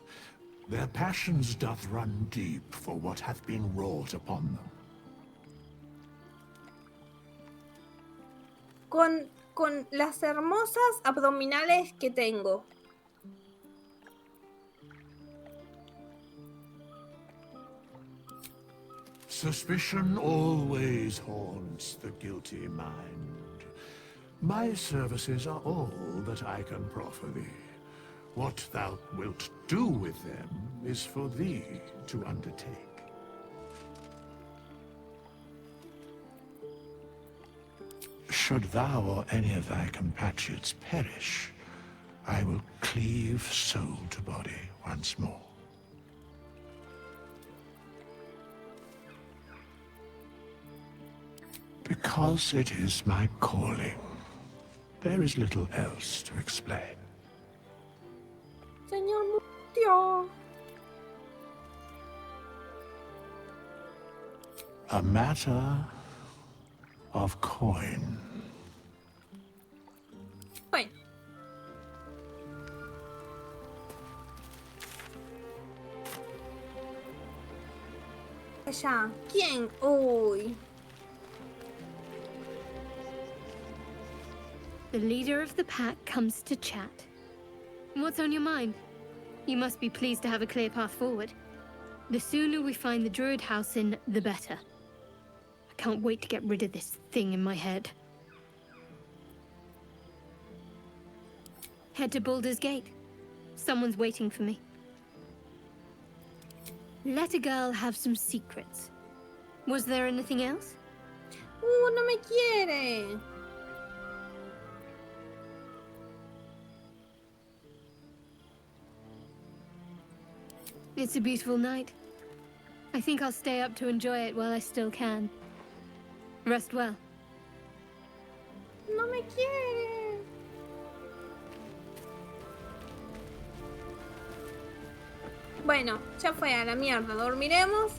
Their passions doth run deep for what hath been wrought upon them. Con las hermosas abdominales que tengo. Suspicion always haunts the guilty mind. My services are all that I can proffer thee. What thou wilt do with them is for thee to undertake. Should thou or any of thy compatriots perish, I will cleave soul to body once more. Because it is my calling. There is little else to explain. Señor Mustio. A matter of coin. Bueno. Ya, ¿quién? Uy. The leader of the pack comes to chat. What's on your mind? You must be pleased to have a clear path forward. The sooner we find the druid house in, the better. I can't wait to get rid of this thing in my head. Head to Baldur's Gate. Someone's waiting for me. Let a girl have some secrets. Was there anything else? No me quiere. It's a beautiful night. I think I'll stay up to enjoy it while I still can. Rest well. No me quiere. Bueno, ya fue a la mierda. ¿Dormiremos?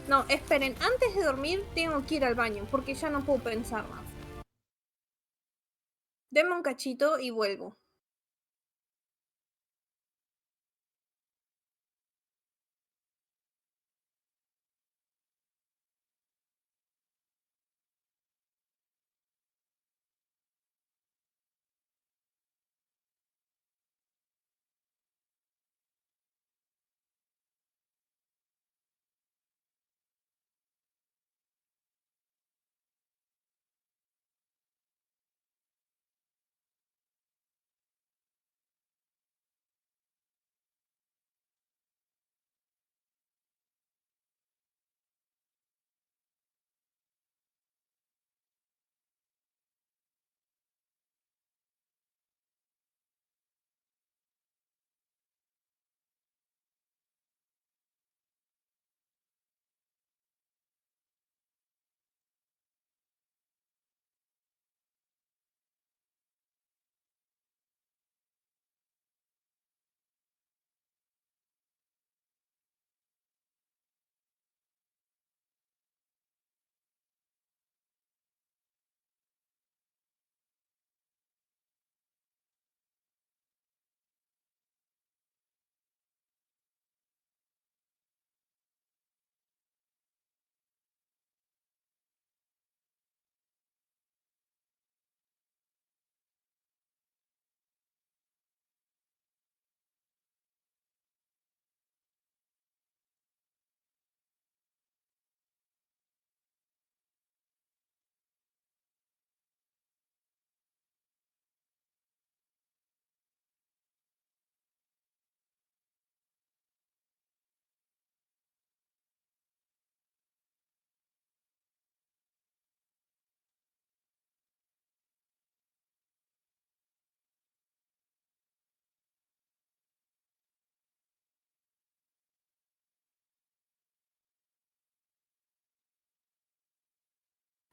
No, esperen. Antes de dormir tengo que ir al baño porque ya no puedo pensar más. Denme un cachito y vuelvo.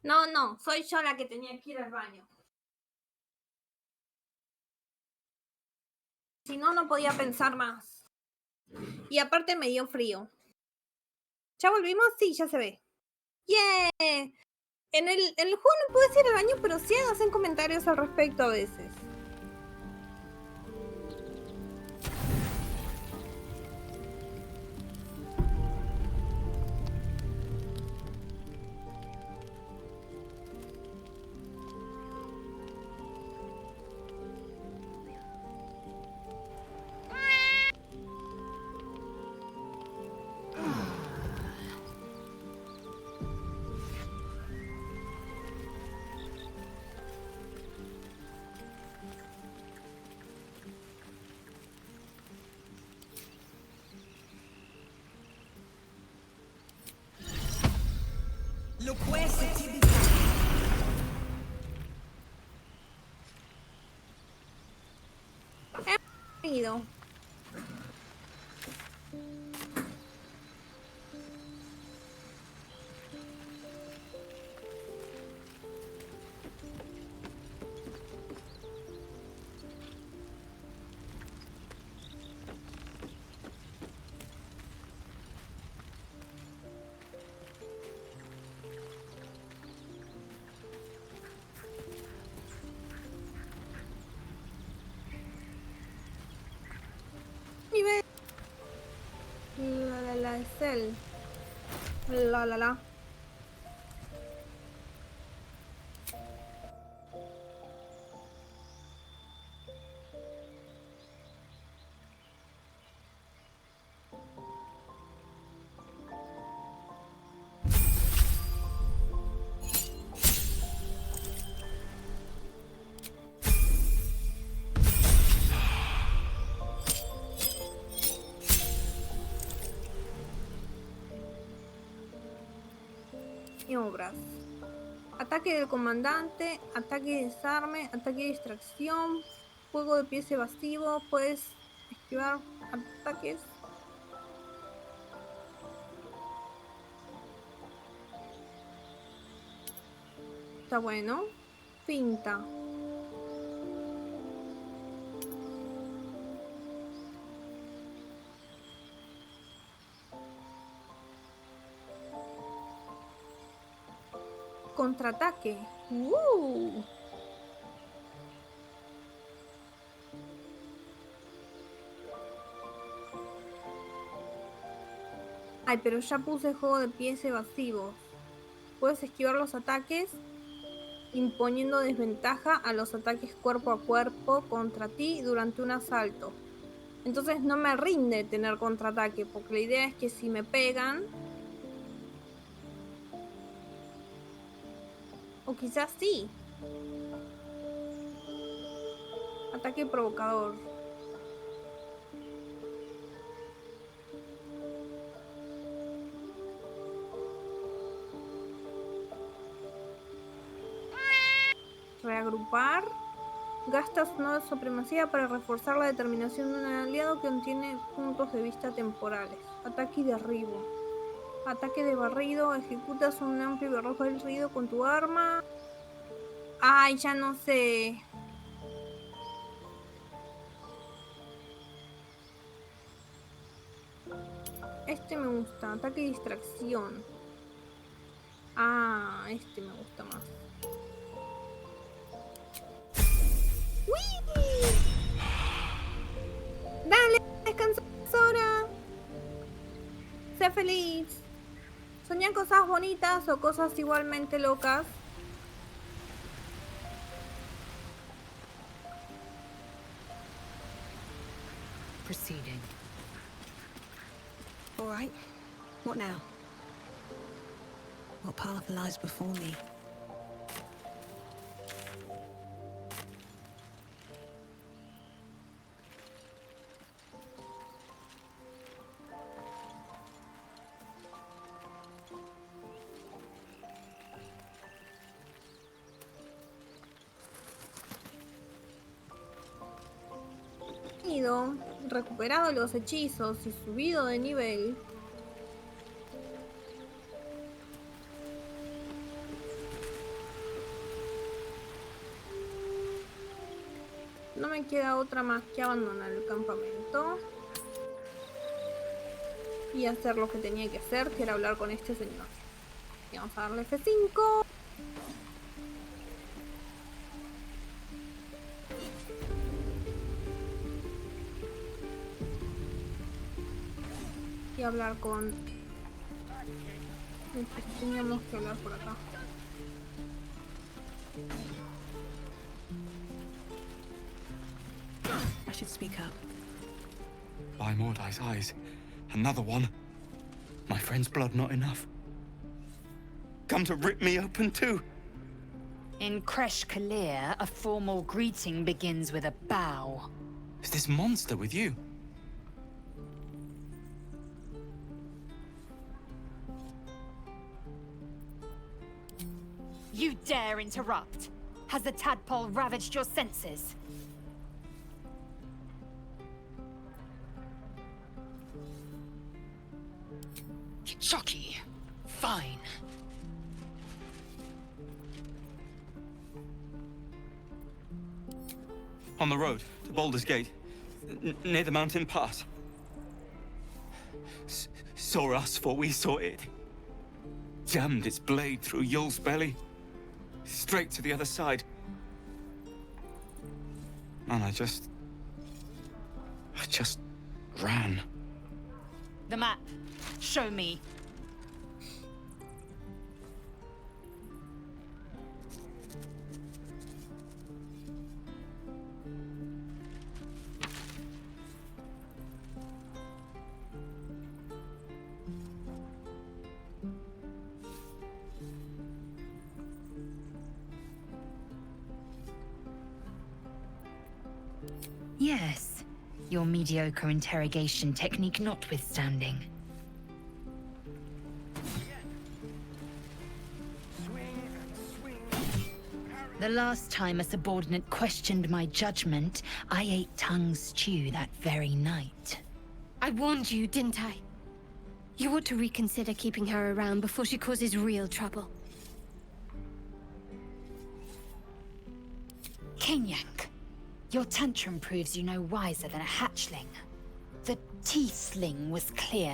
No, soy yo la que tenía que ir al baño. Si no, no podía pensar más. Y aparte me dio frío. ¿Ya volvimos? Sí, ya se ve. ¡Yeah! En el juego no puedes ir al baño, pero sí hacen comentarios al respecto a veces. Ido. Nivel. La es él. La. Obras. Ataque del comandante, ataque de desarme, ataque de distracción, fuego de pies evasivo, puedes esquivar ataques. Está bueno. Pinta. Contraataque. Ay, pero ya puse juego de pies evasivos. Puedes esquivar los ataques imponiendo desventaja a los ataques cuerpo a cuerpo contra ti durante un asalto. Entonces no me rinde tener contraataque, porque la idea es que si me pegan, o quizás sí. Ataque provocador. Reagrupar. Gastas una supremacía para reforzar la determinación de un aliado que obtiene puntos de vista temporales. Ataque y derribo. Ataque de barrido. Ejecutas un amplio barrido con tu arma. Ay, ya no sé. Este me gusta. Ataque y distracción. Ah, este me gusta más. ¡Wii! Dale, descansa ahora. Sé feliz. Soñá cosas bonitas o cosas igualmente locas. Proceeding. All right. What now? What path lies before me? Recuperado los hechizos y subido de nivel. No me queda otra más que abandonar el campamento y hacer lo que tenía que hacer, que era hablar con este señor. Y vamos a darle F5. Y hablar con... Teníamos que hablar por acá. I should speak up. By Mordai's eyes, another one. My friend's blood not enough. Come to rip me open too. In Kresh Kalir, a formal greeting begins with a bow. Is this monster with you? You dare interrupt? Has the tadpole ravaged your senses? On the road to Baldur's Gate, near the mountain pass. Saw us before we saw it. Jammed its blade through Yul's belly, straight to the other side. And I just ran. The map. Show me. Yes, your mediocre interrogation technique notwithstanding. The last time a subordinate questioned my judgment, I ate tongue stew that very night. I warned you, didn't I? You ought to reconsider keeping her around before she causes real trouble. Kinyank, your tantrum proves you no wiser than a hatchling. The tiefling was clear.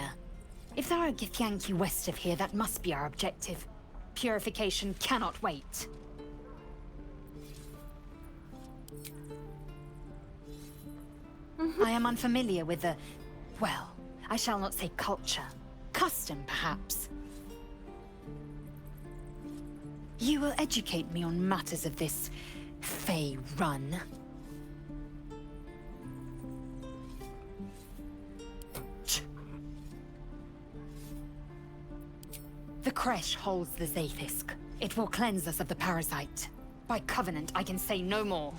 If there are Githyanki west of here, that must be our objective. Purification cannot wait. I am unfamiliar with the... well, I shall not say culture. Custom, perhaps. You will educate me on matters of this Fey run. The creche holds the Zaythisk. It will cleanse us of the parasite. By covenant, I can say no more.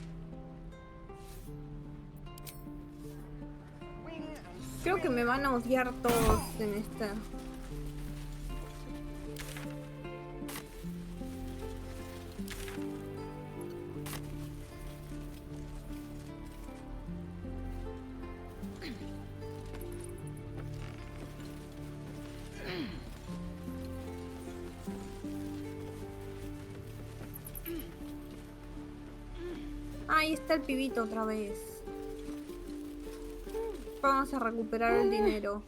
Creo que me van a odiar todos en esta. Ahí está el pibito otra vez. Vamos a recuperar el dinero.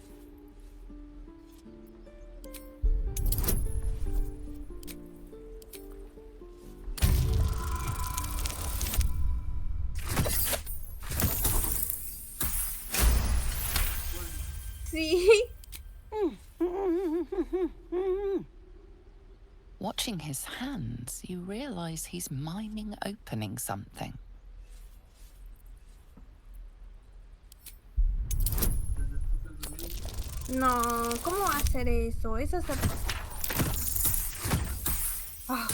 Sí. Watching his hands, you realize he's miming opening something. No, ¿cómo va a hacer eso? Eso es... Ah.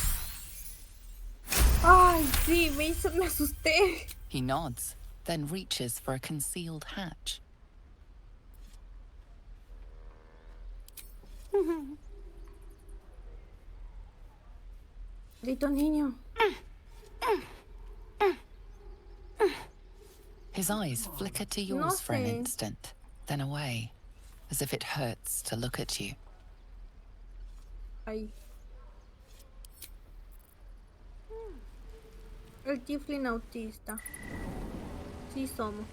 Ay, sí, me asusté. He nods, then reaches for a concealed hatch. Grito niño. His eyes flicker to yours for an instant, then away, as if it hurts to look at you. Ay. El tiefling autista. Sí somos.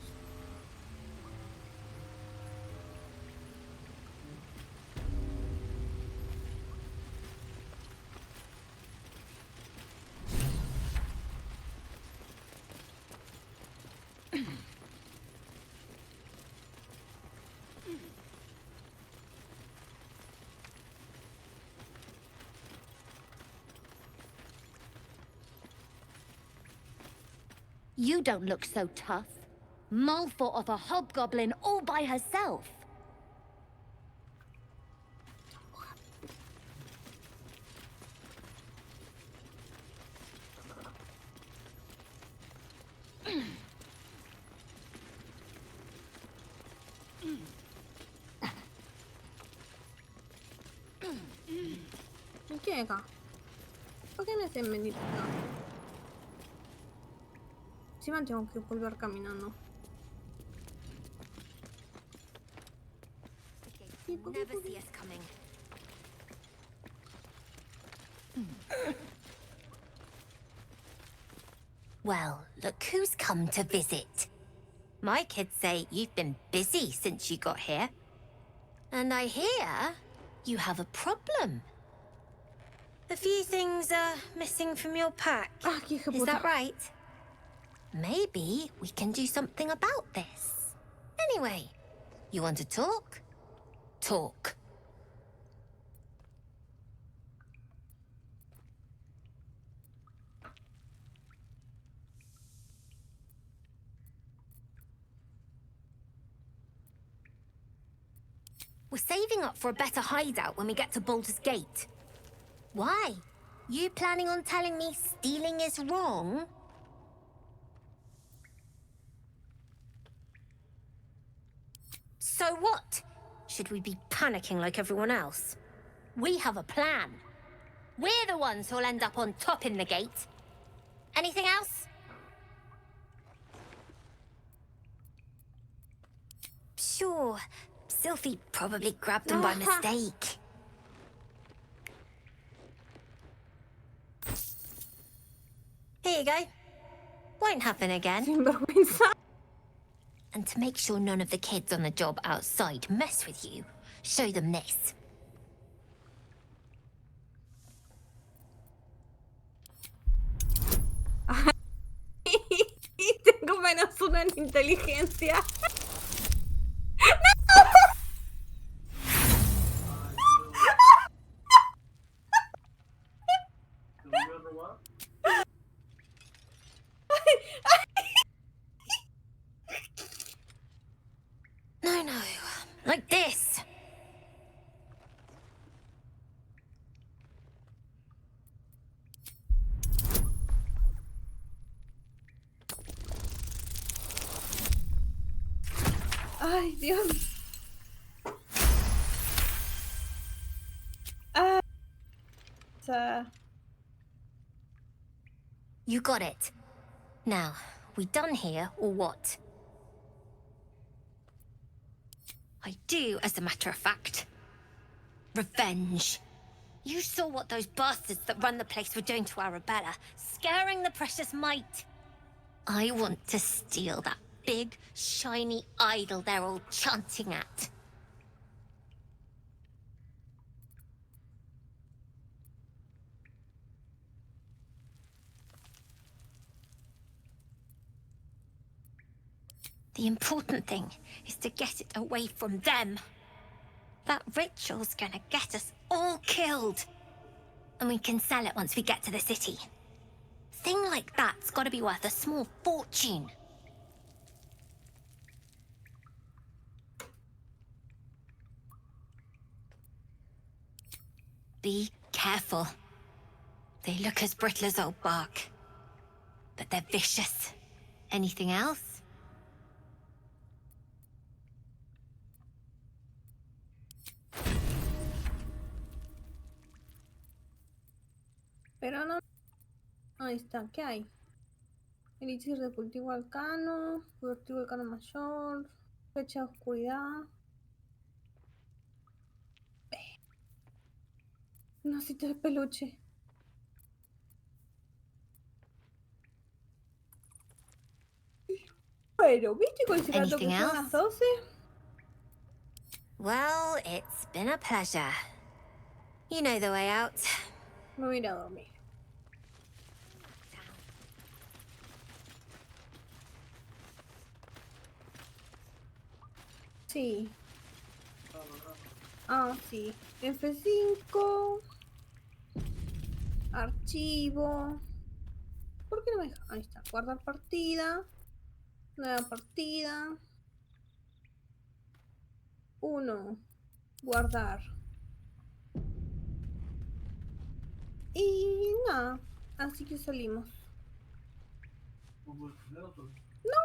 You don't look so tough. Mull fought off a hobgoblin all by herself. ¿Qué hay acá? ¿Por qué me hacen venir acá? Encima tengo que volver caminando. Never see us coming. Well, look who's come to visit. My kids say you've been busy since you got here. And I hear you have a problem. A few things are missing from your pack. Is that right? Maybe we can do something about this. Anyway, you want to talk? Talk. We're saving up for a better hideout when we get to Baldur's Gate. Why? You planning on telling me stealing is wrong? So what? Should we be panicking like everyone else? We have a plan. We're the ones who'll end up on top in the gate. Anything else? Sure. Sylphie probably grabbed them by mistake. Here you go. Won't happen again. And to make sure none of the kids on the job outside mess with you, show them this. Tengo menos uno en inteligencia. No, like this. Ay, Dios. You got it. Now, we done here, or what? I do, as a matter of fact. Revenge. You saw what those bastards that run the place were doing to Arabella, scaring the precious mite. I want to steal that big, shiny idol they're all chanting at. The important thing is to get it away from them. That ritual's gonna get us all killed. And we can sell it once we get to the city. Thing like that's gotta be worth a small fortune. Be careful. They look as brittle as old bark. But they're vicious. Anything else? Pero no. Ahí está, ¿qué hay? Elixir de cultivo arcano, cultivo arcano mayor, fecha de oscuridad. Un osito de peluche. Bueno, ¿viste con ese gato que son las 12? Well, it's been a pleasure. You know the way out. Me voy a ir a dormir. Sí. Ah, sí. F5. Archivo. ¿Por qué no me deja? Ahí está. Guardar partida. Nueva partida. 1. Guardar. Y nada. Así que salimos. No,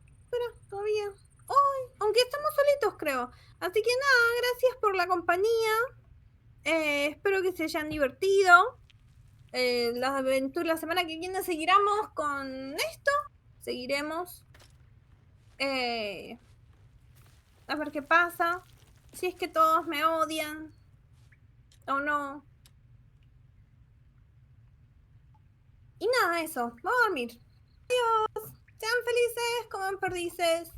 espera, todavía. ¡Ay! Aunque estamos solitos, creo. Así que nada, gracias por la compañía. Espero que se hayan divertido. Las aventuras, la semana que viene seguiremos con esto. Seguiremos. A ver qué pasa. Si es que todos me odian. O no. Y nada, eso. Vamos a dormir. Adiós. coman perdices.